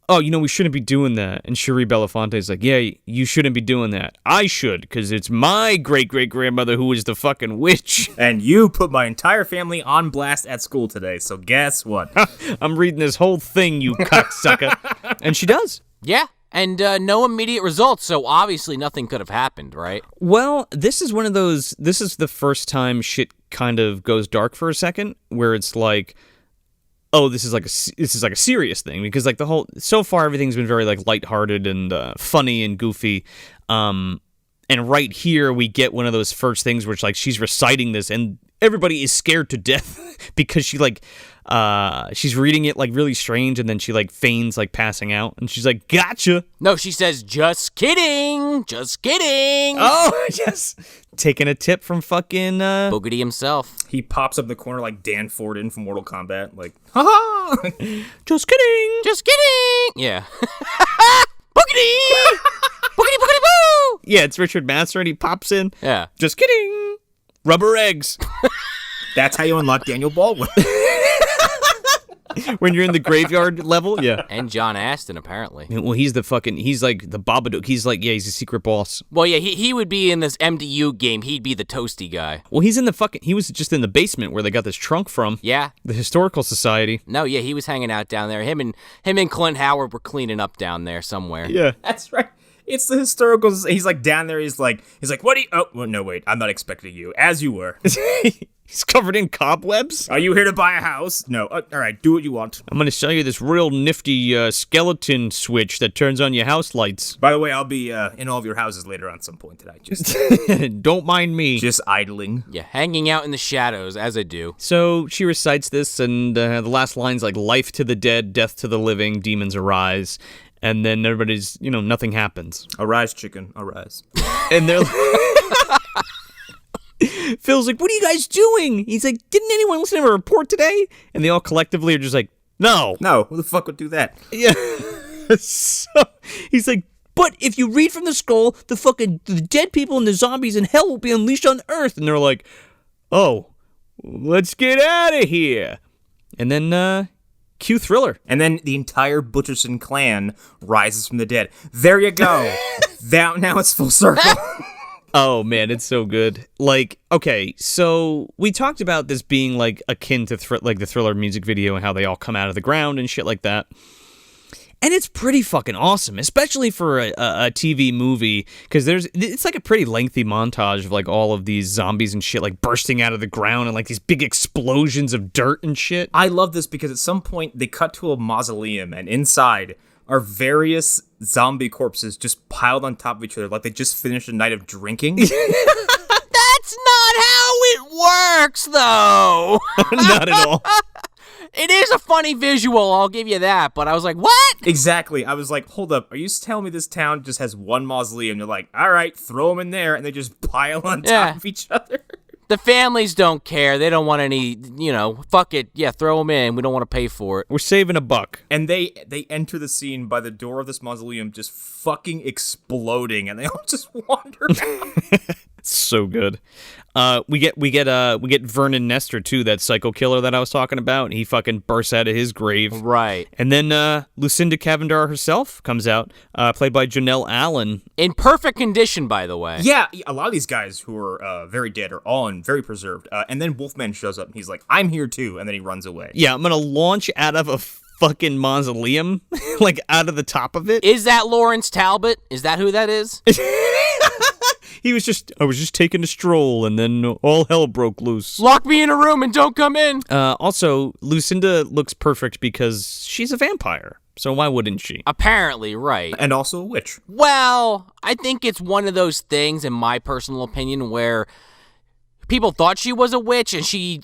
oh, we shouldn't be doing that. And Shari Belafonte is like, yeah, you shouldn't be doing that. I should, because it's my great-great-grandmother who was the fucking witch. And you put my entire family on blast at school today, so guess what? I'm reading this whole thing, you cocksucker. And she does. Yeah, and no immediate results, so obviously nothing could have happened, right? Well, this is the first time shit kind of goes dark for a second, where it's like, oh, this is like a serious thing, because like so far everything's been very like lighthearted and funny and goofy, and right here we get one of those first things where it's like she's reciting this and everybody is scared to death because she like she's reading it like really strange, and then she like feigns like passing out, and she's like, gotcha. No, she says, just kidding. Oh, yes. Taking a tip from fucking Boogity himself. He pops up in the corner like Dan Forden from Mortal Kombat, like, haha. Just kidding. Yeah. Boogity. Boogity boogity boo. Yeah, it's Richard Masur, and he pops in. Yeah. Just kidding. Rubber eggs. That's how you unlock Daniel Baldwin. When you're in the graveyard level, yeah. And John Astin, apparently. Well, he's like the Babadook. He's a secret boss. Well, yeah, he would be in this MDU game. He'd be the toasty guy. Well, he was just in the basement where they got this trunk from. Yeah. The Historical Society. No, yeah, he was hanging out down there. Him and Clint Howard were cleaning up down there somewhere. Yeah. That's right. It's the historical. He's like down there. He's like, what do you? Oh, well, no, wait. I'm not expecting you. As you were. He's covered in cobwebs. Are you here to buy a house? No. All right, do what you want. I'm going to sell you this real nifty skeleton switch that turns on your house lights. By the way, I'll be in all of your houses later on some point tonight. Just don't mind me. Just idling. Yeah, hanging out in the shadows, as I do. So she recites this, and the last line's like, life to the dead, death to the living, demons arise. And then everybody's, nothing happens. Arise, chicken, arise. And they're Phil's like, what are you guys doing? He's like, didn't anyone listen to a report today? And they all collectively are just like, no. No, who the fuck would do that? Yeah. So he's like, but if you read from the scroll, the dead people and the zombies in hell will be unleashed on Earth. And they're like, oh, let's get out of here. And then, cue Thriller. And then the entire Butcherson clan rises from the dead. There you go. Now it's full circle. Oh, man, it's so good. Like, okay, so we talked about this being, like, akin to, the Thriller music video and how they all come out of the ground and shit like that. And it's pretty fucking awesome, especially for a TV movie, because it's like a pretty lengthy montage of, like, all of these zombies and shit, like, bursting out of the ground and, like, these big explosions of dirt and shit. I love this because at some point they cut to a mausoleum, and inside are various zombie corpses just piled on top of each other like they just finished a night of drinking. That's not how it works, though. Not at all. It is a funny visual, I'll give you that, but I was like, what? Exactly. I was like, hold up, are you telling me this town just has one mausoleum? They're like, all right, throw them in there, and they just pile on top of each other. The families don't care. They don't want any, fuck it. Yeah, throw them in. We don't want to pay for it. We're saving a buck. And they enter the scene by the door of this mausoleum just fucking exploding, and they all just wander out. So good. We get Vernon Nestor too, that psycho killer that I was talking about. He fucking bursts out of his grave. Right. And then Lucinda Cavender herself comes out, played by Janelle Allen. In perfect condition, by the way. Yeah, a lot of these guys who are very dead are all in very preserved. And then Wolfman shows up and he's like, I'm here too, and then he runs away. Yeah, I'm gonna launch out of a fucking mausoleum, like out of the top of it. Is that Lawrence Talbot? Is that who that is? I was just taking a stroll, and then all hell broke loose. Lock me in a room and don't come in. Also, Lucinda looks perfect because she's a vampire. So why wouldn't she? Apparently, right. And also a witch. Well, I think it's one of those things, in my personal opinion, where people thought she was a witch, and she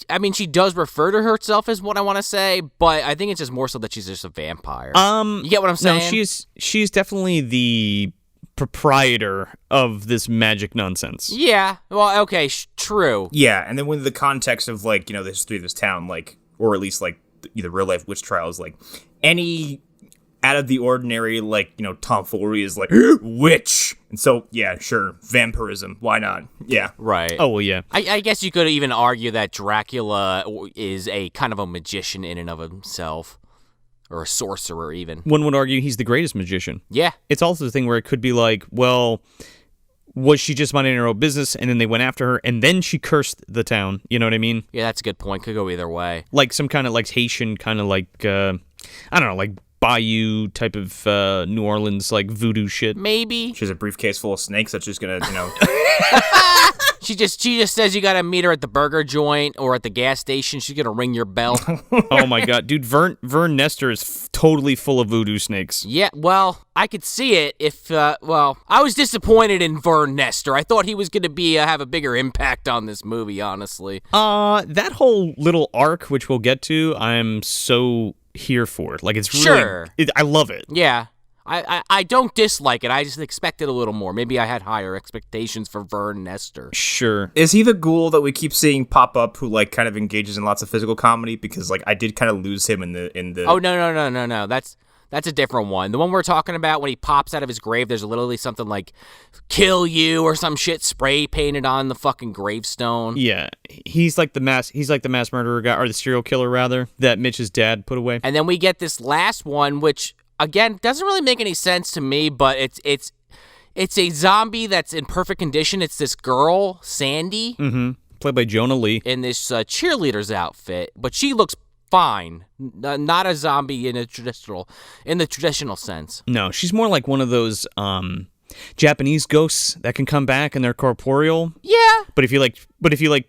does refer to herself as what I want to say, but I think it's just more so that she's just a vampire. You get what I'm saying? No, she's definitely the proprietor of this magic nonsense. Yeah. Well, okay, true. Yeah, and then with the context of, like, the history of this town, like, or at least, like, the real-life witch trials, like, any out of the ordinary, like, tomfoolery is like, witch! And so, yeah, sure, vampirism, why not? Yeah. Right. Oh, well, yeah. I guess you could even argue that Dracula is a kind of a magician in and of himself. Or a sorcerer, even. One would argue he's the greatest magician. Yeah. It's also the thing where it could be like, well, was she just minding her own business, and then they went after her, and then she cursed the town? You know what I mean? Yeah, that's a good point. Could go either way. Like some kind of like Haitian kind of like, I don't know, like bayou type of New Orleans like voodoo shit. Maybe. She has a briefcase full of snakes that's just gonna, She just says you gotta meet her at the burger joint or at the gas station. She's gonna ring your bell. Oh my god, dude! Vern Nestor is totally full of voodoo snakes. Yeah, well, I could see it if. I was disappointed in Vern Nestor. I thought he was gonna be have a bigger impact on this movie, honestly. That whole little arc, which we'll get to, I'm so here for. Like, it's really, I love it. Yeah. I don't dislike it. I just expected a little more. Maybe I had higher expectations for Vern Nestor. Sure. Is he the ghoul that we keep seeing pop up who, like, kind of engages in lots of physical comedy? Because, like, I did kind of lose him in the... Oh, no. That's a different one. The one we're talking about, when he pops out of his grave, there's literally something like, kill you or some shit spray painted on the fucking gravestone. Yeah. He's like the mass murderer guy, or the serial killer, rather, that Mitch's dad put away. And then we get this last one, which... Again, doesn't really make any sense to me, but it's a zombie that's in perfect condition. It's this girl, Sandy. Mm-hmm. Played by Jonah Lee. In this cheerleader's outfit, but she looks fine. Not a zombie in the traditional sense. No, she's more like one of those Japanese ghosts that can come back and they're corporeal. Yeah. But if you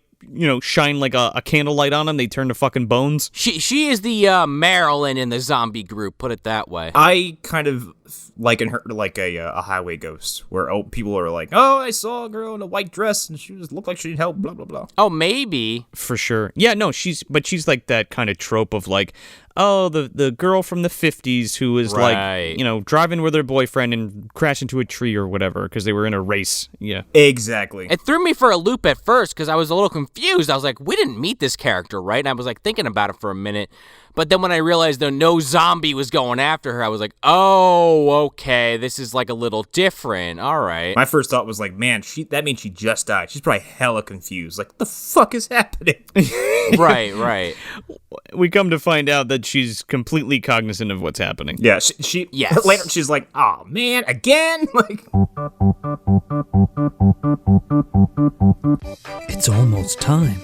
shine like a candlelight on them, they turn to fucking bones. She is the Marilyn in the zombie group, put it that way. I kind of liken her to like a highway ghost, where people are like, oh, I saw a girl in a white dress and she just looked like she needed help, blah, blah, blah. Oh, maybe. For sure. Yeah, no, she's like that kind of trope of like, oh, the girl from the 50s who was like, driving with her boyfriend and crashed into a tree or whatever because they were in a race. Yeah. Exactly. It threw me for a loop at first because I was a little confused. I was like, we didn't meet this character, right? And I was like thinking about it for a minute. But then when I realized that no zombie was going after her, I was like, oh, okay, this is like a little different. All right. My first thought was like, man, that means she just died. She's probably hella confused. Like, what the fuck is happening? Right. We come to find out that she's completely cognizant of what's happening. Yeah, she yes. Later she's like, oh man, again? Like, it's almost time.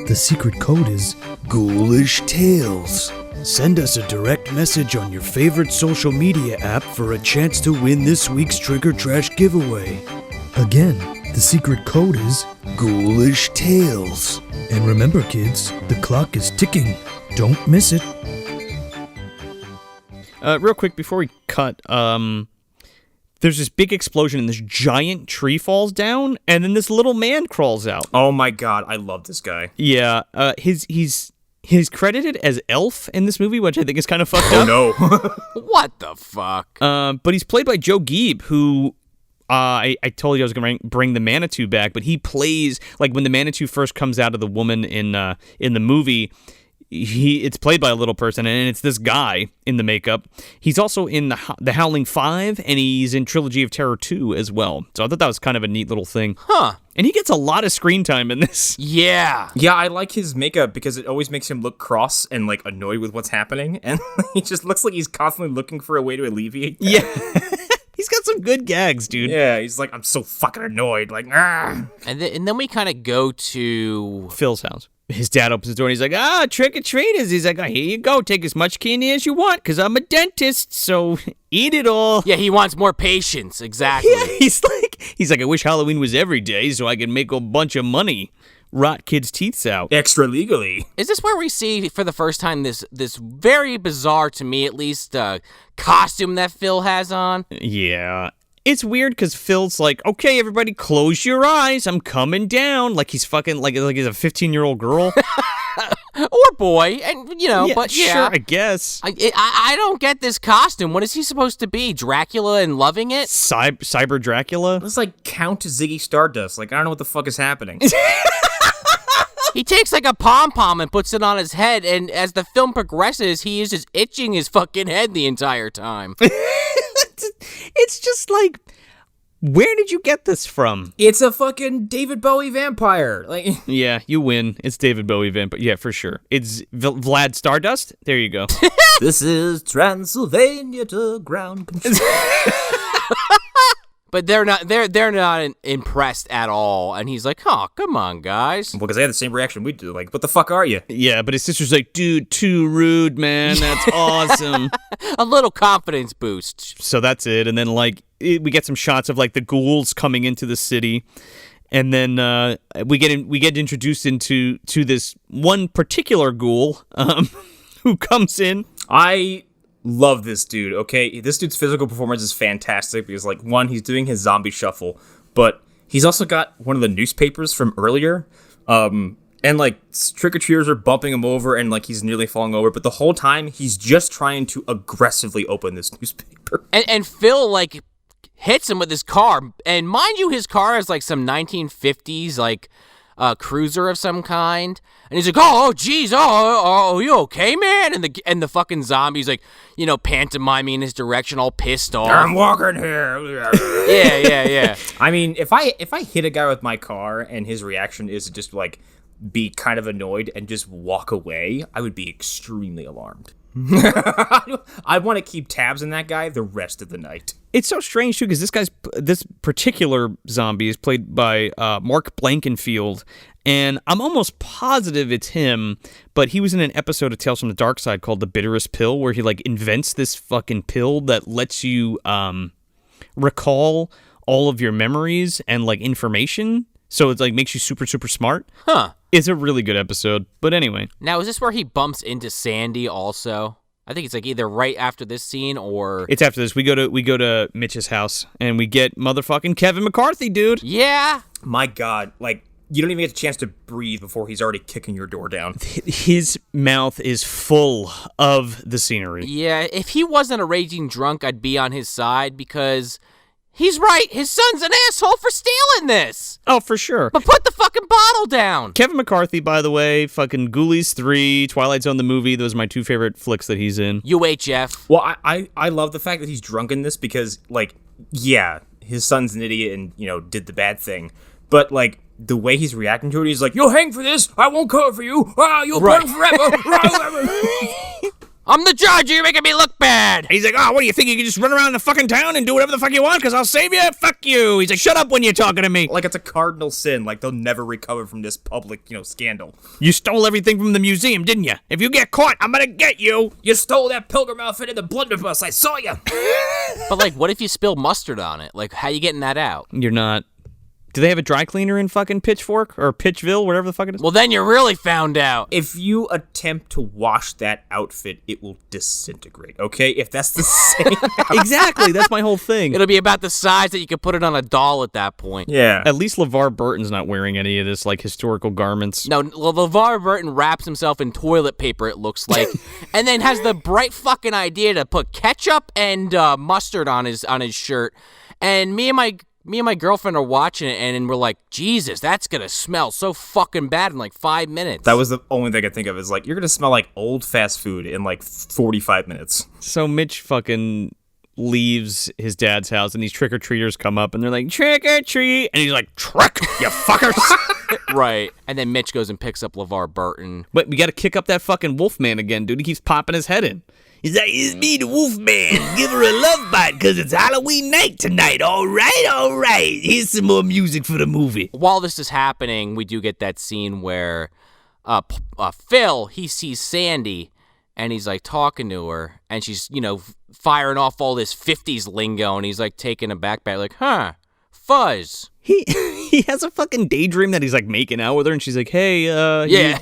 The secret code is Ghoulish Tales. Send us a direct message on your favorite social media app for a chance to win this week's Trigger Trash giveaway. Again, the secret code is Ghoulish Tales. And remember, kids, the clock is ticking. Don't miss it. Real quick, before we cut, there's this big explosion and this giant tree falls down, and then this little man crawls out. Oh my god, I love this guy. Yeah, he's credited as Elf in this movie, which I think is kind of fucked up. Oh no. What the fuck? But he's played by Joe Geeb, who I told you I was going to bring the Manitou back, but he plays, like, when the Manitou first comes out of the woman in the movie, it's played by a little person, and it's this guy in the makeup. He's also in the Howling 5, and he's in Trilogy of Terror 2 as well. So I thought that was kind of a neat little thing. Huh. And he gets a lot of screen time in this. Yeah. Yeah, I like his makeup because it always makes him look cross and, like, annoyed with what's happening. And he just looks like he's constantly looking for a way to alleviate that. Yeah. He's got some good gags, dude. Yeah, he's like, I'm so fucking annoyed. Like, ah. And then we kind of go to Phil's house. His dad opens the door and he's like, trick-or-treaters. He's like, here you go. Take as much candy as you want because I'm a dentist, so eat it all. Yeah, he wants more patience. Exactly. Yeah, he's like, I wish Halloween was every day so I could make a bunch of money. Rot kids' teeth out. Extra legally. Is this where we see for the first time this very bizarre, to me at least, costume that Phil has on? Yeah. It's weird because Phil's like, okay, everybody, close your eyes. I'm coming down. Like he's fucking, like he's a 15-year-old girl. Or boy, and, you know, but yeah. Sure, I guess. I don't get this costume. What is he supposed to be? Dracula and loving it? Cyber Dracula? It's like Count Ziggy Stardust. Like, I don't know what the fuck is happening. He takes like a pom-pom and puts it on his head, and as the film progresses, he is just itching his fucking head the entire time. It's just like, where did you get this from? It's a fucking David Bowie vampire. Like, yeah, you win. It's David Bowie vampire. Yeah, for sure. It's Vlad Stardust. There you go. This is Transylvania to ground control. But they're not impressed at all, and he's like, "Oh, come on, guys." Well, because they had the same reaction we do. Like, what the fuck are you? Yeah, but his sister's like, dude, too rude, man. That's awesome. A little confidence boost. So that's it, and then like we get some shots of like the ghouls coming into the city, and then we get introduced into this one particular ghoul who comes in. I love this dude, okay? This dude's physical performance is fantastic because, like, one, he's doing his zombie shuffle, but he's also got one of the newspapers from earlier, and, like, trick-or-treaters are bumping him over, and, like, he's nearly falling over, but the whole time, he's just trying to aggressively open this newspaper. And Phil, like, hits him with his car, and mind you, his car is, like, some 1950s, like, cruiser of some kind, and he's like, oh, geez, oh, you okay, man? And the fucking zombie's like, you know, pantomiming in his direction, all pissed off. I'm walking here. Yeah. I mean, if I hit a guy with my car and his reaction is to just like be kind of annoyed and just walk away, I would be extremely alarmed. I want to keep tabs on that guy the rest of the night. It's so strange, too, because this particular zombie is played by Mark Blankenfield, and I'm almost positive it's him, but he was in an episode of Tales from the Dark Side called The Bitterest Pill, where he, like, invents this fucking pill that lets you recall all of your memories and, like, information, so it, like, makes you super, super smart. Huh. It's a really good episode, but anyway. Now, is this where he bumps into Sandy also? I think it's like either right after this scene or... It's after this. We go to Mitch's house, and we get motherfucking Kevin McCarthy, dude. Yeah. My God, like, you don't even get a chance to breathe before he's already kicking your door down. His mouth is full of the scenery. Yeah, if he wasn't a raging drunk, I'd be on his side because... He's right. His son's an asshole for stealing this. Oh, for sure. But put the fucking bottle down. Kevin McCarthy, by the way, fucking Ghoulies 3, Twilight Zone the movie. Those are my two favorite flicks that he's in. UHF. Well, I love the fact that he's drunk in this because, like, yeah, his son's an idiot and, you know, did the bad thing. But, like, the way he's reacting to it, he's like, you'll hang for this. I won't cover for you. You'll burn forever. I'm the judge. You're making me look bad. He's like, what do you think? You can just run around the fucking town and do whatever the fuck you want because I'll save you? Fuck you. He's like, shut up when you're talking to me. Like, it's a cardinal sin. Like, they'll never recover from this public, you know, scandal. You stole everything from the museum, didn't you? If you get caught, I'm gonna get you. You stole that pilgrim outfit in the blunderbuss. I saw you. But, like, what if you spill mustard on it? Like, how you getting that out? You're not. Do they have a dry cleaner in fucking Pitchfork or Pitchville, whatever the fuck it is? Well, then you're really found out. If you attempt to wash that outfit, it will disintegrate, okay? If that's the same Exactly, that's my whole thing. It'll be about the size that you could put it on a doll at that point. Yeah. At least LeVar Burton's not wearing any of this, like, historical garments. No, LeVar Burton wraps himself in toilet paper, it looks like, and then has the bright fucking idea to put ketchup and mustard on his shirt. And me and my me and my girlfriend are watching it, and we're like, Jesus, that's gonna smell so fucking bad in like 5 minutes. That was the only thing I could think of is like, you're gonna smell like old fast food in like 45 minutes. So Mitch fucking leaves his dad's house, and these trick-or-treaters come up, and they're like, trick-or-treat, and he's like, trick, you fuckers. Right. And then Mitch goes and picks up LeVar Burton. But we gotta kick up that fucking Wolfman again, dude. He keeps popping his head in. He's like, it's me, the Wolfman. Give her a love bite, because it's Halloween night tonight. All right. Here's some more music for the movie. While this is happening, we do get that scene where Phil, he sees Sandy, and he's like talking to her, and she's, firing off all this 50s lingo, and he's like taking a backpack, like, huh, fuzz. He has a fucking daydream that he's like making out with her, and she's like, hey, yeah.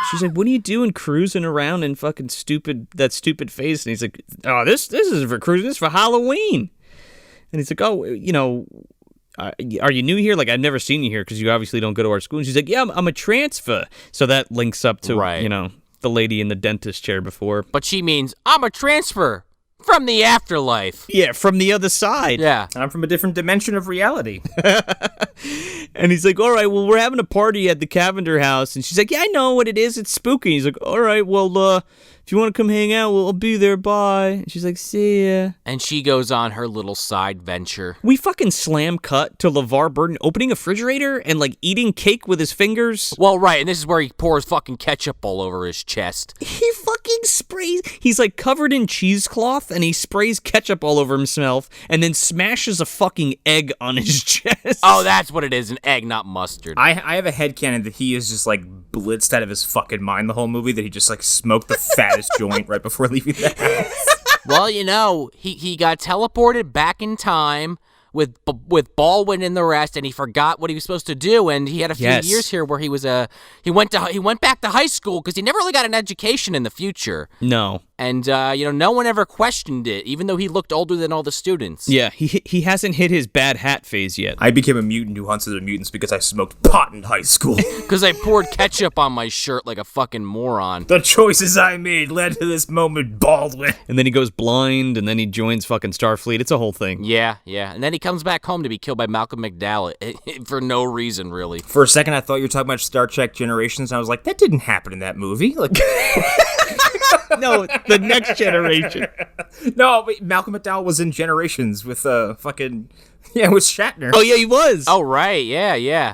She's like, what are you doing cruising around in fucking that stupid face? And he's like, oh, this isn't for cruising, this is for Halloween. And he's like, oh, are you new here? Like, I've never seen you here because you obviously don't go to our school. And she's like, yeah, I'm a transfer. So that links up to, the lady in the dentist chair before. But she means, I'm a transfer from the afterlife. Yeah, from the other side. Yeah. I'm from a different dimension of reality. And he's like, all right, well, we're having a party at the Cavender house. And she's like, yeah, I know what it is. It's spooky. He's like, all right, well, if you want to come hang out, I'll be there. Bye. And she's like, see ya. And she goes on her little side venture. We fucking slam cut to LeVar Burton opening a refrigerator and, like, eating cake with his fingers. Well, right, and this is where he pours fucking ketchup all over his chest. He fucking sprays... He's, like, covered in cheesecloth, and he sprays ketchup all over himself, and then smashes a fucking egg on his chest. Oh, that's what it is, an egg, not mustard. I have a headcanon that he is just, like, blitzed out of his fucking mind the whole movie, that he just, like, smoked the fattest joint right before leaving the house. Well, he got teleported back in time with Baldwin and the rest, and he forgot what he was supposed to do, and he had a few years here where he went back to high school because he never really got an education in the future. No. And, no one ever questioned it, even though he looked older than all the students. Yeah, he hasn't hit his bad hat phase yet. I became a mutant who hunts other mutants because I smoked pot in high school. Because I poured ketchup on my shirt like a fucking moron. The choices I made led to this moment, Baldwin. And then he goes blind, and then he joins fucking Starfleet. It's a whole thing. Yeah. And then he comes back home to be killed by Malcolm McDowell for no reason, really. For a second, I thought you were talking about Star Trek Generations, and I was like, that didn't happen in that movie. Like... No, the Next Generation. No, but Malcolm McDowell was in Generations with with Shatner. Oh yeah, he was. Oh right, yeah.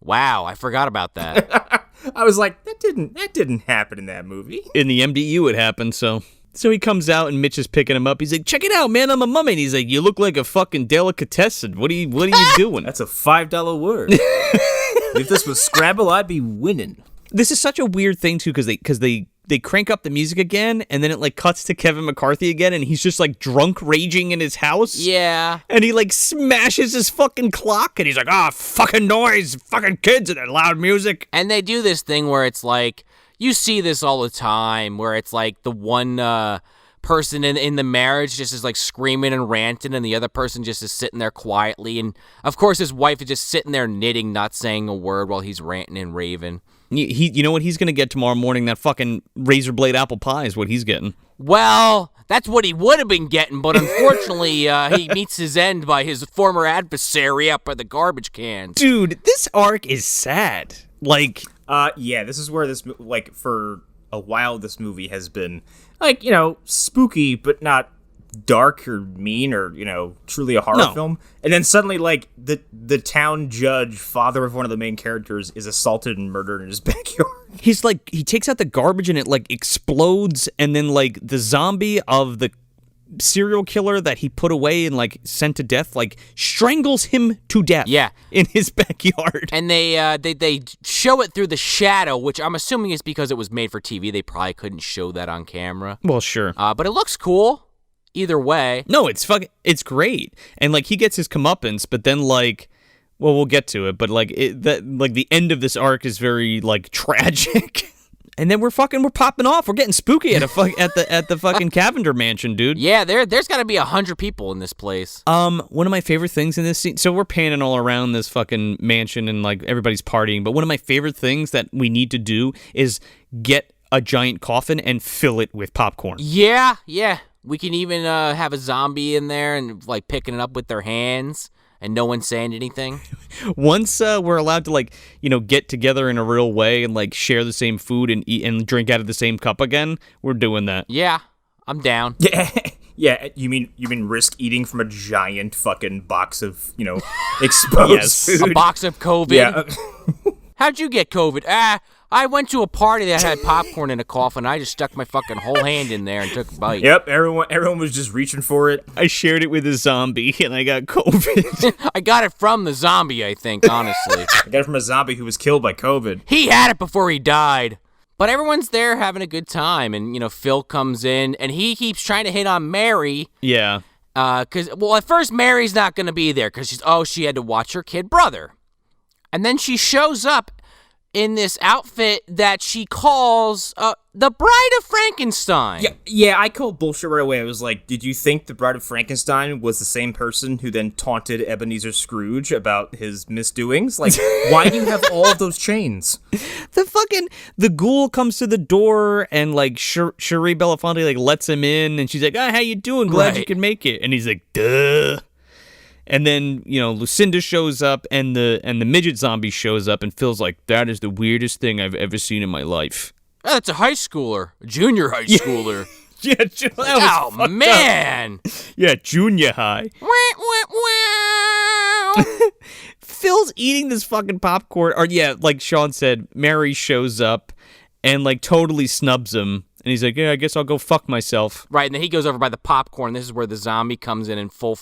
Wow, I forgot about that. I was like, that didn't happen in that movie. In the MDU, it happened. So he comes out and Mitch is picking him up. He's like, check it out, man, I'm a mummy. And he's like, you look like a fucking delicatessen. What are you doing? That's a $5 word. If this was Scrabble, I'd be winning. This is such a weird thing too, because they crank up the music again, and then it like cuts to Kevin McCarthy again, and he's just like drunk raging in his house. Yeah. And he like smashes his fucking clock, and he's like, fucking noise, fucking kids and their loud music. And they do this thing where it's like, you see this all the time, where it's like the one person in the marriage just is like screaming and ranting, and the other person just is sitting there quietly. And of course his wife is just sitting there knitting, not saying a word while he's ranting and raving. You know what he's going to get tomorrow morning? That fucking razor blade apple pie is what he's getting. Well, that's what he would have been getting, but unfortunately, he meets his end by his former adversary up by the garbage cans. Dude, this arc is sad. Like... yeah, this is where this, like, for a while, this movie has been, like, spooky, but not dark or mean or, truly a horror film. And then suddenly, like, the town judge, father of one of the main characters, is assaulted and murdered in his backyard. He's like, he takes out the garbage and it, like, explodes, and then, like, the zombie of the serial killer that he put away and, like, sent to death, like, strangles him to death. Yeah. In his backyard. And they show it through the shadow, which I'm assuming is because it was made for TV. They probably couldn't show that on camera. Well, sure. But it looks cool. Either way. No, it's great. And, like, he gets his comeuppance, but then, like, well, we'll get to it, but, like, the end of this arc is very, like, tragic. And then we're popping off. We're getting spooky at the fucking Cavender mansion, dude. Yeah, there's got to be 100 people in this place. One of my favorite things in this scene, so we're panning all around this fucking mansion and, like, everybody's partying, but one of my favorite things that we need to do is get a giant coffin and fill it with popcorn. Yeah. We can even have a zombie in there and like picking it up with their hands and no one saying anything. Once we're allowed to like, get together in a real way and like share the same food and eat and drink out of the same cup again, we're doing that. Yeah, I'm down. Yeah, you mean risk eating from a giant fucking box of, exposed food? A box of COVID? Yeah. How'd you get COVID? I went to a party that had popcorn in a coffin. I just stuck my fucking whole hand in there and took a bite. Yep, everyone was just reaching for it. I shared it with a zombie and I got COVID. I got it from the zombie, I think, honestly. I got it from a zombie who was killed by COVID. He had it before he died. But everyone's there having a good time, and, Phil comes in, and he keeps trying to hit on Mary. Yeah. Because, at first Mary's not going to be there because she had to watch her kid brother. And then she shows up in this outfit that she calls the Bride of Frankenstein. Yeah, I called bullshit right away. I was like, did you think the Bride of Frankenstein was the same person who then taunted Ebenezer Scrooge about his misdoings? Like, why do you have all of those chains? The ghoul comes to the door and like Shari Belafonte like lets him in and she's like, how you doing? Glad you can make it. And he's like, duh. And then, Lucinda shows up and the midget zombie shows up and Phil's like, that is the weirdest thing I've ever seen in my life. Oh, that's a high schooler. A junior high schooler. Yeah, that was oh, man. Up. Yeah, junior high. Phil's eating this fucking popcorn. Or, yeah, like Sean said, Mary shows up and, like, totally snubs him. And he's like, yeah, I guess I'll go fuck myself. Right, and then he goes over by the popcorn. This is where the zombie comes in and full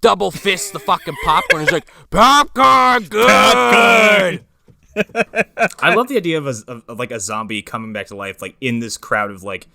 double fists the fucking popcorn. He's like, popcorn, good! Popcorn! I love the idea of a zombie coming back to life, like, in this crowd of, like,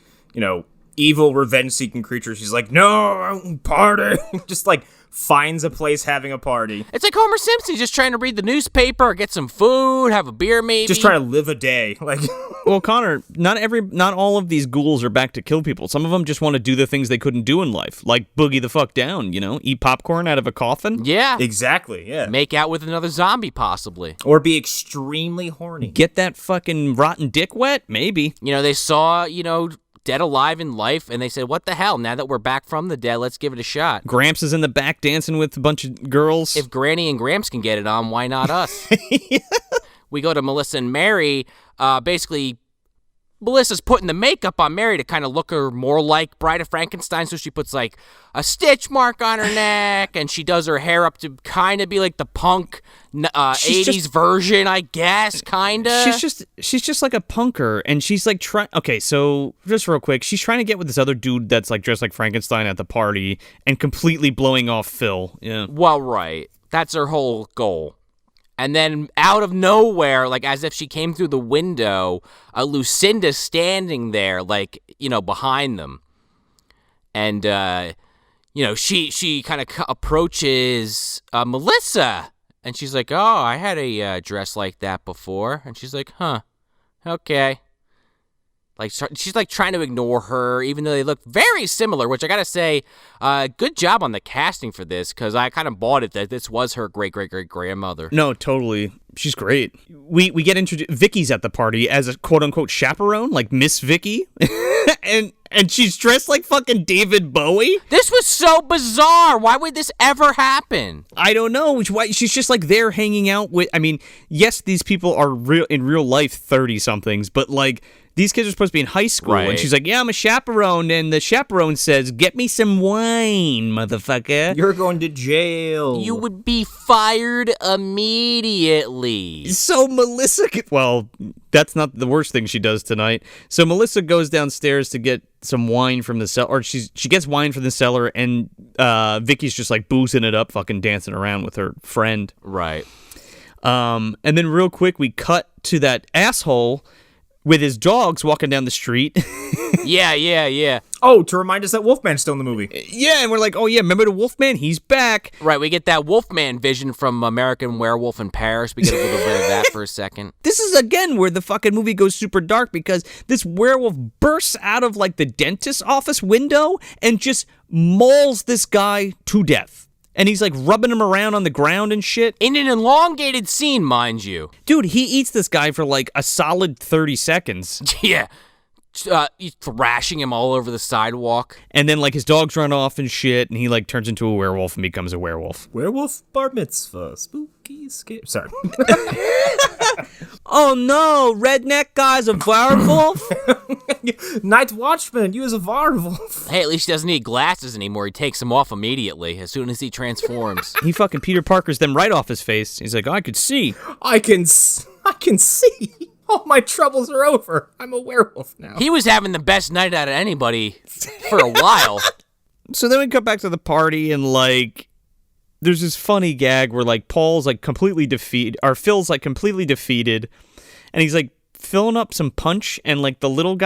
evil revenge-seeking creatures. He's like, no, party! Just, like, finds a place having a party. It's like Homer Simpson. He's just trying to read the newspaper or get some food, have a beer maybe. Just trying to live a day. Like, well, Connor, not all of these ghouls are back to kill people. Some of them just want to do the things they couldn't do in life, like boogie the fuck down, eat popcorn out of a coffin. Yeah. Exactly, yeah. Make out with another zombie, possibly. Or be extremely horny. Get that fucking rotten dick wet? Maybe. They saw, Dead Alive in Life, and they said, what the hell? Now that we're back from the dead, let's give it a shot. Gramps is in the back dancing with a bunch of girls. If Granny and Gramps can get it on, why not us? Yeah. We go to Melissa and Mary. Basically, Melissa's putting the makeup on Mary to kind of look her more like Bride of Frankenstein, so she puts, like, a stitch mark on her neck, and she does her hair up to kind of be like the punk 80s version, I guess, kind of. She's just like a punker, and she's like okay, so just real quick, she's trying to get with this other dude that's like dressed like Frankenstein at the party and completely blowing off Phil. Yeah. Well, right. That's her whole goal. And then out of nowhere, like as if she came through the window, Lucinda's standing there, like, behind them. And, she kind of approaches Melissa. And she's like, oh, I had a dress like that before. And she's like, huh, okay. Like, she's like trying to ignore her, even though they look very similar, which I gotta say, good job on the casting for this, because I kind of bought it that this was her great-great-great-grandmother. No, totally. She's great. We get introduced. Vicky's at the party as a quote-unquote chaperone, like Miss Vicky. and she's dressed like fucking David Bowie. This was so bizarre. Why would this ever happen? I don't know. She's just like there hanging out with, I mean, yes, these people are in real life 30-somethings, but like, these kids are supposed to be in high school, right. And she's like, yeah, I'm a chaperone, and the chaperone says, get me some wine, motherfucker. You're going to jail. You would be fired immediately. So Melissa, well, that's not the worst thing she does tonight. So Melissa goes downstairs to get some wine from the cellar, or she gets wine from the cellar, and Vicky's just like boozing it up, fucking dancing around with her friend. Right. And then real quick, we cut to that asshole with his dogs walking down the street. Yeah. Oh, to remind us that Wolfman's still in the movie. Yeah, and we're like, oh yeah, remember the Wolfman? He's back. Right, we get that Wolfman vision from American Werewolf in Paris. We get a little bit of that for a second. This is, again, where the fucking movie goes super dark, because this werewolf bursts out of, like, the dentist's office window and just mauls this guy to death. And he's, like, rubbing him around on the ground and shit. In an elongated scene, mind you. Dude, he eats this guy for, like, a solid 30 seconds. Yeah. thrashing him all over the sidewalk. And then, like, his dogs run off and shit, and he, like, turns into a werewolf and becomes a werewolf. Werewolf bar mitzvah. Spooky, scary. Sorry. Oh, no. Redneck guy's a werewolf? Night Watchman, you as a werewolf. Hey, at least he doesn't need glasses anymore. He takes them off immediately as soon as he transforms. He fucking Peter Parkers them right off his face. He's like, I could see. I can see. All my troubles are over. I'm a werewolf now. He was having the best night out of anybody for a while. So then we come back to the party, and, like, there's this funny gag where, like, Paul's, like, completely defeated, or Phil's, like, completely defeated, and he's, like, filling up some punch, and, like, the little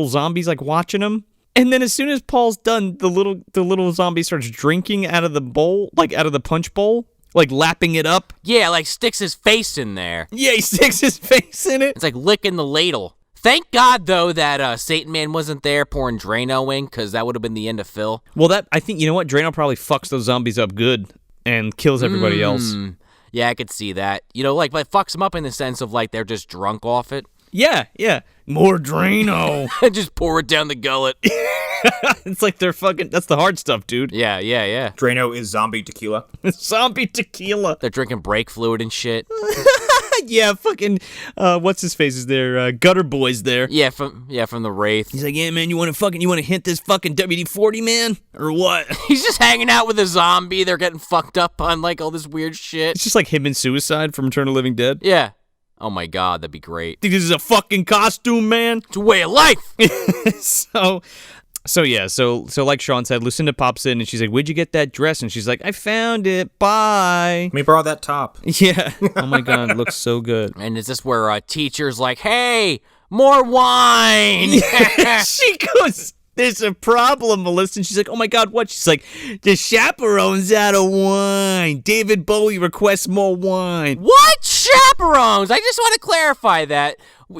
zombie's, like, watching him. And then as soon as Paul's done, the little zombie starts drinking out of the bowl, like, out of the punch bowl. Like, lapping it up. Yeah, like, sticks his face in there. Yeah, he sticks his face in it. It's like licking the ladle. Thank God, though, that Satan Man wasn't there pouring Drano in, because that would have been the end of Phil. Well, I think, you know what? Drano probably fucks those zombies up good and kills everybody else. Yeah, I could see that. You know, like, fucks them up in the sense of, like, they're just drunk off it. Yeah. More Drano. Just pour it down the gullet. It's like they're fucking, that's the hard stuff, dude. Yeah. Drano is zombie tequila. Zombie tequila. They're drinking brake fluid and shit. Yeah, fucking, what's his face is there? Gutter Boy's there. Yeah, from the Wraith. He's like, yeah, man, you want to hit this fucking WD-40, man? Or what? He's just hanging out with a zombie. They're getting fucked up on, like, all this weird shit. It's just like him in Suicide from Return of the Living Dead. Yeah. Oh my God, that'd be great. Think this is a fucking costume, man? It's a way of life. So like Sean said, Lucinda pops in and she's like, where'd you get that dress? And she's like, I found it. Bye. Let me borrow that top. Yeah. Oh my God, it looks so good. And is this where a teacher's like, hey, more wine? She goes, there's a problem, Melissa. And she's like, oh my God, what? She's like, the chaperone's out of wine. David Bowie requests more wine. What? Chaperones? I just want to clarify that.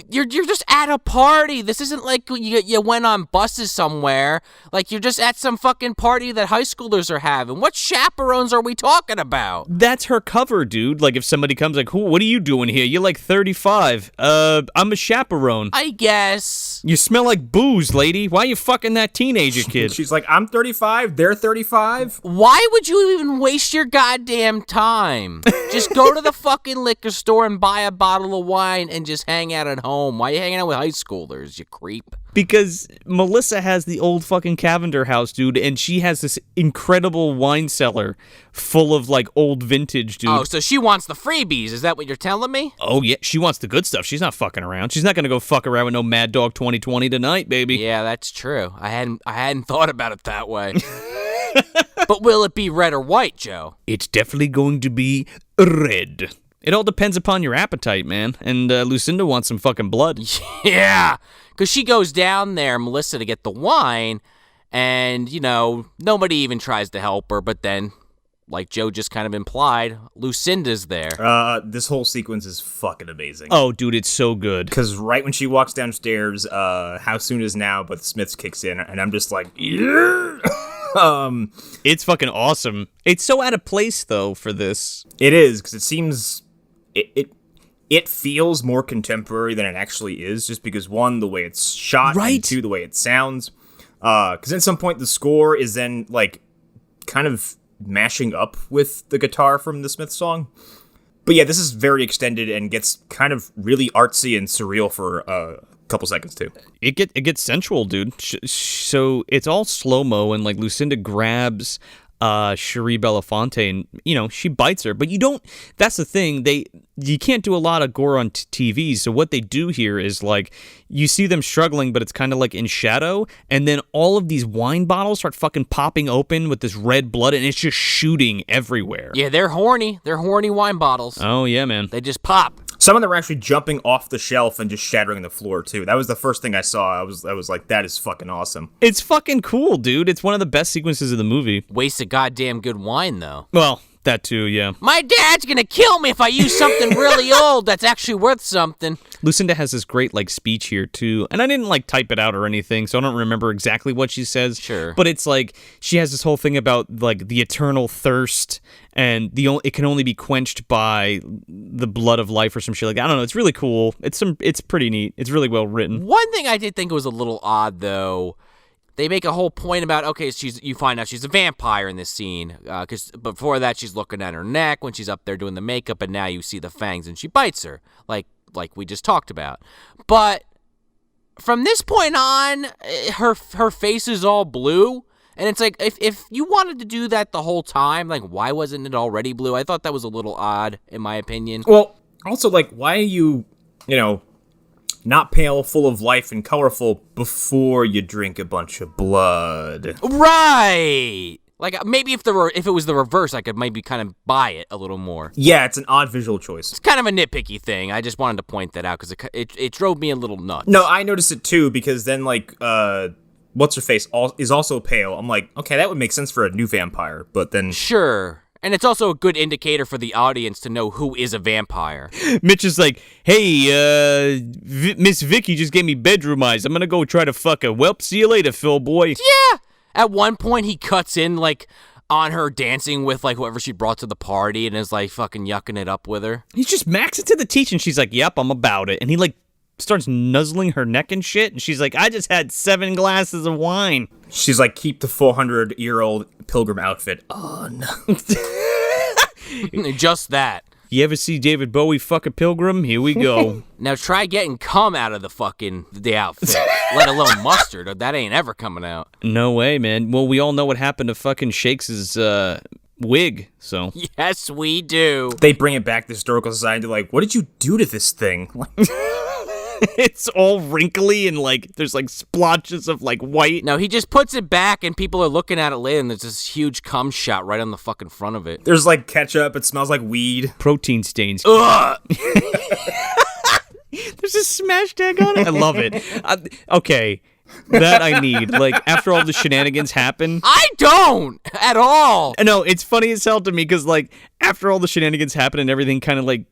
You're just at a party. This isn't like you went on buses somewhere. Like, you're just at some fucking party that high schoolers are having. What chaperones are we talking about? That's her cover, dude. Like, if somebody comes like, what are you doing here? You're like 35. I'm a chaperone. I guess. You smell like booze, lady. Why are you fucking that teenager kid? She's like, I'm 35. They're 35. Why would you even waste your goddamn time? Just go to the fucking liquor store and buy a bottle of wine and just hang out at home. Why are you hanging out with high schoolers, you creep? Because Melissa has the old fucking Cavender house, dude, and she has this incredible wine cellar full of, like, old vintage, dude. Oh, so she wants the freebies. Is that what you're telling me? Oh, yeah. She wants the good stuff. She's not fucking around. She's not going to go fuck around with no Mad Dog 2020 tonight, baby. Yeah, that's true. I hadn't thought about it that way. But will it be red or white, Joe? It's definitely going to be red. It all depends upon your appetite, man. And Lucinda wants some fucking blood. Yeah, because she goes down there, Melissa, to get the wine, and, you know, nobody even tries to help her, but then, like Joe just kind of implied, Lucinda's there. This whole sequence is fucking amazing. Oh, dude, it's so good. Because right when she walks downstairs, How Soon Is Now, but Smiths kicks in, and I'm just like, yeah! It's fucking awesome. It's so out of place, though, for this. It is, because it seems... It feels more contemporary than it actually is, just because, one, the way it's shot, right, and two, the way it sounds. Because at some point, the score is then, like, kind of mashing up with the guitar from the Smiths song. But yeah, this is very extended and gets kind of really artsy and surreal for a couple seconds, too. It gets sensual, dude. So it's all slow-mo, and, like, Lucinda grabs... Shari Belafonte, and, you know, she bites her, but you don't, that's the thing, you can't do a lot of gore on TV, so what they do here is, like, you see them struggling, but it's kind of like in shadow, and then all of these wine bottles start fucking popping open with this red blood, and it's just shooting everywhere. Yeah, they're horny wine bottles. Oh, yeah, man. They just pop. Some of them are actually jumping off the shelf and just shattering the floor, too. That was the first thing I saw. I was like, that is fucking awesome. It's fucking cool, dude. It's one of the best sequences of the movie. Waste of goddamn good wine, though. Well, That too, yeah. My dad's gonna kill me if I use something really old that's actually worth something. Lucinda has this great, like, speech here, too. And I didn't, like, type it out or anything, so I don't remember exactly what she says. Sure. But it's, like, she has this whole thing about, like, the eternal thirst, and it can only be quenched by the blood of life or some shit like that. I don't know. It's really cool. It's pretty neat. It's really well written. One thing I did think was a little odd, though, they make a whole point about, okay, you find out she's a vampire in this scene, because before that she's looking at her neck when she's up there doing the makeup, and now you see the fangs and she bites her, like we just talked about. But from this point on, her face is all blue, and it's like, if you wanted to do that the whole time, like, why wasn't it already blue? I thought that was a little odd, in my opinion. Well, also, like, why are you not pale, full of life, and colorful before you drink a bunch of blood? Right! Like, maybe if it was the reverse, I could maybe kind of buy it a little more. Yeah, it's an odd visual choice. It's kind of a nitpicky thing. I just wanted to point that out because it drove me a little nuts. No, I noticed it too, because then, like, what's-her-face is also pale. I'm like, okay, that would make sense for a new vampire, but then... Sure. And it's also a good indicator for the audience to know who is a vampire. Mitch is like, hey, Miss Vicky just gave me bedroom eyes. I'm gonna go try to fuck her. Welp, see you later, Phil boy. Yeah! At one point, he cuts in, like, on her dancing with, like, whoever she brought to the party and is, like, fucking yucking it up with her. He's just maxing to the teach, and she's like, yep, I'm about it. And he, like, starts nuzzling her neck and shit, and she's like, I just had 7 glasses of wine. She's like, keep the 400-year-old pilgrim outfit on. Just that. You ever see David Bowie fuck a pilgrim? Here we go. Now try getting cum out of the outfit, let alone mustard. That ain't ever coming out. No way, man. Well, we all know what happened to fucking Shakes' wig, so. Yes, we do. They bring it back to the Historical Society, like, what did you do to this thing? It's all wrinkly and, like, there's, like, splotches of, like, white. No, he just puts it back and people are looking at it later and there's this huge cum shot right on the fucking front of it. There's, like, ketchup. It smells like weed. Protein stains. Ugh! There's a smash tag on it. I love it. Okay. That I need. Like, after all the shenanigans happen. I don't! At all! No, it's funny as hell to me because, like, after all the shenanigans happen and everything kind of, like,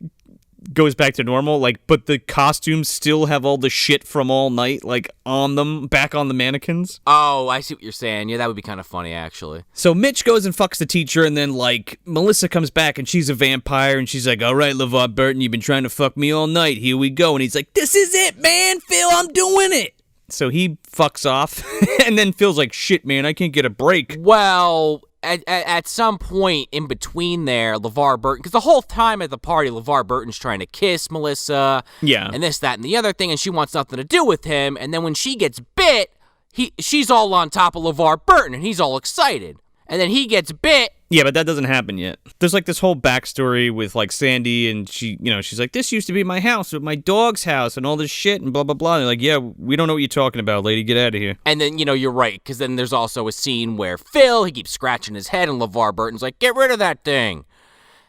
goes back to normal, like, but the costumes still have all the shit from all night, like, on them, back on the mannequins. Oh, I see what you're saying. Yeah, that would be kind of funny, actually. So Mitch goes and fucks the teacher, and then, like, Melissa comes back, and she's a vampire, and she's like, all right, LeVar Burton, you've been trying to fuck me all night. Here we go. And he's like, this is it, man. Phil, I'm doing it. So he fucks off, and then Phil's like, shit, man, I can't get a break. Well, at some point in between there, LeVar Burton, because the whole time at the party, LeVar Burton's trying to kiss Melissa, yeah, and this, that, and the other thing, and she wants nothing to do with him, and then when she gets bit, she's all on top of LeVar Burton, and he's all excited, and then he gets bit. Yeah, but that doesn't happen yet. There's, like, this whole backstory with, like, Sandy, and she's like, this used to be my house, my dog's house, and all this shit, and blah, blah, blah. And they're like, yeah, we don't know what you're talking about, lady. Get out of here. And then, you're right, because then there's also a scene where Phil, he keeps scratching his head, and LeVar Burton's like, get rid of that thing.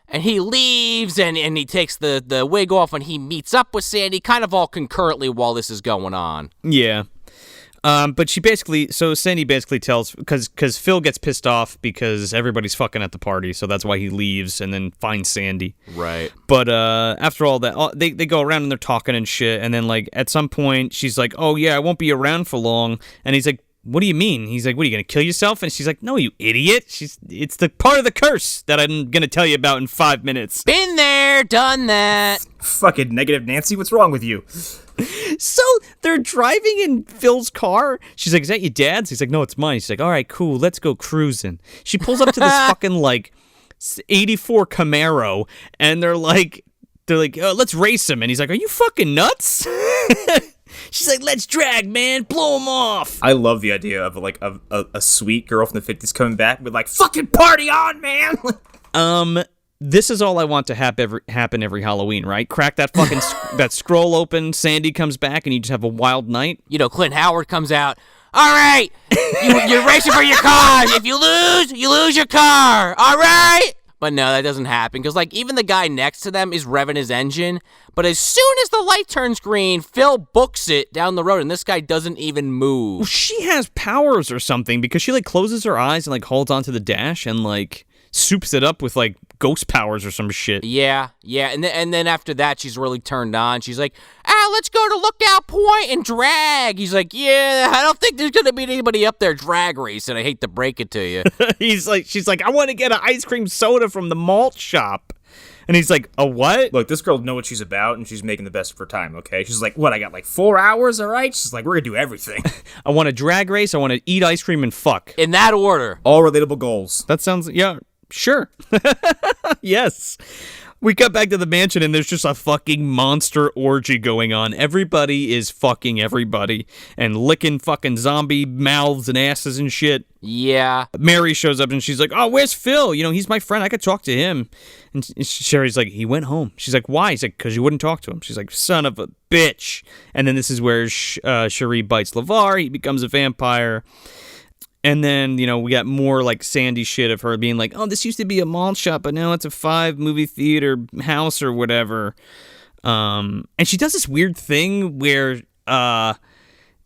And he leaves, and he takes the wig off, and he meets up with Sandy, kind of all concurrently while this is going on. Yeah. But Sandy basically tells, because Phil gets pissed off because everybody's fucking at the party, so that's why he leaves and then finds Sandy. Right. But after all that, they go around and they're talking and shit, and then, like, at some point, she's like, oh, yeah, I won't be around for long, and he's like, what do you mean? He's like, what, are you going to kill yourself? And she's like, no, you idiot. It's the part of the curse that I'm going to tell you about in 5 minutes. Been there, done that. Fucking negative Nancy, what's wrong with you? So they're driving in Phil's car. She's like, is that your dad's? He's like, no, it's mine. She's like, all right, cool, let's go cruising. She pulls up to this fucking, like, 84 Camaro, and they're like, let's race him. And he's like, are you fucking nuts? She's like, let's drag, man, blow him off. I love the idea of, like, a sweet girl from the 50s coming back with, like, fucking party on, man. This is all I want to happen every Halloween, right? Crack that fucking that scroll open, Sandy comes back, and you just have a wild night. Clint Howard comes out. All right, you're racing for your car. If you lose your car. All right. But no, that doesn't happen, because, like, even the guy next to them is revving his engine, but as soon as the light turns green, Phil books it down the road, and this guy doesn't even move. Well, she has powers or something, because she, like, closes her eyes and, like, holds onto the dash, and, like, soups it up with like ghost powers or some shit. Yeah, and then after that, she's really turned on. She's like, let's go to Lookout Point and drag. He's like, yeah, I don't think there's gonna be anybody up there drag racing. I hate to break it to you. She's like, I want to get an ice cream soda from the malt shop. And he's like, a what? Look, this girl knows what she's about, and she's making the best of her time, okay? She's like, what, I got like 4 hours, all right? She's like, we're gonna do everything. I want to drag race, I want to eat ice cream and fuck. In that order. All relatable goals. That sounds, yeah, sure. Yes. We cut back to the mansion, and there's just a fucking monster orgy going on. Everybody is fucking everybody and licking fucking zombie mouths and asses and shit. Yeah. Mary shows up, and she's like, oh, where's Phil? You know, he's my friend. I could talk to him. And Sherry's like, he went home. She's like, why? He's like, because you wouldn't talk to him. She's like, son of a bitch. And then this is where Shari bites LeVar. He becomes a vampire. And then, you know, we got more, like, Sandy shit of her being like, oh, this used to be a mall shop, but now it's a 5-movie theater house or whatever. And she does this weird thing where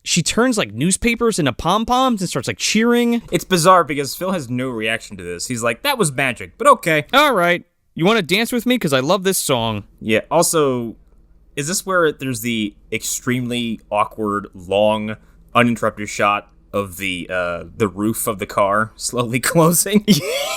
she turns, like, newspapers into pom-poms and starts, like, cheering. It's bizarre because Phil has no reaction to this. He's like, that was magic, but okay. All right. You want to dance with me? Because I love this song. Yeah, also, is this where there's the extremely awkward, long, uninterrupted shot of the roof of the car slowly closing?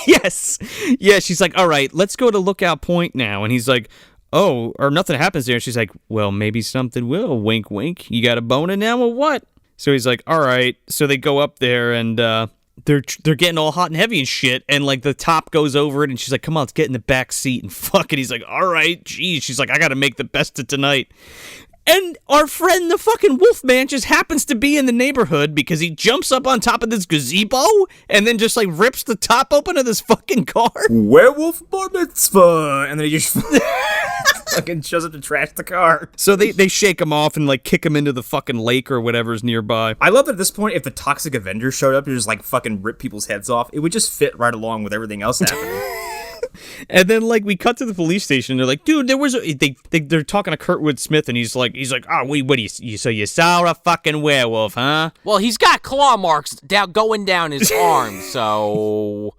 Yes. Yeah, she's like, all right, let's go to Lookout Point now. And he's like, oh, or nothing happens there. She's like, well, maybe something will. Wink, wink. You got a boner now or what? So he's like, all right. So they go up there, and they're getting all hot and heavy and shit. And, like, the top goes over it, and she's like, come on, let's get in the back seat and fuck it. He's like, all right, geez. She's like, I got to make the best of tonight. And our friend, the fucking Wolfman, just happens to be in the neighborhood because he jumps up on top of this gazebo and then just, like, rips the top open of this fucking car. Werewolf bar mitzvah! And then he just fucking shows up to trash the car. So they shake him off and, like, kick him into the fucking lake or whatever's nearby. I love that at this point, if the Toxic Avenger showed up and just, like, fucking rip people's heads off, it would just fit right along with everything else happening. And then, like, we cut to the police station. They're like, dude, there was they're talking to Kurtwood Smith, and he's like, oh, what do you so you saw a fucking werewolf, huh? Well, he's got claw marks going down his arm, so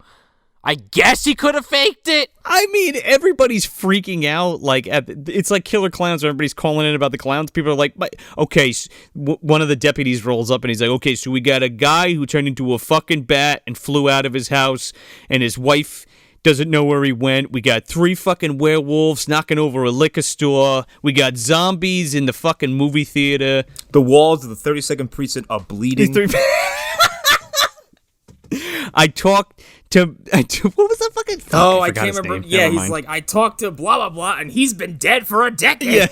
I guess he could have faked it. I mean, everybody's freaking out. Like, it's like Killer Clowns. Everybody's calling in about the clowns. People are like, okay. One of the deputies rolls up and he's like, okay, so we got a guy who turned into a fucking bat and flew out of his house, and his wife doesn't know where he went. We got 3 fucking werewolves knocking over a liquor store. We got zombies in the fucking movie theater. The walls of the 32nd precinct are bleeding. I talked to what was that fucking? Oh, I can't remember. Yeah, he's like, I talked to blah blah blah, and he's been dead for a decade. Yeah.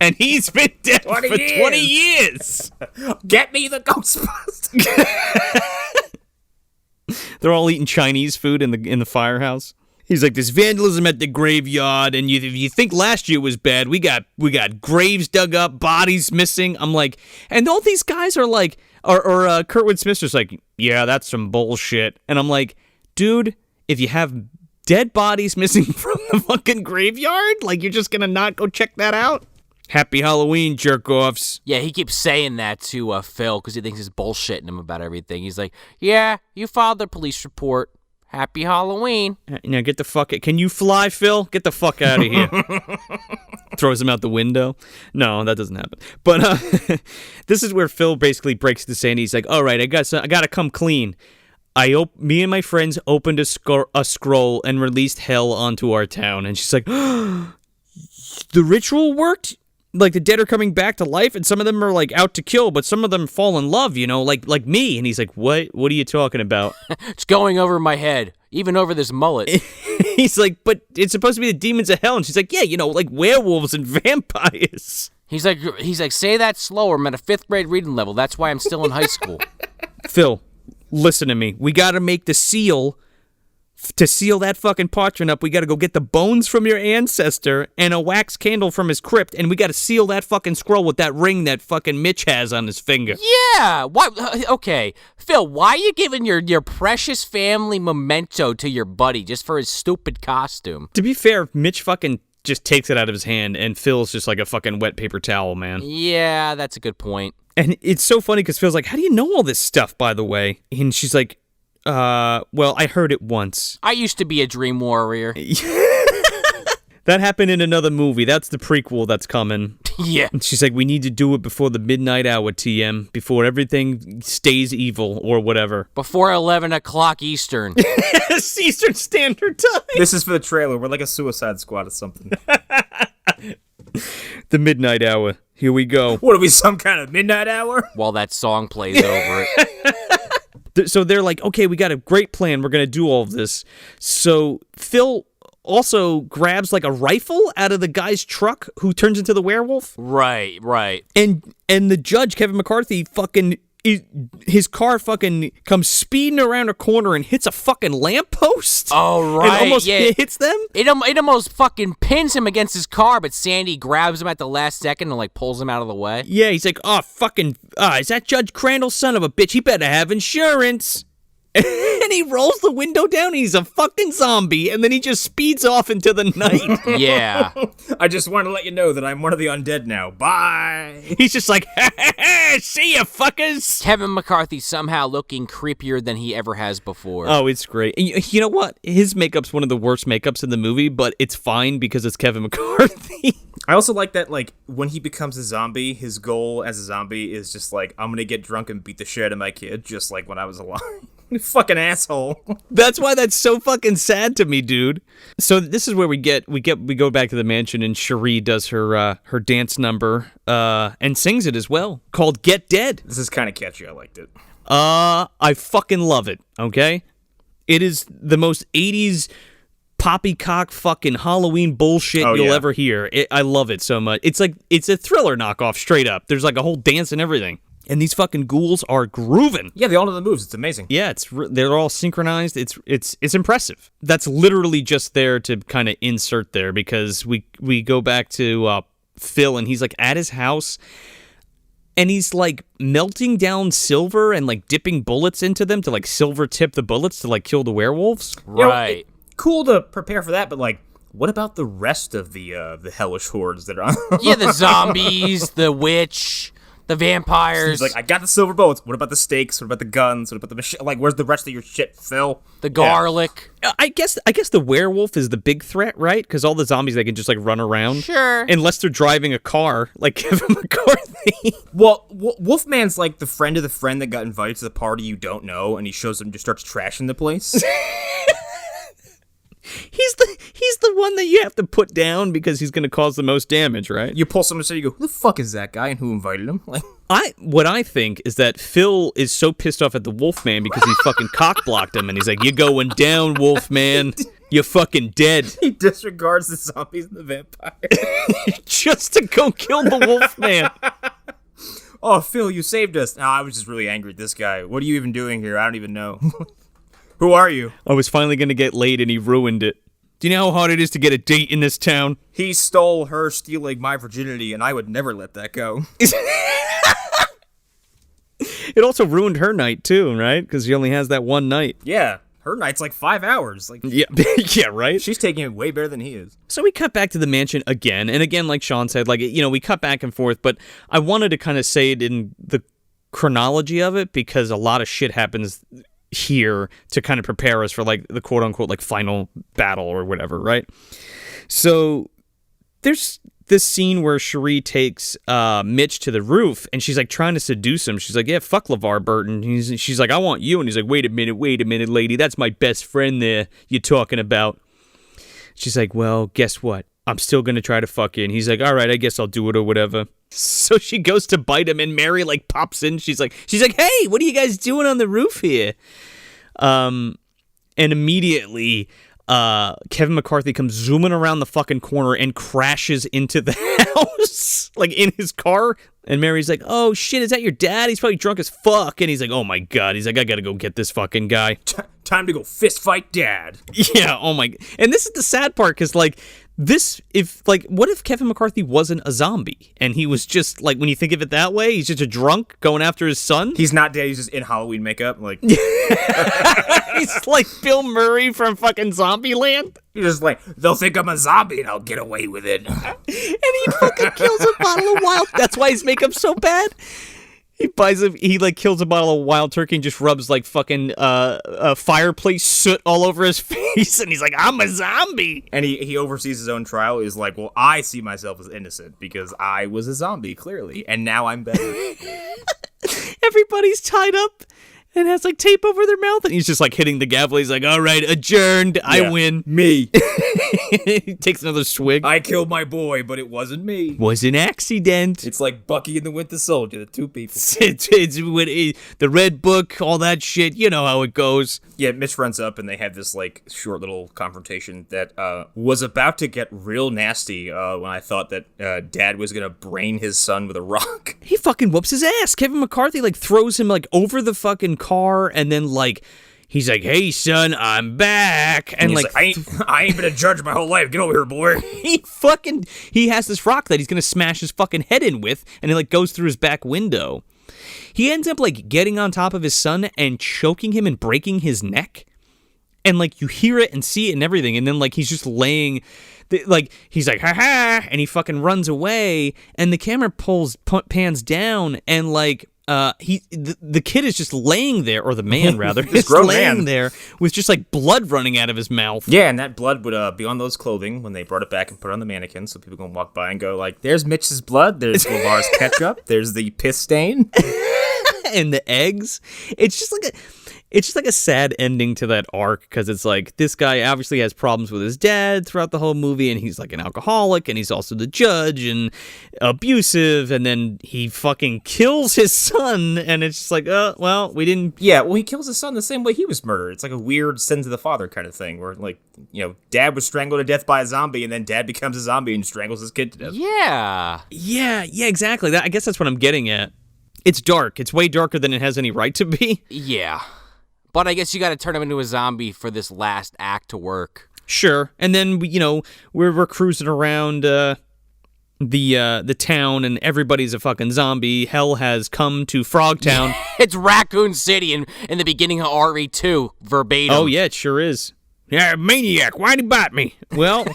And he's been dead for 20 years. Get me the Ghostbusters. They're all eating Chinese food in the firehouse. He's like, there's vandalism at the graveyard, and if you think last year was bad, we got graves dug up, bodies missing. I'm like, and all these guys are like, or Kurtwood Smith's just like, yeah, that's some bullshit. And I'm like, dude, if you have dead bodies missing from the fucking graveyard, like, you're just gonna not go check that out? Happy Halloween, jerk-offs. Yeah, he keeps saying that to Phil because he thinks he's bullshitting him about everything. He's like, yeah, you filed the police report. Happy Halloween. Now get the fuck out. Can you fly, Phil? Get the fuck out of here. Throws him out the window. No, that doesn't happen. But this is where Phil basically breaks the Sandy. He's like, all right, I got to come clean. Me and my friends opened a scroll and released hell onto our town. And she's like, the ritual worked? Like, the dead are coming back to life, and some of them are, like, out to kill, but some of them fall in love, you know, like me. And he's like, what are you talking about? It's going over my head, even over this mullet. He's like, but it's supposed to be the demons of hell. And she's like, yeah, you know, like werewolves and vampires. He's like, say that slower. I'm at a 5th grade reading level. That's why I'm still in high school. Phil, listen to me. We got to make the seal. To seal that fucking parchment up, we gotta go get the bones from your ancestor and a wax candle from his crypt, and we gotta seal that fucking scroll with that ring that fucking Mitch has on his finger. Yeah! Why? Okay, Phil, why are you giving your precious family memento to your buddy just for his stupid costume? To be fair, Mitch fucking just takes it out of his hand, and Phil's just like a fucking wet paper towel, man. Yeah, that's a good point. And it's so funny because Phil's like, how do you know all this stuff, by the way? And she's like, Well, I heard it once. I used to be a dream warrior. That happened in another movie. That's the prequel that's coming. Yeah. And she's like, we need to do it before the midnight hour, TM, before everything stays evil or whatever. Before 11 o'clock Eastern. Eastern Standard Time. This is for the trailer. We're like a Suicide Squad or something. The midnight hour. Here we go. What are we, some kind of midnight hour? While that song plays over it. So they're like, okay, we got a great plan. We're going to do all of this. So Phil also grabs like a rifle out of the guy's truck who turns into the werewolf. Right. And the judge, Kevin McCarthy, his car fucking comes speeding around a corner and hits a fucking lamppost. Oh, right. And almost hits them. It almost fucking pins him against his car, but Sandy grabs him at the last second and like pulls him out of the way. Yeah, he's like, is that Judge Crandall, son of a bitch? He better have insurance. And he rolls the window down. He's a fucking zombie, and then he just speeds off into the night. Yeah. I just want to let you know that I'm one of the undead now. Bye. He's just like, see ya, fuckers. Kevin McCarthy somehow looking creepier than he ever has before. Oh, it's great. And you know what? His makeup's one of the worst makeups in the movie, but it's fine because it's Kevin McCarthy. I also like that, like, when he becomes a zombie, his goal as a zombie is just like, I'm gonna get drunk and beat the shit out of my kid, just like when I was alive. Fucking asshole. That's why that's so fucking sad to me, dude. So this is where we go back to the mansion, and Shari does her dance number and sings it as well, called Get Dead. This is kind of catchy. I liked it. I fucking love it. Okay, it is the most 80s poppycock fucking Halloween bullshit you'll ever hear. I love it so much. It's like it's a Thriller knockoff, straight up. There's like a whole dance and everything. And these fucking ghouls are grooving. Yeah, they all know the moves. It's amazing. Yeah, they're all synchronized. It's impressive. That's literally just there to kind of insert there because we go back to Phil, and he's like at his house, and he's like melting down silver and like dipping bullets into them to like silver tip the bullets to like kill the werewolves. Right. You know, cool to prepare for that, but like, what about the rest of the hellish hordes that are on? Yeah, the zombies, the witch. The vampires. He's like, I got the silver bullets. What about the stakes? What about the guns? What about the machine? Like, where's the rest of your shit, Phil? The garlic. Yeah. I guess the werewolf is the big threat, right? Because all the zombies, they can just like run around. Sure. Unless they're driving a car, like Kevin McCarthy. Well, Wolfman's like the friend of the friend that got invited to the party you don't know, and he shows up and just starts trashing the place. He's the one that you have to put down because he's going to cause the most damage, right? You pull someone aside, you go, who the fuck is that guy and who invited him? Like, what I think is that Phil is so pissed off at the Wolfman because he fucking cock-blocked him, and he's like, you're going down, Wolfman. You're fucking dead. He disregards the zombies and the vampires. Just to go kill the Wolfman. Oh, Phil, you saved us. No, I was just really angry at this guy. What are you even doing here? I don't even know. Who are you? I was finally going to get laid, and he ruined it. Do you know how hard it is to get a date in this town? He stole her stealing my virginity, and I would never let that go. It also ruined her night, too, right? Because she only has that one night. Yeah, her night's like 5 hours. Like, yeah, yeah, right? She's taking it way better than he is. So we cut back to the mansion again, and again, like Sean said, like, you know, we cut back and forth, but I wanted to kind of say it in the chronology of it, because a lot of shit happens here to kind of prepare us for like the quote unquote like final battle or whatever, right? So there's this scene where Shari takes Mitch to the roof, and she's like trying to seduce him. She's like, yeah, fuck LeVar Burton. She's like, I want you. And he's like, wait a minute, lady. That's my best friend there you're talking about. She's like, well, guess what? I'm still going to try to fuck you. And he's like, all right, I guess I'll do it or whatever. So she goes to bite him, and Mary like pops in. She's like, hey, what are you guys doing on the roof here? And immediately, Kevin McCarthy comes zooming around the fucking corner and crashes into the house, like in his car. And Mary's like, oh shit, is that your dad? He's probably drunk as fuck. And he's like, oh my God. He's like, I gotta go get this fucking guy. Time to go fist fight dad. Yeah, oh my. And this is the sad part, because like, what if Kevin McCarthy wasn't a zombie and he was just like, when you think of it that way, he's just a drunk going after his son? He's not dead, he's just in Halloween makeup, like he's like Bill Murray from fucking Zombieland. He's just like, they'll think I'm a zombie and I'll get away with it. And he fucking kills a bottle of wild. That's why his makeup's so bad. He like kills a bottle of wild turkey and just rubs like fucking fireplace soot all over his face, and he's like, I'm a zombie. And he oversees his own trial. He's like, well, I see myself as innocent because I was a zombie, clearly, and now I'm better. Everybody's tied up and has like tape over their mouth, and he's just like hitting the gavel. He's like, all right, adjourned. I win. Me. He takes another swig. I killed my boy, but it wasn't me. Was an accident. It's like Bucky and the Winter Soldier, the two people. It's the Red Book, all that shit. You know how it goes. Yeah, Mitch runs up, and they have this like short little confrontation that was about to get real nasty when I thought that Dad was gonna brain his son with a rock. He fucking whoops his ass. Kevin McCarthy like throws him like over the fucking car, and then like he's like, "Hey son, I'm back," and like I ain't been a judge my whole life. Get over here, boy. He has this rock that he's gonna smash his fucking head in with, and it like goes through his back window. He ends up like getting on top of his son and choking him and breaking his neck, and like you hear it and see it and everything, and then like he's just laying. Like he's like, ha ha, and he fucking runs away, and the camera pans down, and like the kid is just laying there, or the man rather, is laying there with just like blood running out of his mouth. Yeah, and that blood would be on those clothing when they brought it back and put it on the mannequin, so people can walk by and go like, "There's Mitch's blood. There's LeVar's ketchup. There's the piss stain." And the eggs. It's just like a sad ending to that arc, because it's like this guy obviously has problems with his dad throughout the whole movie, and he's like an alcoholic, and he's also the judge and abusive, and then he fucking kills his son, and it's just like, well, we didn't. Yeah, well, he kills his son the same way he was murdered. It's like a weird sin to the father kind of thing, where like, you know, dad was strangled to death by a zombie, and then dad becomes a zombie and strangles his kid to death. Yeah, exactly. I guess that's what I'm getting at. It's dark. It's way darker than it has any right to be. Yeah. But I guess you got to turn him into a zombie for this last act to work. Sure. And then, we're cruising around the town, and everybody's a fucking zombie. Hell has come to Frogtown. It's Raccoon City in the beginning of RE2, verbatim. Oh, yeah, it sure is. Yeah, maniac, why'd he bite me? Well...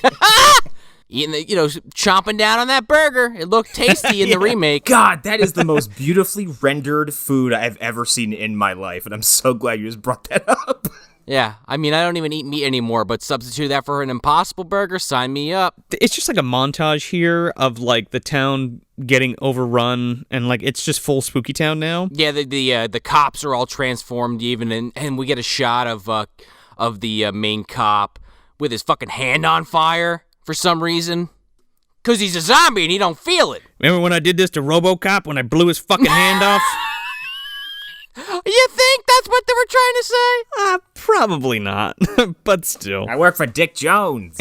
chomping down on that burger. It looked tasty in the remake. God, that is the most beautifully rendered food I've ever seen in my life, and I'm so glad you just brought that up. Yeah, I mean, I don't even eat meat anymore, but substitute that for an Impossible Burger, sign me up. It's just like a montage here of, like, the town getting overrun, and, like, it's just full Spooky Town now. Yeah, the cops are all transformed even, and we get a shot of the main cop with his fucking hand on fire. For some reason. Because he's a zombie and he don't feel it. Remember when I did this to RoboCop when I blew his fucking hand off? You think that's what they were trying to say? Probably not. But still. I work for Dick Jones.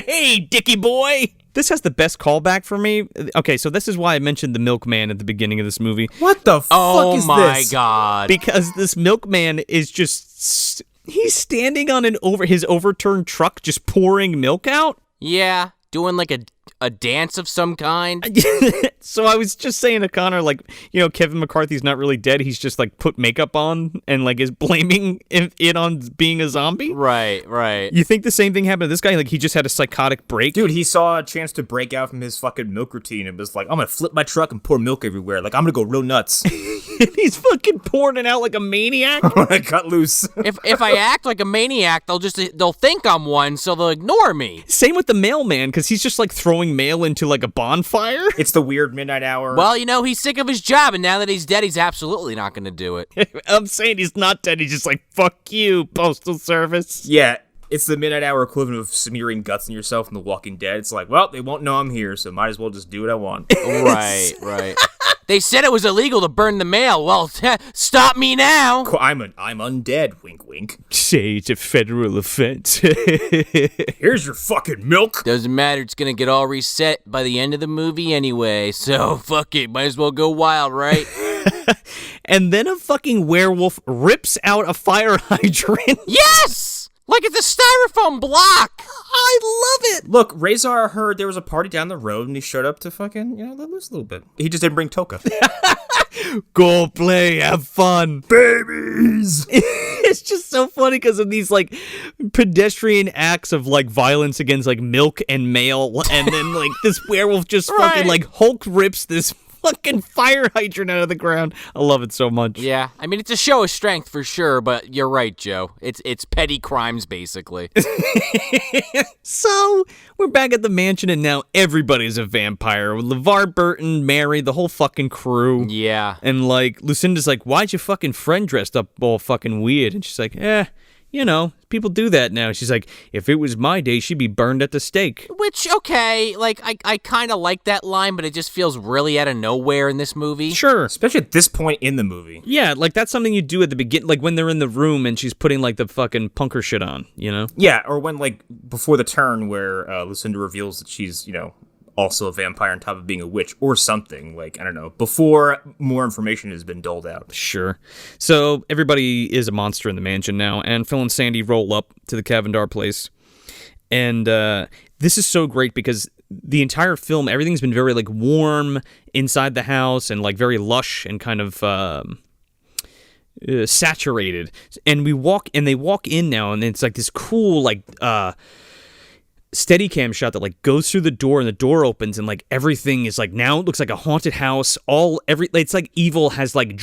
Hey, Dickie boy. This has the best callback for me. Okay, so this is why I mentioned the milkman at the beginning of this movie. What the fuck is this? Oh my god. Because this milkman is just... He's standing on his overturned truck just pouring milk out? Yeah, doing like a dance of some kind. So I was just saying to Connor, like, Kevin McCarthy's not really dead. He's just like put makeup on and like is blaming it on being a zombie. Right. You think the same thing happened to this guy? Like he just had a psychotic break? Dude, he saw a chance to break out from his fucking milk routine and was like, I'm gonna flip my truck and pour milk everywhere. Like, I'm gonna go real nuts. He's fucking pouring it out like a maniac. I'm gonna cut loose. If I act like a maniac, they'll think I'm one, so they'll ignore me. Same with the mailman, because he's just like throwing mail into like a bonfire. It's the weird midnight hour. Well, he's sick of his job, and now that he's dead, he's absolutely not gonna do it. I'm saying he's not dead. He's just like, fuck you, Postal Service. Yeah. It's the midnight hour equivalent of smearing guts in yourself in The Walking Dead. It's like, well, they won't know I'm here, so might as well just do what I want. Right. They said it was illegal to burn the mail. Well, stop me now. I'm undead, wink wink. Say it's a federal offense. Here's your fucking milk. Doesn't matter, it's gonna get all reset by the end of the movie anyway, so fuck it, might as well go wild, right? And then a fucking werewolf rips out a fire hydrant. Yes! Like it's a styrofoam block. I love it. Look, Razor heard there was a party down the road, and he showed up to fucking, let loose a little bit. He just didn't bring Toka. Go play, have fun. Babies! It's just so funny because of these, like, pedestrian acts of, like, violence against, like, milk and mail, and then, like, this werewolf just fucking, like, Hulk rips this fucking fire hydrant out of the ground. I love it so much. Yeah, I mean, it's a show of strength for sure, but you're right, Joe. It's petty crimes, basically. So, we're back at the mansion, and now everybody's a vampire. LeVar Burton, Mary, the whole fucking crew. Yeah. And, like, Lucinda's like, why'd your fucking friend dressed up all fucking weird? And she's like, you know, people do that now. She's like, if it was my day, she'd be burned at the stake. Which, okay, like, I kind of like that line, but it just feels really out of nowhere in this movie. Sure. Especially at this point in the movie. Yeah, like, that's something you do at the beginning, like, when they're in the room and she's putting, like, the fucking punker shit on, you know? Yeah, or when, like, before the turn where Lucinda reveals that she's, you know, also a vampire on top of being a witch or something, like, I don't know, before more information has been doled out. Sure. So everybody is a monster in the mansion now, and Phil and Sandy roll up to the Cavender place. And this is so great because the entire film, everything's been very, like, warm inside the house and, like, very lush and kind of saturated. And they walk in now, and it's, like, this cool, like, Steadicam shot that like goes through the door and the door opens and like everything is like now it looks like a haunted house. It's like evil has like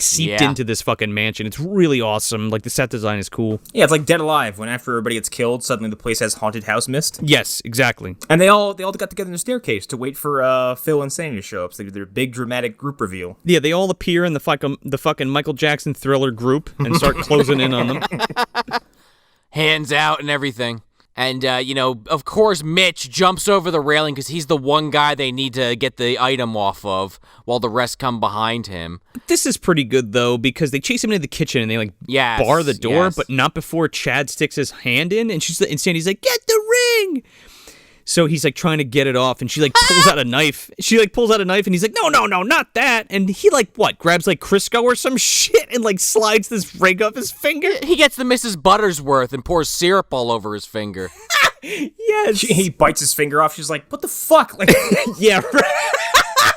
seeped into this fucking mansion. It's really awesome. Like the set design is cool. Yeah, it's like Dead Alive when after everybody gets killed, suddenly the place has haunted house mist. Yes, exactly. And they all got together in the staircase to wait for Phil and Sandy to show up. So they do their big dramatic group reveal. Yeah, they all appear in the fucking Michael Jackson Thriller group and start closing in on them. Hands out and everything. And, of course, Mitch jumps over the railing because he's the one guy they need to get the item off of while the rest come behind him. This is pretty good, though, because they chase him into the kitchen and they, like, bar the door, but not before Chad sticks his hand in. And Sandy's like, get the ring! So he's, like, trying to get it off, and she, like, pulls out a knife. She, like, pulls out a knife, and he's like, no, not that. And he, like, grabs, like, Crisco or some shit and, like, slides this ring off his finger. He gets the Mrs. Buttersworth and pours syrup all over his finger. Yes. He bites his finger off. She's like, what the fuck? Like, yeah, right.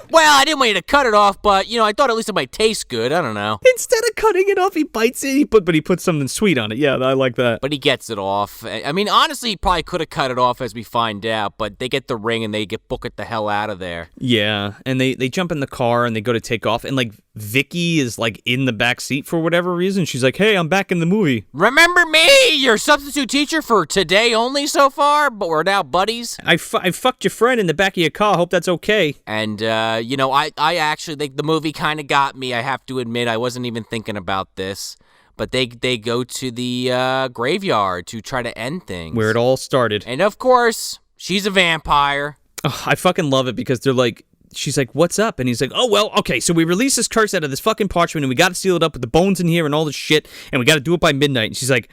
Well, I didn't want you to cut it off, but, I thought at least it might taste good. I don't know. Instead of cutting it off, he bites it, but he puts something sweet on it. Yeah, I like that. But he gets it off. I mean, honestly, he probably could have cut it off as we find out, but they get the ring and they book it the hell out of there. Yeah, and they jump in the car and they go to take off, and, like, Vicky is, like, in the back seat for whatever reason. She's like, hey, I'm back in the movie. Remember me, your substitute teacher for today only so far, but we're now buddies. I fucked your friend in the back of your car. Hope that's okay. And, I actually think the movie kind of got me. I have to admit, I wasn't even thinking about this. But they go to the graveyard to try to end things. Where it all started. And, of course, she's a vampire. Oh, I fucking love it because they're like, she's like, what's up? And he's like, oh, well, okay, so we released this curse out of this fucking parchment, and we got to seal it up with the bones in here and all this shit, and we got to do it by midnight. And she's like,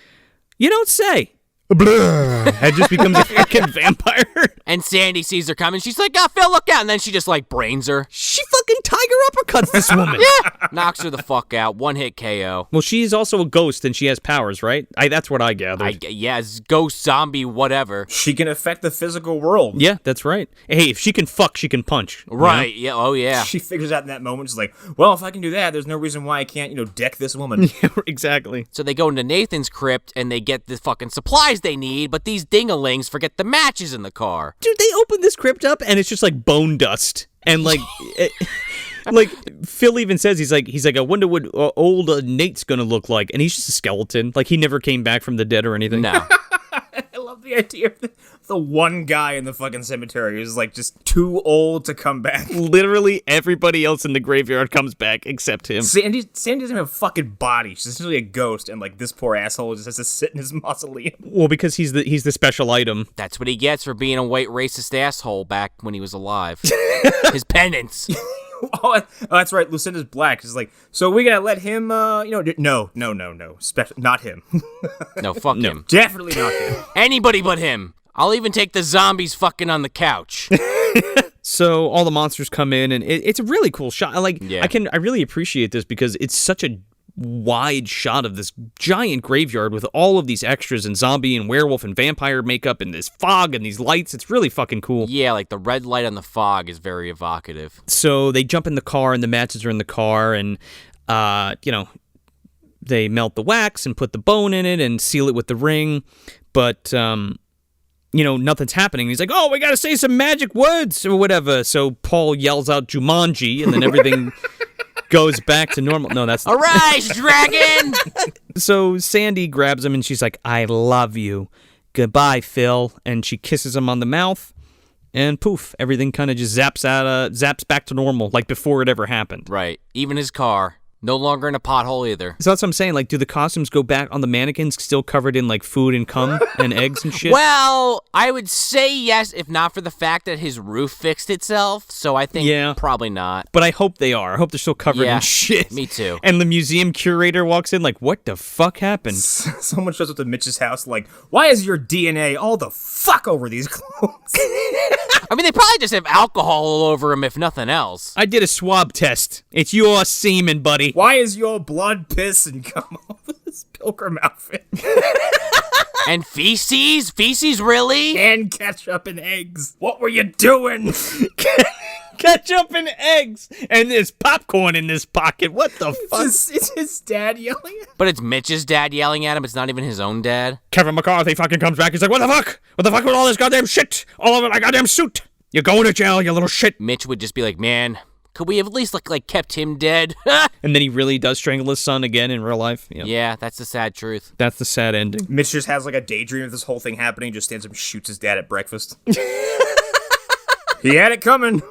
you don't say. And just becomes a fucking vampire. And Sandy sees her coming. She's like, Phil, look out. And then she just, like, brains her. She fucking tiger uppercuts this woman. Yeah. Knocks her the fuck out. One hit KO. Well, she's also a ghost, and she has powers, right? That's what I gathered. Yes, ghost, zombie, whatever. She can affect the physical world. Yeah, that's right. Hey, if she can fuck, she can punch. Right, yeah, oh yeah. She figures out in that moment, she's like, well, if I can do that, there's no reason why I can't, deck this woman. Yeah, exactly. So they go into Nathan's crypt, and they get the fucking supplies they need, but these dingalings forget the matches in the car. Dude, they open this crypt up, and it's just like bone dust. And like... Like, Phil even says, he's like, I wonder what old Nate's gonna look like. And he's just a skeleton. Like, he never came back from the dead or anything. No. I love the idea of the one guy in the fucking cemetery who's, like, just too old to come back. Literally everybody else in the graveyard comes back except him. Sandy doesn't have a fucking body. She's essentially a ghost, and, like, this poor asshole just has to sit in his mausoleum. Well, because he's the special item. That's what he gets for being a white racist asshole back when he was alive. His penance. Oh, that's right. Lucinda's black. She's like, so we're gonna let him, no, not him. No, fuck him. Definitely not him. Anybody but him. I'll even take the zombies fucking on the couch. So all the monsters come in, and it's a really cool shot. Yeah. I really appreciate this because it's such a wide shot of this giant graveyard with all of these extras and zombie and werewolf and vampire makeup and this fog and these lights. It's really fucking cool. Yeah, like the red light on the fog is very evocative. So they jump in the car and the matches are in the car and, they melt the wax and put the bone in it and seal it with the ring. But nothing's happening. He's like, oh, we got to say some magic words or whatever. So Paul yells out Jumanji, and then everything goes back to normal. No, that's... Arise, dragon! So Sandy grabs him, and she's like, I love you. Goodbye, Phil. And she kisses him on the mouth, and poof, everything kind of just zaps back to normal, like before it ever happened. Right. Even his car. No longer in a pothole either. So that's what I'm saying. Like, do the costumes go back on the mannequins still covered in, like, food and cum and eggs and shit? Well, I would say yes, if not for the fact that his roof fixed itself. So I think probably not. But I hope they are. I hope they're still covered in shit. Me too. And the museum curator walks in like, what the fuck happened? Someone shows up to Mitch's house like, why is your DNA all the fuck over these clothes? I mean, they probably just have alcohol all over him, if nothing else. I did a swab test. It's your semen, buddy. Why is your blood, piss, and cum over this pilgrim outfit? And feces? Feces, really? And ketchup and eggs. What were you doing? Ketchup and eggs. And there's popcorn in this pocket. What the fuck? It's his dad yelling at him. But it's Mitch's dad yelling at him. It's not even his own dad. Kevin McCarthy fucking comes back. He's like, what the fuck? What the fuck with all this goddamn shit? All over my goddamn suit. You're going to jail, you little shit. Mitch would just be like, man, could we have at least like kept him dead? And then he really does strangle his son again in real life. Yep. Yeah, that's the sad truth. That's the sad ending. Mitch just has like a daydream of this whole thing happening, just stands up and shoots his dad at breakfast. He had it coming.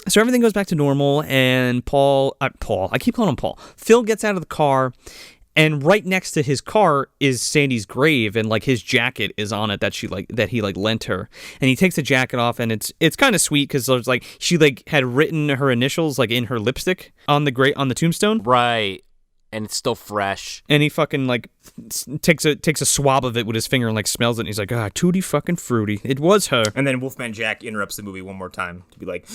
So everything goes back to normal, and I keep calling him Paul. Phil gets out of the car, and right next to his car is Sandy's grave, and like his jacket is on it that he lent her. And he takes the jacket off, and it's kind of sweet because there's like she like had written her initials like in her lipstick on the tombstone. Right. And it's still fresh. And he fucking like takes a swab of it with his finger and like smells it, and he's like, Tooty fucking Fruity. It was her. And then Wolfman Jack interrupts the movie one more time to be like,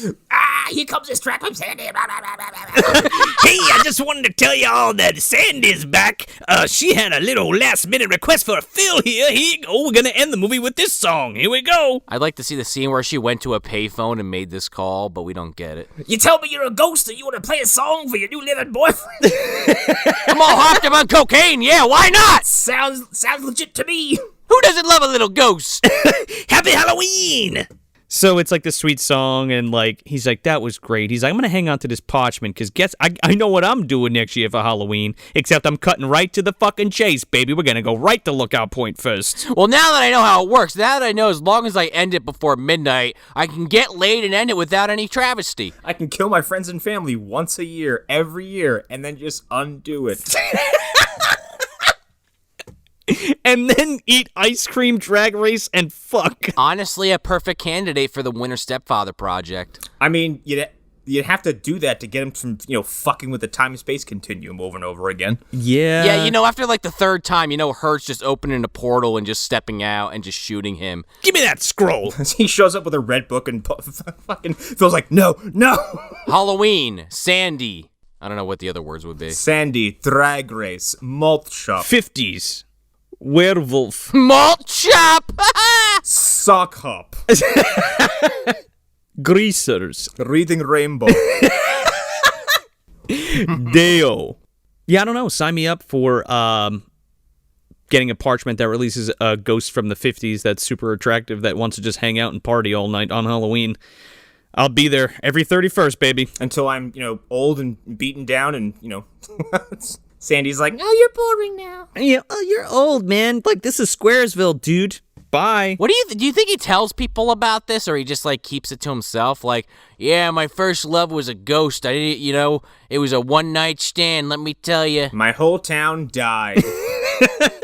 here comes this trap from Sandy. Hey, I just wanted to tell y'all that Sandy's back. She had a little last minute request for Phil here. Here you go. We're gonna end the movie with this song. Here we go. I'd like to see the scene where she went to a payphone and made this call, but we don't get it. You tell me you're a ghost and you want to play a song for your new living boyfriend? I'm all hopped up on cocaine. Yeah, why not? Sounds legit to me. Who doesn't love a little ghost? Happy Halloween. So it's like this sweet song, and like he's like, that was great. He's like, I'm gonna hang on to this parchment because I know what I'm doing next year for Halloween. Except I'm cutting right to the fucking chase, baby. We're gonna go right to Lookout Point first. Well, now that I know how it works, now that I know as long as I end it before midnight, I can get laid and end it without any travesty. I can kill my friends and family once a year, every year, and then just undo it. And then eat ice cream, drag race, and fuck. Honestly, a perfect candidate for the Winter Stepfather project. I mean, you'd have to do that to get him from, fucking with the time and space continuum over and over again. Yeah. Yeah, after like the third time, Hurt's just opening a portal and just stepping out and just shooting him. Give me that scroll. He shows up with a red book and fucking feels like, no. Halloween, Sandy. I don't know what the other words would be. Sandy, drag race, malt shop. 50s. Werewolf. Malt shop! Sock hop. Greasers. Reading Rainbow. Deo. Yeah, I don't know. Sign me up for getting a parchment that releases a ghost from the 50s that's super attractive that wants to just hang out and party all night on Halloween. I'll be there every 31st, baby. Until I'm, old and beaten down and, Sandy's like, oh, you're boring now. Yeah, you're old, man. Like, this is Squaresville, dude. Bye. What do you think he tells people about this, or he just like keeps it to himself? Like, yeah, my first love was a ghost. I didn't, it was a one-night stand. Let me tell you, my whole town died.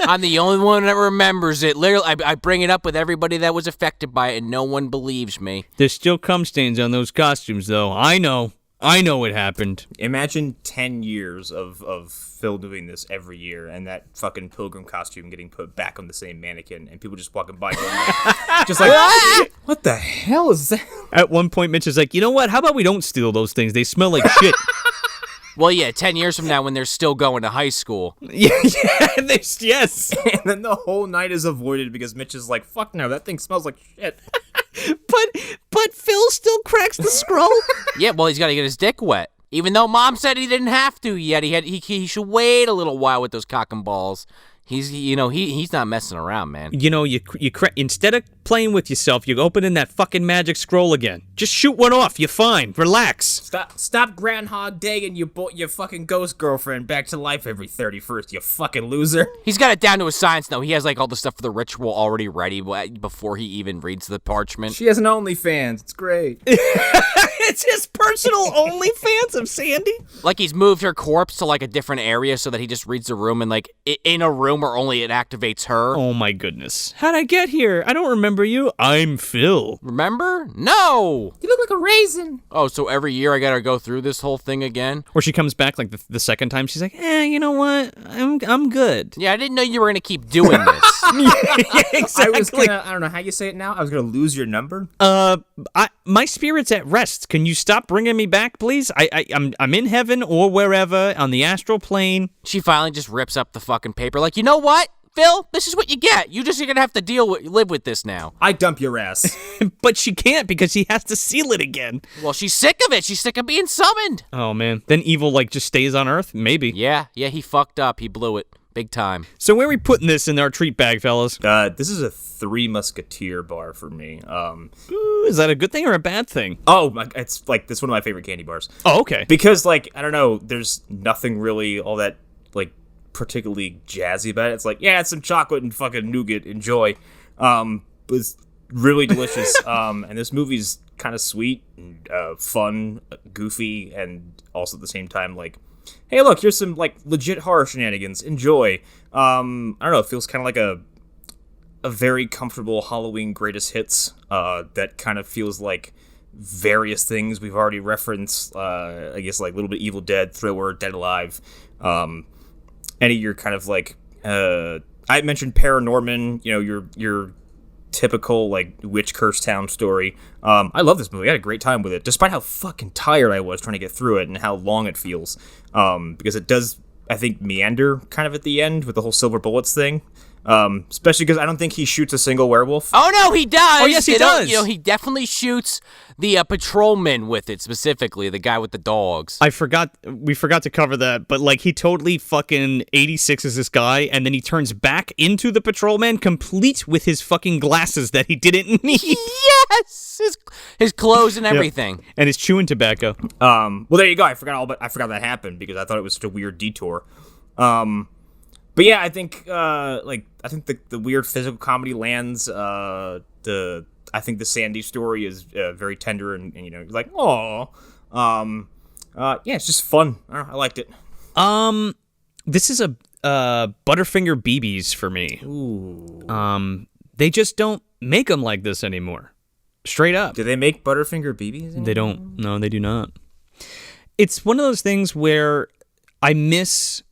I'm the only one that remembers it. Literally, I bring it up with everybody that was affected by it, and no one believes me. There's still cum stains on those costumes, though. I know it happened. Imagine 10 years of Phil doing this every year and that fucking pilgrim costume getting put back on the same mannequin and people just walking by going like, just like, what the hell is that? At one point, Mitch is like, you know what? How about we don't steal those things? They smell like shit. Well, yeah, 10 years from now when they're still going to high school. Yes. And then the whole night is avoided because Mitch is like, fuck no, that thing smells like shit. But Phil still cracks the scroll. Yeah, well, he's got to get his dick wet. Even though Mom said he didn't have to yet, he should wait a little while with those cock and balls. He's not messing around, man. You instead of playing with yourself. You're opening that fucking magic scroll again. Just shoot one off. You're fine. Relax. Stop Groundhog Day and your fucking ghost girlfriend back to life every 31st, you fucking loser. He's got it down to a science now. He has like all the stuff for the ritual already ready before he even reads the parchment. She has an OnlyFans. It's great. It's his personal OnlyFans of Sandy. Like he's moved her corpse to like a different area so that he just reads the room and like in a room where only it activates her. Oh my goodness. How'd I get here? I don't remember you. I'm Phil. Remember? No. You look like a raisin. Oh, so every year I gotta go through this whole thing again? Or she comes back like the second time. She's like, you know what? I'm good. Yeah, I didn't know you were gonna keep doing this. Yeah, exactly. I don't know how you say it now. I was gonna lose your number. My spirit's at rest. Can you stop bringing me back, please? I'm in heaven or wherever on the astral plane. She finally just rips up the fucking paper like, you know what, Phil? This is what you get. You're gonna have to live with this now. I dump your ass. But she can't because she has to seal it again. Well, she's sick of it. She's sick of being summoned. Oh, man. Then evil, just stays on Earth? Maybe. Yeah, he fucked up. He blew it. Big time. So where are we putting this in our treat bag, fellas? This is a Three Musketeer bar for me. Ooh, is that a good thing or a bad thing? Oh, it's this one of my favorite candy bars. Oh, okay. Because I don't know, there's nothing really all that particularly jazzy about it. It's it's some chocolate and fucking nougat. Enjoy. It's really delicious. And this movie's kind of sweet and fun, goofy, and also at the same time hey, look, here's some legit horror shenanigans. Enjoy. I don't know. It feels kind of like a very comfortable Halloween greatest hits. That kind of feels like various things we've already referenced. I guess a little bit Evil Dead, Thriller, Dead Alive. Any of your kind of I mentioned Paranorman. Your typical witch curse town story. I love this movie. I had a great time with it, despite how fucking tired I was trying to get through it and how long it feels. Because it does, I think, meander kind of at the end with the whole silver bullets thing. Especially because I don't think he shoots a single werewolf. Oh no, he does. Oh yes, he does. He definitely shoots the patrolman with it, specifically the guy with the dogs. We forgot to cover that, but he totally fucking 86 this guy, and then he turns back into the patrolman, complete with his fucking glasses that he didn't need. Yes, his clothes and everything, yep. And his chewing tobacco. Well, there you go. I forgot that happened because I thought it was such a weird detour. But yeah, I think the weird physical comedy lands. I think the Sandy story is very tender and aww. Yeah, it's just fun. I liked it. This is a Butterfinger BBs for me. Ooh. They just don't make them like this anymore. Straight up. Do they make Butterfinger BBs anymore? They don't. No, they do not. It's one of those things where I miss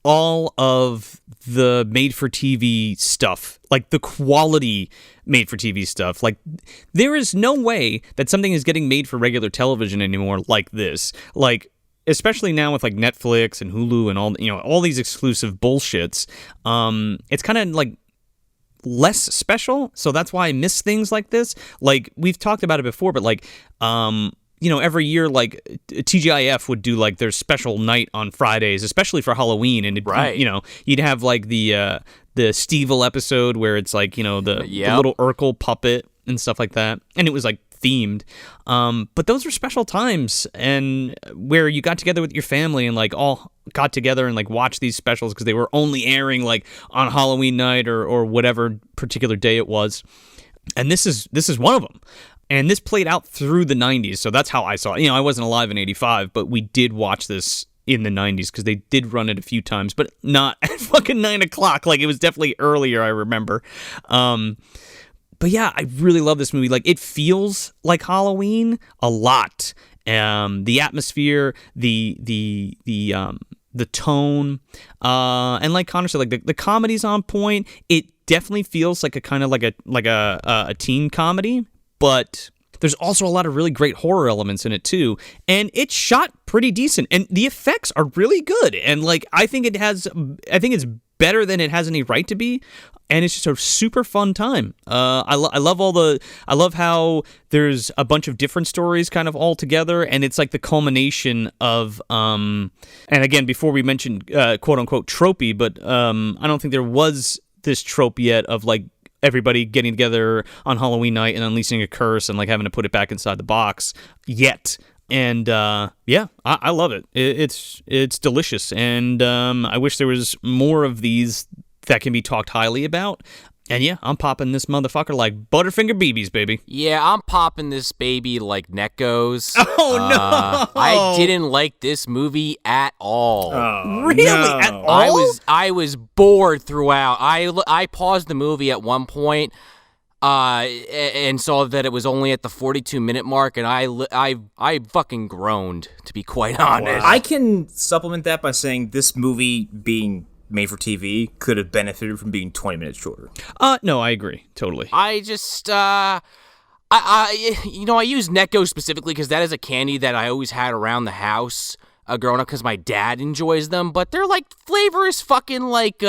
all of the made-for-TV stuff, the quality made-for-TV stuff. There is no way that something is getting made for regular television anymore like this. Especially now with Netflix and Hulu and all these exclusive bullshits. It's kind of less special, so that's why I miss things like this. We've talked about it before, but every year, TGIF would do their special night on Fridays, especially for Halloween, and right. You'd have the Stevel episode where it's the little Urkel puppet and stuff like that, and it was themed. But those were special times, and where you got together with your family and all got together and watched these specials because they were only airing on Halloween night or whatever particular day it was. And this is one of them. And this played out through the 90s, so that's how I saw it. I wasn't alive in 85, but we did watch this in the 90s because they did run it a few times, but not at fucking 9 o'clock. It was definitely earlier, I remember. But yeah, I really love this movie. It feels like Halloween a lot. The atmosphere, the tone, and like Connor said, the comedy's on point. It definitely feels like a kind of a teen comedy. But there's also a lot of really great horror elements in it too, and it's shot pretty decent, and the effects are really good. And I think it's better than it has any right to be, and it's just a super fun time. I love how there's a bunch of different stories kind of all together, and it's the culmination of and again, before we mentioned quote unquote tropey, but I don't think there was this trope yet of everybody getting together on Halloween night and unleashing a curse and like having to put it back inside the box yet. And I love it. It's delicious, and I wish there was more of these that can be talked highly about. And yeah, I'm popping this motherfucker like Butterfinger BBs, baby. Yeah, I'm popping this baby like neck goes. Oh, no! I didn't like this movie at all. Oh, really? no. At all? I was bored throughout. I paused the movie at one point and saw that it was only at the 42-minute mark, and I fucking groaned, to be quite honest. I can supplement that by saying this movie being made for TV could have benefited from being 20 minutes shorter. No, I agree. Totally. I just, I use Necco specifically because that is a candy that I always had around the house growing up because my dad enjoys them, but they're like flavorous fucking like,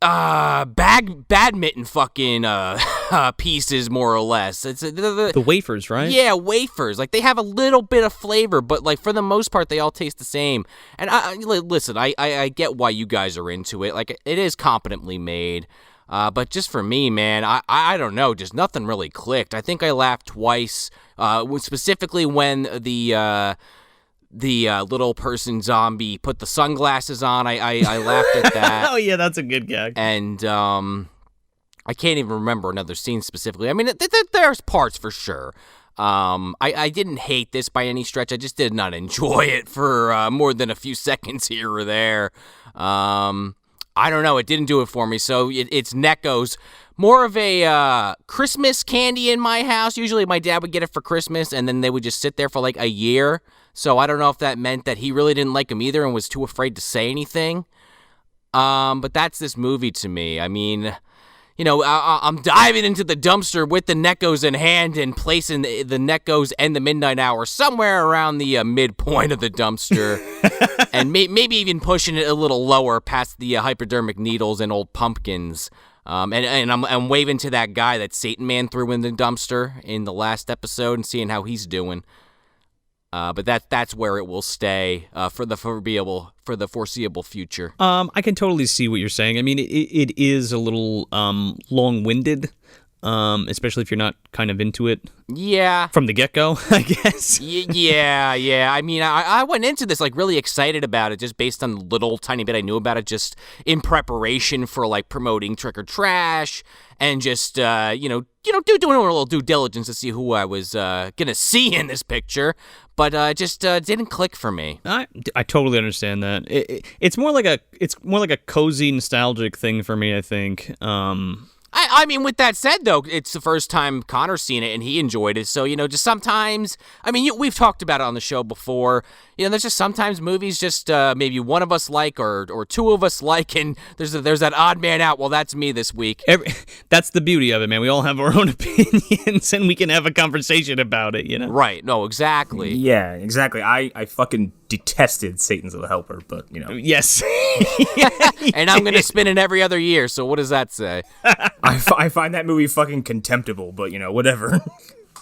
badminton fucking pieces, more or less. It's the wafers, right? Yeah, wafers. Like they have a little bit of flavor, but like for the most part, they all taste the same. And listen, I get why you guys are into it. Like it is competently made, but just for me, man, I don't know. Just nothing really clicked. I think I laughed twice, specifically when the little person zombie put the sunglasses on. I laughed at that. Oh yeah, that's a good gag. And I can't even remember another scene specifically. I mean, there's parts for sure. I didn't hate this by any stretch. I just did not enjoy it for more than a few seconds here or there. I don't know. It didn't do it for me. So it's Necco's. More of a Christmas candy in my house. Usually my dad would get it for Christmas, and then they would just sit there for like a year. So I don't know if that meant that he really didn't like them either and was too afraid to say anything. But that's this movie to me. I mean, I'm diving into the dumpster with the Neckos in hand and placing the Neckos and the Midnight Hour somewhere around the midpoint of the dumpster. And maybe even pushing it a little lower past the hypodermic needles and old pumpkins. And I'm waving to that guy that Satan Man threw in the dumpster in the last episode and seeing how he's doing. But that's where it will stay for the foreseeable future. I can totally see what you're saying. I mean, it is a little long-winded, especially if you're not kind of into it. Yeah. From the get-go, I guess. Yeah. I mean, I went into this like really excited about it, just based on the little tiny bit I knew about it, just in preparation for like promoting Trick or Trash, and just doing a little due diligence to see who I was gonna see in this picture. But it just didn't click for me. I totally understand that. It's more like a cozy, nostalgic thing for me, I think. I mean, with that said, though, it's the first time Connor's seen it, and he enjoyed it. So, just sometimes, I mean, we've talked about it on the show before. There's just sometimes movies just maybe one of us like or two of us like, and there's that odd man out. Well, that's me this week. That's the beauty of it, man. We all have our own opinions, and we can have a conversation about it, Right. No, exactly. Yeah, exactly. I fucking detested Satan's Little Helper, but, Yes. And I'm going to spin it every other year, so what does that say? I find that movie fucking contemptible, but, whatever.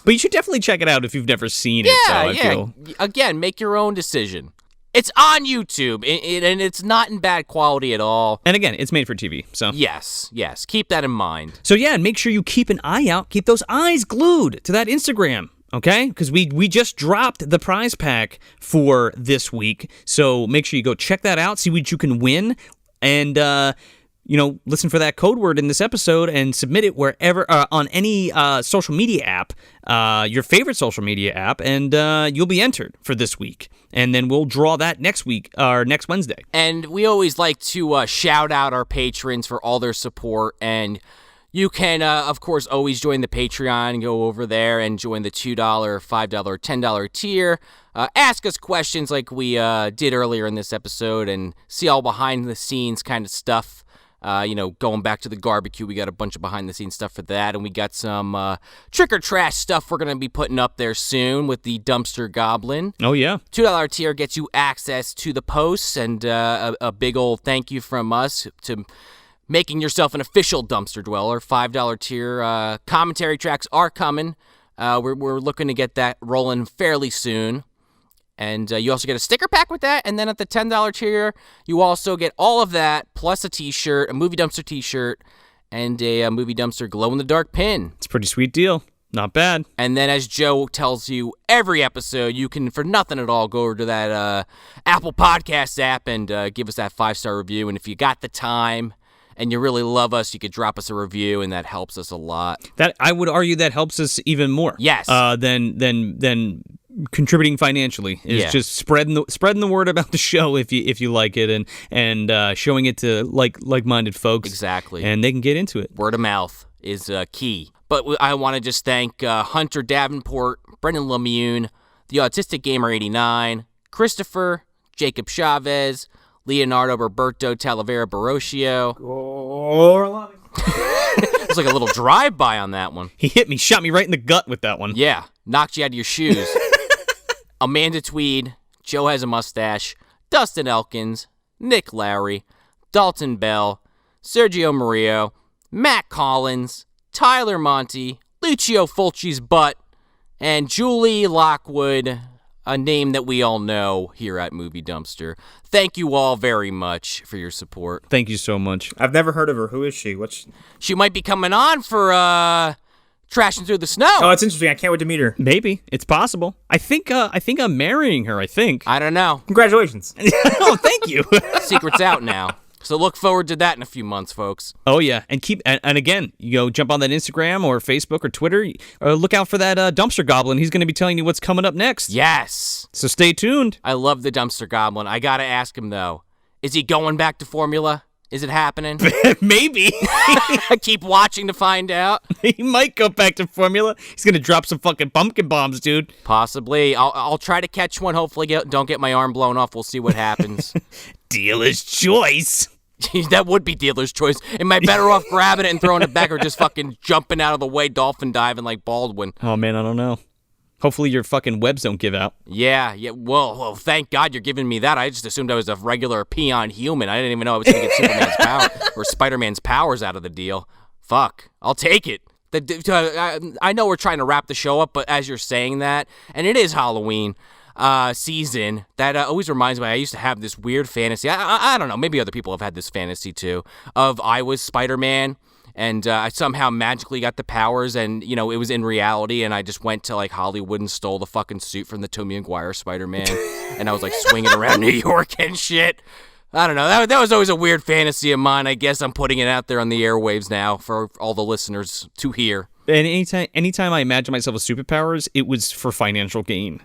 But you should definitely check it out if you've never seen it. Yeah, I feel. Again, make your own decision. It's on YouTube, and it's not in bad quality at all. And again, it's made for TV, so. Yes. Keep that in mind. So yeah, and make sure you keep an eye out. Keep those eyes glued to that Instagram. Okay? Because we just dropped the prize pack for this week. So make sure you go check that out, see what you can win, and, listen for that code word in this episode and submit it wherever, on any social media app, your favorite social media app, and you'll be entered for this week. And then we'll draw that next week, or next Wednesday. And we always like to shout out our patrons for all their support, and you can, of course, always join the Patreon and go over there and join the $2, $5, $10 tier. Ask us questions like we did earlier in this episode and see all behind-the-scenes kind of stuff. Going back to the barbecue, we got a bunch of behind-the-scenes stuff for that, and we got some Trick or Trash stuff we're going to be putting up there soon with the Dumpster Goblin. Oh, yeah. $2 tier gets you access to the posts, and a big old thank you from us to making yourself an official dumpster dweller. $5 tier commentary tracks are coming. We're looking to get that rolling fairly soon. And you also get a sticker pack with that. And then at the $10 tier, you also get all of that, plus a t-shirt, a Movie Dumpster t-shirt, and a Movie Dumpster glow-in-the-dark pin. It's a pretty sweet deal. Not bad. And then, as Joe tells you every episode, you can, for nothing at all, go over to that Apple Podcast app and give us that 5-star review. And if you got the time and you really love us, you could drop us a review, and that helps us a lot. That I would argue that helps us even more. Yes. Than contributing financially is just spreading the word about the show if you like it and showing it to like-minded folks. Exactly. And they can get into it. Word of mouth is key. But I want to just thank Hunter Davenport, Brendan Lemune, the Autistic Gamer 89, Christopher, Jacob Chavez, Leonardo Roberto Talavera Barocio. It's like a little drive-by on that one. He hit me, shot me right in the gut with that one. Yeah, knocked you out of your shoes. Amanda Tweed, Joe Has a Mustache, Dustin Elkins, Nick Lowry, Dalton Bell, Sergio Murillo, Matt Collins, Tyler Monty, Lucio Fulci's butt, and Julie Lockwood, a name that we all know here at Movie Dumpster. Thank you all very much for your support. Thank you so much. I've never heard of her. Who is she? She might be coming on for Trashing Through the Snow. Oh, it's interesting. I can't wait to meet her. Maybe. It's possible. I think I'm marrying her, I think. I don't know. Congratulations. Oh, thank you. Secret's out now. So look forward to that in a few months, folks. Oh, yeah. And again, jump on that Instagram or Facebook or Twitter. Look out for that Dumpster Goblin. He's going to be telling you what's coming up next. Yes. So stay tuned. I love the Dumpster Goblin. I got to ask him, though. Is he going back to formula? Is it happening? Maybe. I keep watching to find out. He might go back to formula. He's going to drop some fucking pumpkin bombs, dude. Possibly. I'll try to catch one. Hopefully don't get my arm blown off. We'll see what happens. Dealer's choice. That would be dealer's choice. Am I better off grabbing it and throwing it back or just fucking jumping out of the way, dolphin diving like Baldwin? Oh, man, I don't know. Hopefully your fucking webs don't give out. Yeah. Well, thank God you're giving me that. I just assumed I was a regular peon human. I didn't even know I was going to get Superman's power or Spider-Man's powers out of the deal. Fuck. I'll take it. I know we're trying to wrap the show up, but as you're saying that, and it is Halloween season, that always reminds me, I used to have this weird fantasy. I don't know, maybe other people have had this fantasy too, of I was Spider-Man, and I somehow magically got the powers, and, it was in reality, and I just went to, Hollywood and stole the fucking suit from the Tobey Maguire Spider-Man, and I was, swinging around New York and shit. I don't know, that was always a weird fantasy of mine. I guess I'm putting it out there on the airwaves now for all the listeners to hear. And anytime I imagine myself with superpowers, it was for financial gain.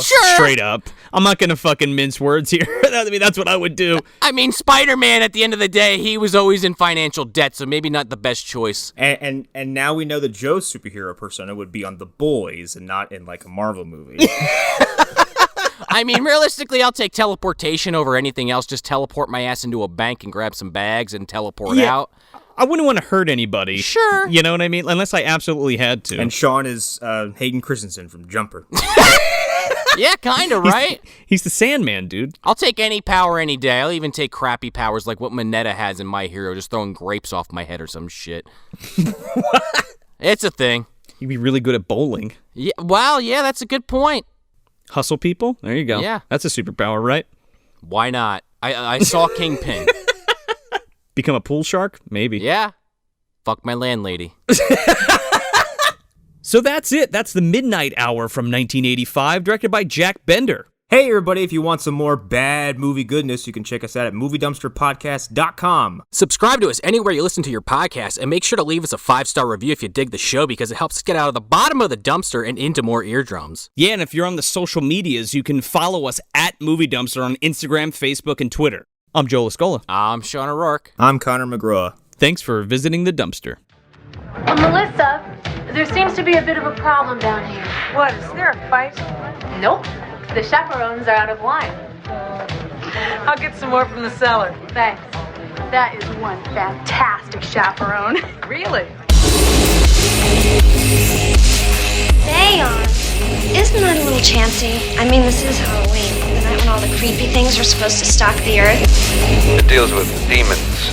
Sure. Straight up. I'm not going to fucking mince words here. I mean, that's what I would do. I mean, Spider-Man, at the end of the day, he was always in financial debt, so maybe not the best choice. And now we know that Joe's superhero persona would be on The Boys and not in, a Marvel movie. I mean, realistically, I'll take teleportation over anything else. Just teleport my ass into a bank and grab some bags and teleport out. I wouldn't want to hurt anybody. Sure. You know what I mean? Unless I absolutely had to. And Sean is Hayden Christensen from Jumper. Yeah, kind of, right? He's the Sandman, dude. I'll take any power any day. I'll even take crappy powers like what Mineta has in My Hero, just throwing grapes off my head or some shit. It's a thing. You'd be really good at bowling. Yeah, well, yeah, that's a good point. Hustle people? There you go. Yeah. That's a superpower, right? Why not? I saw Kingpin. Become a pool shark? Maybe. Yeah. Fuck my landlady. So that's it. That's The Midnight Hour from 1985, directed by Jack Bender. Hey, everybody, if you want some more bad movie goodness, you can check us out at MovieDumpsterPodcast.com. Subscribe to us anywhere you listen to your podcast, and make sure to leave us a 5-star review if you dig the show, because it helps us get out of the bottom of the dumpster and into more eardrums. Yeah, and if you're on the social medias, you can follow us at Movie Dumpster on Instagram, Facebook, and Twitter. I'm Joe Lascola. I'm Sean O'Rourke. I'm Connor McGraw. Thanks for visiting the dumpster. Melissa, there seems to be a bit of a problem down here. What, is there a fight? Nope. The chaperones are out of wine. I'll get some more from the cellar. Thanks. That is one fantastic chaperone. Really? Dayon, isn't that a little chancy? I mean, this is Halloween, the night when all the creepy things are supposed to stalk the earth. It deals with demons,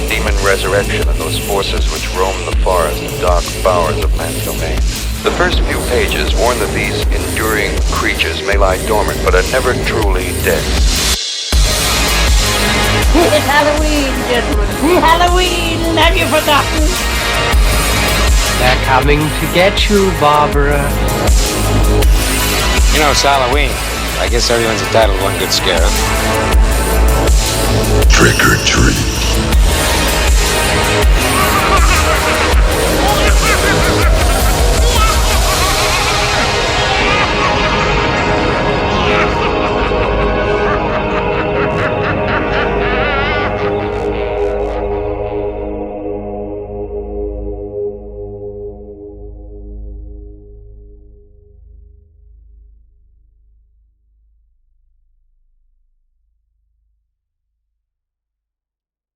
demon resurrection, and those forces which roam the forest and dark bowers of man's domain. The first few pages warn that these enduring creatures may lie dormant, but are never truly dead. It's Halloween, gentlemen. Halloween, have you forgotten? They're coming to get you, Barbara. You know, it's Halloween. I guess everyone's entitled to one good scare, huh? Trick or treat.